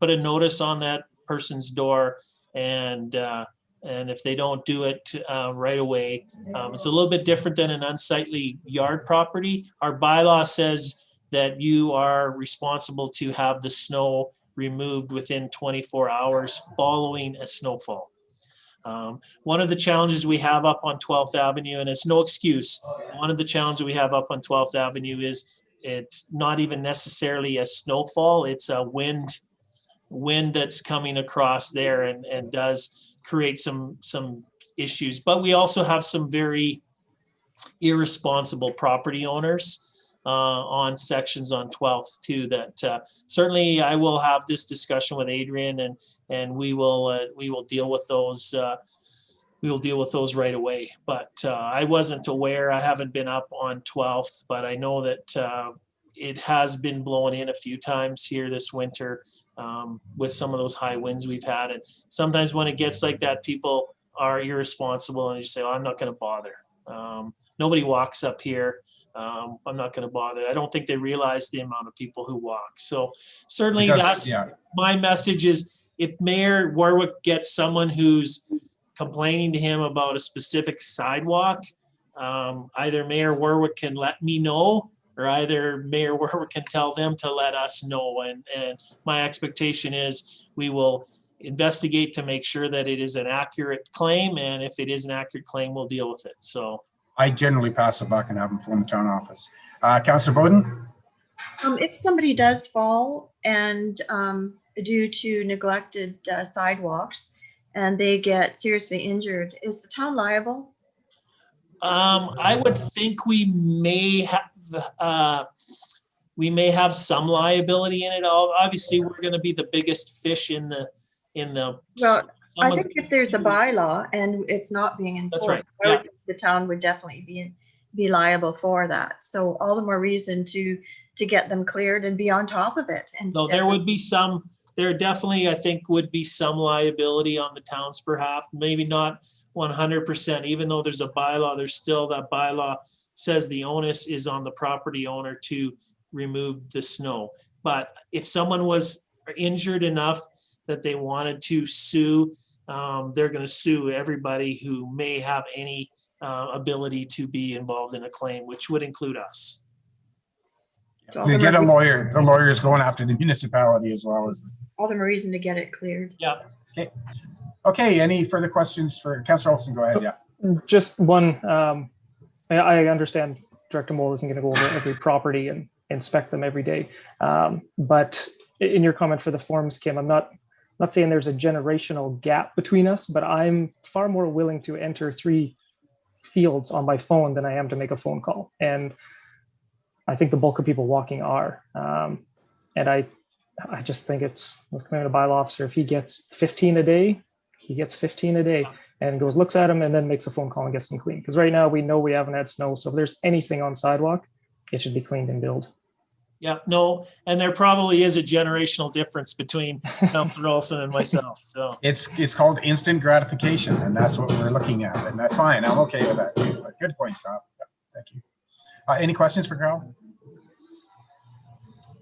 put a notice on that person's door and if they don't do it right away, it's a little bit different than an unsightly yard property. Our bylaw says that you are responsible to have the snow removed within 24 hours following a snowfall. One of the challenges we have up on 12th Avenue, and it's no excuse, one of the challenges we have up on 12th Avenue is it's not even necessarily a snowfall, it's a wind that's coming across there and does create some issues. But we also have some very irresponsible property owners on sections on 12th too, that certainly I will have this discussion with Adrian, and we will deal with those. We will deal with those right away. But I wasn't aware. I haven't been up on 12th, but I know that it has been blowing in a few times here this winter with some of those high winds we've had. And sometimes when it gets like that, people are irresponsible and you say, "Oh, I'm not going to bother. Nobody walks up here. I'm not going to bother." I don't think they realize the amount of people who walk. So certainly that's my message is, if Mayor Warwick gets someone who's complaining to him about a specific sidewalk, either Mayor Warwick can let me know, or either Mayor Warwick can tell them to let us know. And my expectation is we will investigate to make sure that it is an accurate claim. And if it is an accurate claim, we'll deal with it. So I generally pass it back and have them phone the town office. Councillor Bowden? If somebody does fall and due to neglected sidewalks and they get seriously injured, is the town liable? I would think we may have some liability in it. Obviously, we're going to be the biggest fish in the. Well, I think if there's a bylaw and it's not being enforced, that's right. I would think the town would definitely be liable for that. So all the more reason to get them cleared and be on top of it. So there would be some. There definitely, I think, would be some liability on the town's behalf. Maybe not 100%. Even though there's a bylaw, there's still that bylaw says the onus is on the property owner to remove the snow. But if someone was injured enough that they wanted to sue, they're going to sue everybody who may have any ability to be involved in a claim, which would include us. They get a lawyer. The lawyer is going after the municipality as well as all the more reason to get it cleared. Yeah. Okay. Okay. Any further questions for Councillor Olson? Go ahead. Yeah. Just one. I understand Director Moll isn't going to go over every property and inspect them every day. But in your comment for the forms, Kim, I'm not saying there's a generational gap between us, but I'm far more willing to enter 3 fields on my phone than I am to make a phone call. And I think the bulk of people walking are. And I just think let's come in a bylaw officer. If he gets 15 a day, he gets 15 a day and goes, looks at them and then makes a phone call and gets them clean. Because right now we know we haven't had snow. So if there's anything on sidewalk, it should be cleaned and billed. Yeah, no, and there probably is a generational difference between Councillor Olson and myself. So it's called instant gratification, and that's what we're looking at, and that's fine. I'm okay with that too. But good point, Carl. Thank you. Any questions for Carl?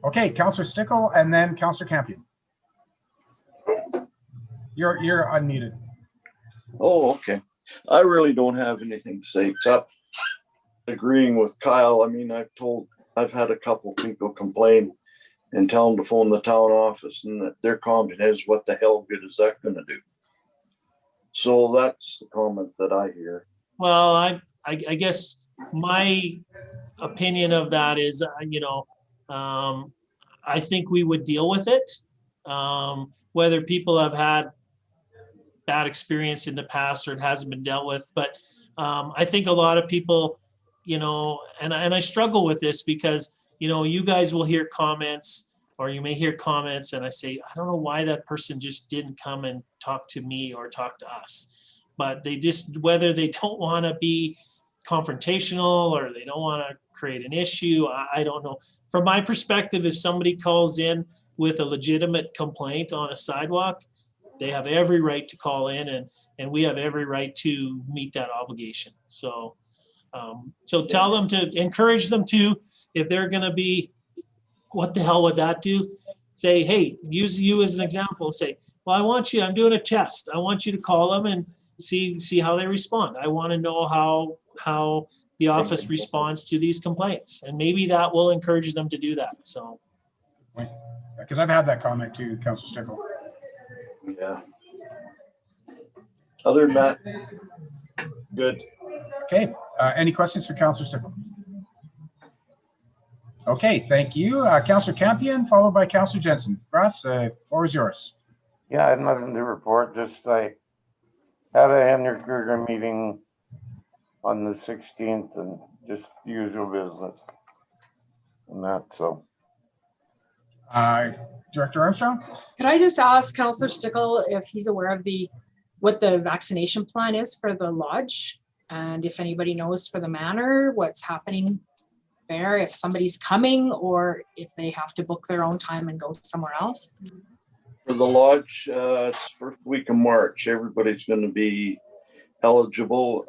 Okay, Councillor Stickle, and then Councillor Campion. You're unmuted. Oh, okay. I really don't have anything to say except agreeing with Kyle. I mean, I've had a couple people complain and tell them to phone the town office, and their comment is, what the hell good is that going to do? So that's the comment that I hear. Well, I guess my opinion of that is, I think we would deal with it. Whether people have had bad experience in the past or it hasn't been dealt with, but I think a lot of people, and I struggle with this because, you guys will hear comments, or you may hear comments, and I say, I don't know why that person just didn't come and talk to me or talk to us. But they just, whether they don't want to be confrontational or they don't want to create an issue, I don't know. From my perspective, if somebody calls in with a legitimate complaint on a sidewalk, they have every right to call in, and we have every right to meet that obligation. So tell them to encourage them to, if they're going to be, what the hell would that do? Say, hey, use you as an example. Say, Well, I'm doing a test. I want you to call them and see how they respond. I want to know how the office responds to these complaints, and maybe that will encourage them to do that. So. Because I've had that comment too, Councillor Stickle. Yeah. Other than that, good. Okay, any questions for Councillor Stickle? Okay, thank you. Councillor Campion, followed by Councillor Jensen. Russ, floor is yours. Yeah, I have nothing to report. Just I had a Henry Kruger meeting on the 16th and just the usual business and that. So. Director Armstrong? Could I just ask Councillor Stickle if he's aware of what the vaccination plan is for the lodge? And if anybody knows for the manor, what's happening there, if somebody's coming or if they have to book their own time and go somewhere else? For the lodge, it's first week of March. Everybody's going to be eligible.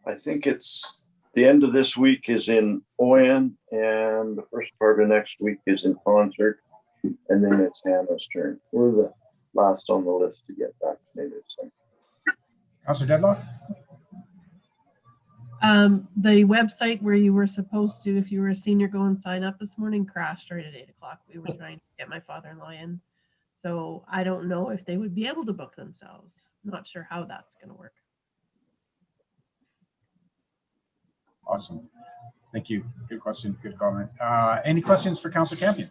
I think it's the end of this week is in Oyen, and the first part of next week is in Concert, and then it's Hannah's turn. We're the last on the list to get vaccinated. So. Councillor Deadlock? The website where you were supposed to, if you were a senior, go and sign up this morning crashed right at 8 o'clock. We were trying to get my father-in-law in. So I don't know if they would be able to book themselves. Not sure how that's going to work. Awesome. Thank you. Good question. Good comment. Any questions for Councillor Campion?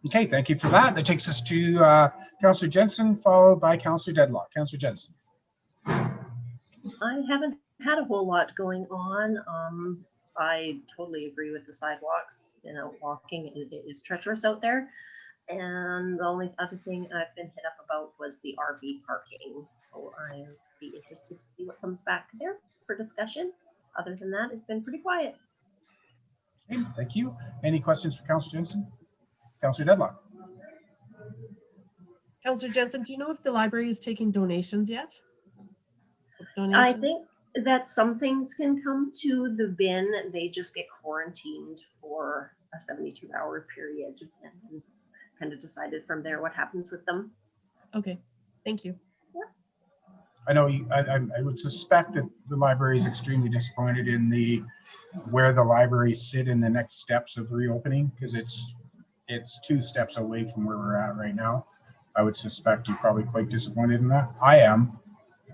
Okay, thank you for that. That takes us to Councillor Jensen, followed by Councillor Deadlock. Councillor Jensen. I haven't had a whole lot going on. I totally agree with the sidewalks. You know, walking is treacherous out there. And the only other thing I've been hit up about was the RV parking. So I'll be interested to see what comes back there for discussion. Other than that, it's been pretty quiet. Okay, thank you. Any questions for Councillor Jensen? Councillor Deadlock. Councillor Jensen, do you know if the library is taking donations yet? I think that some things can come to the bin. They just get quarantined for a 72-hour period and kind of decided from there what happens with them. Okay, thank you. Yeah. I know I would suspect that the library is extremely disappointed in where the libraries sit in the next steps of reopening, because it's 2 steps away from where we're at right now. I would suspect you're probably quite disappointed in that. I am.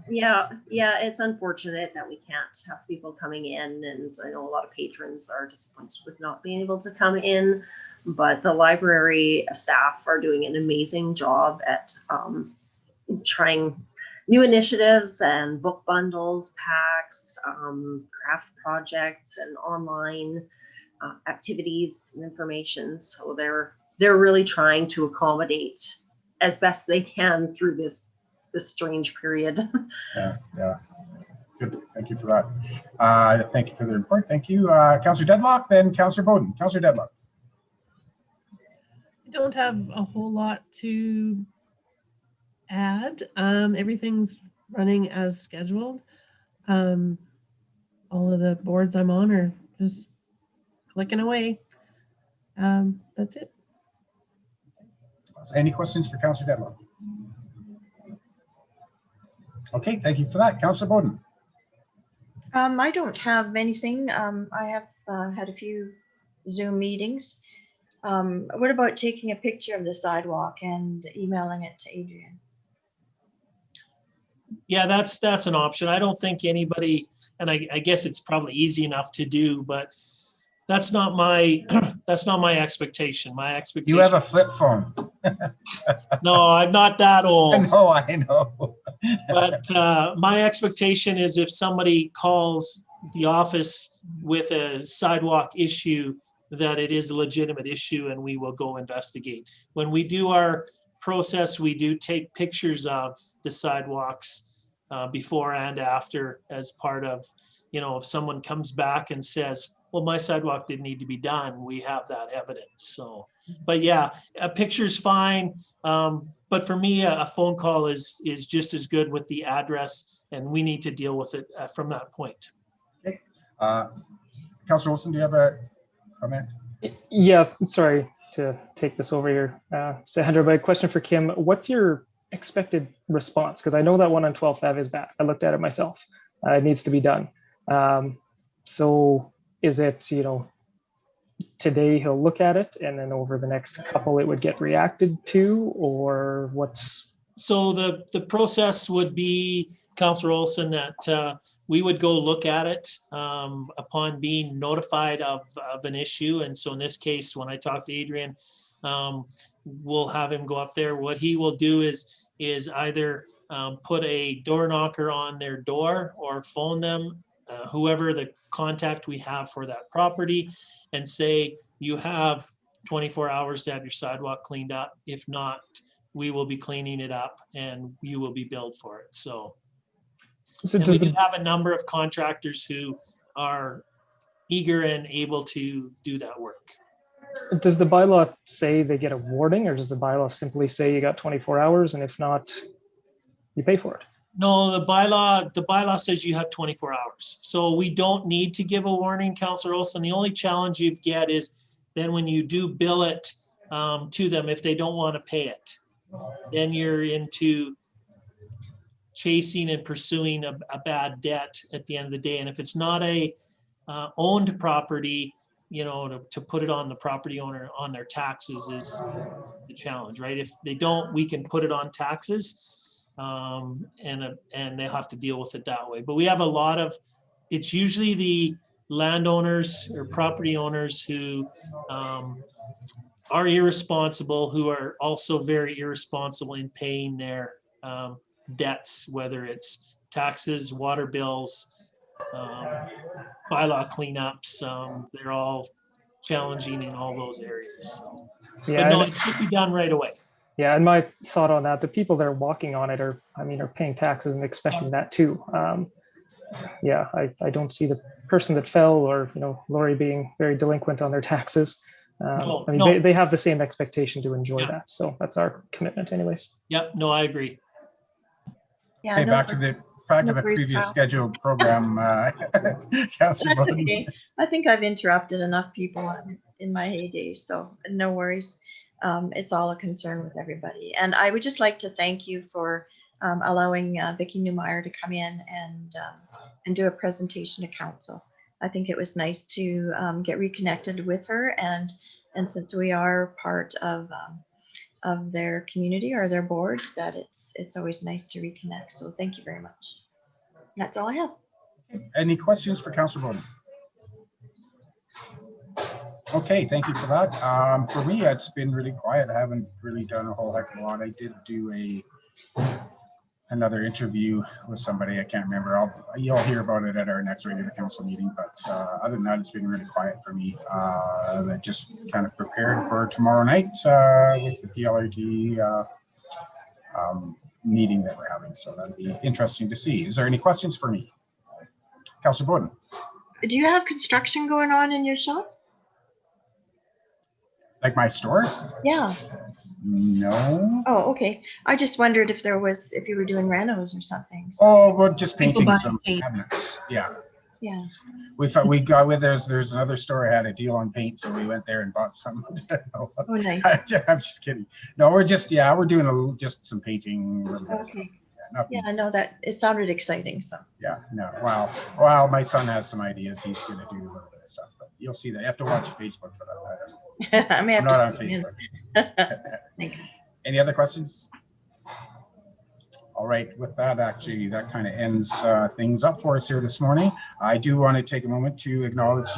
Yeah, it's unfortunate that we can't have people coming in, and I know a lot of patrons are disappointed with not being able to come in, but the library staff are doing an amazing job at trying new initiatives and book bundles, packs, craft projects, and online activities and information. So they're really trying to accommodate as best they can through this strange period. Yeah. Good. Thank you for that. Thank you for the report. Thank you. Councillor Deadlock, then Councillor Bowden. Councillor Deadlock. I don't have a whole lot to add. Everything's running as scheduled. All of the boards I'm on are just clicking away. That's it. Any questions for Councillor Deadlock? Okay, thank you for that. Councillor Bowden. I don't have anything. I have had a few Zoom meetings. What about taking a picture of the sidewalk and emailing it to Adrian? Yeah, that's an option. I don't think anybody, and I guess it's probably easy enough to do, but that's not my expectation. My expectation. You have a flip phone. No, I'm not that old. No, I know. But my expectation is if somebody calls the office with a sidewalk issue, that it is a legitimate issue and we will go investigate. When we do our process, we do take pictures of the sidewalks before and after as part of, if someone comes back and says, well, my sidewalk didn't need to be done, we have that evidence. So, but yeah, a picture's fine. But for me, a phone call is just as good with the address, and we need to deal with it from that point. Okay. Councillor Wilson, do you have a comment? Yes, sorry to take this over here, Sandra, but a question for Kim. What's your expected response? Because I know that one on 12th Ave is bad. I looked at it myself. It needs to be done. So is it, today he'll look at it and then over the next couple it would get reacted to, or what's? So the process would be, Councillor Olson, that we would go look at it upon being notified of an issue. And so in this case, when I talk to Adrian, we'll have him go up there. What he will do is either put a door knocker on their door or phone them, whoever the contact we have for that property, and say, you have 24 hours to have your sidewalk cleaned up. If not, we will be cleaning it up and you will be billed for it. So we do have a number of contractors who are eager and able to do that work. Does the bylaw say they get a warning, or does the bylaw simply say you got 24 hours and if not, you pay for it? No, the bylaw says you have 24 hours. So we don't need to give a warning, Councillor Olson. The only challenge you get is then when you do bill it to them, if they don't want to pay it, then you're into chasing and pursuing a bad debt at the end of the day. And if it's not a owned property, to put it on the property owner on their taxes is the challenge, right? If they don't, we can put it on taxes, and they'll have to deal with it that way. But we have a lot of, it's usually the landowners or property owners who are irresponsible, who are also very irresponsible in paying their debts, whether it's taxes, water bills, bylaw cleanups. They're all challenging in all those areas. So. Yeah, but no, it should be done right away. Yeah, and my thought on that, the people that are walking on it are paying taxes and expecting that too. Yeah, I don't see the person that fell or, Lori being very delinquent on their taxes. They have the same expectation to enjoy that. So that's our commitment anyways. Yep, no, I agree. Yeah, Okay, back to the previous scheduled program. Councillor Bowden. Okay. I think I've interrupted enough people in my heyday, so no worries. It's all a concern with everybody. And I would just like to thank you for allowing Vicki Newmeyer to come in and do a presentation to council. I think it was nice to get reconnected with her, and since we are part of their community or their board, that it's always nice to reconnect. So thank you very much. That's all I have. Any questions for Councillor Bowden? Okay, thank you for that. For me, it's been really quiet. I haven't really done a whole heck of a lot. I did do another interview with somebody. I can't remember. You'll hear about it at our next regular council meeting. But other than that, it's been really quiet for me. I just kind of prepared for tomorrow night with the LRT meeting that we're having. So that'll be interesting to see. Is there any questions for me? Councillor Bowden. Do you have construction going on in your shop? Like my store? Yeah. No. Oh, okay. I just wondered if you were doing renos or something. Oh, we're just painting some cabinets. Yeah. Yeah. We got with there's another store had a deal on paint, so we went there and bought some. Oh, nice. I'm just kidding. No, we're doing just some painting. Okay. Yeah, I know that it sounded exciting. So. Yeah. No. Well, my son has some ideas. He's going to do a little bit of stuff, but you'll see that. You have to watch Facebook for that. I'm not on Facebook. Thanks. Any other questions? All right, with that, actually, that kind of ends things up for us here this morning. I do want to take a moment to acknowledge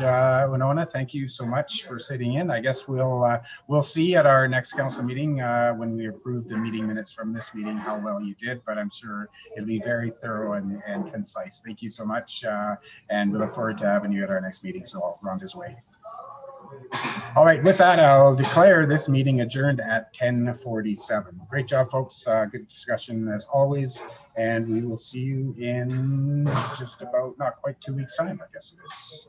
Winona. Thank you so much for sitting in. I guess we'll see at our next council meeting when we approve the meeting minutes from this meeting how well you did, but I'm sure it'll be very thorough and concise. Thank you so much, and we look forward to having you at our next meeting, so I'll run this way. All right, with that, I'll declare this meeting adjourned at 10:47. Great job, folks. Good discussion as always. And we will see you in just about not quite 2 weeks' time, I guess it is.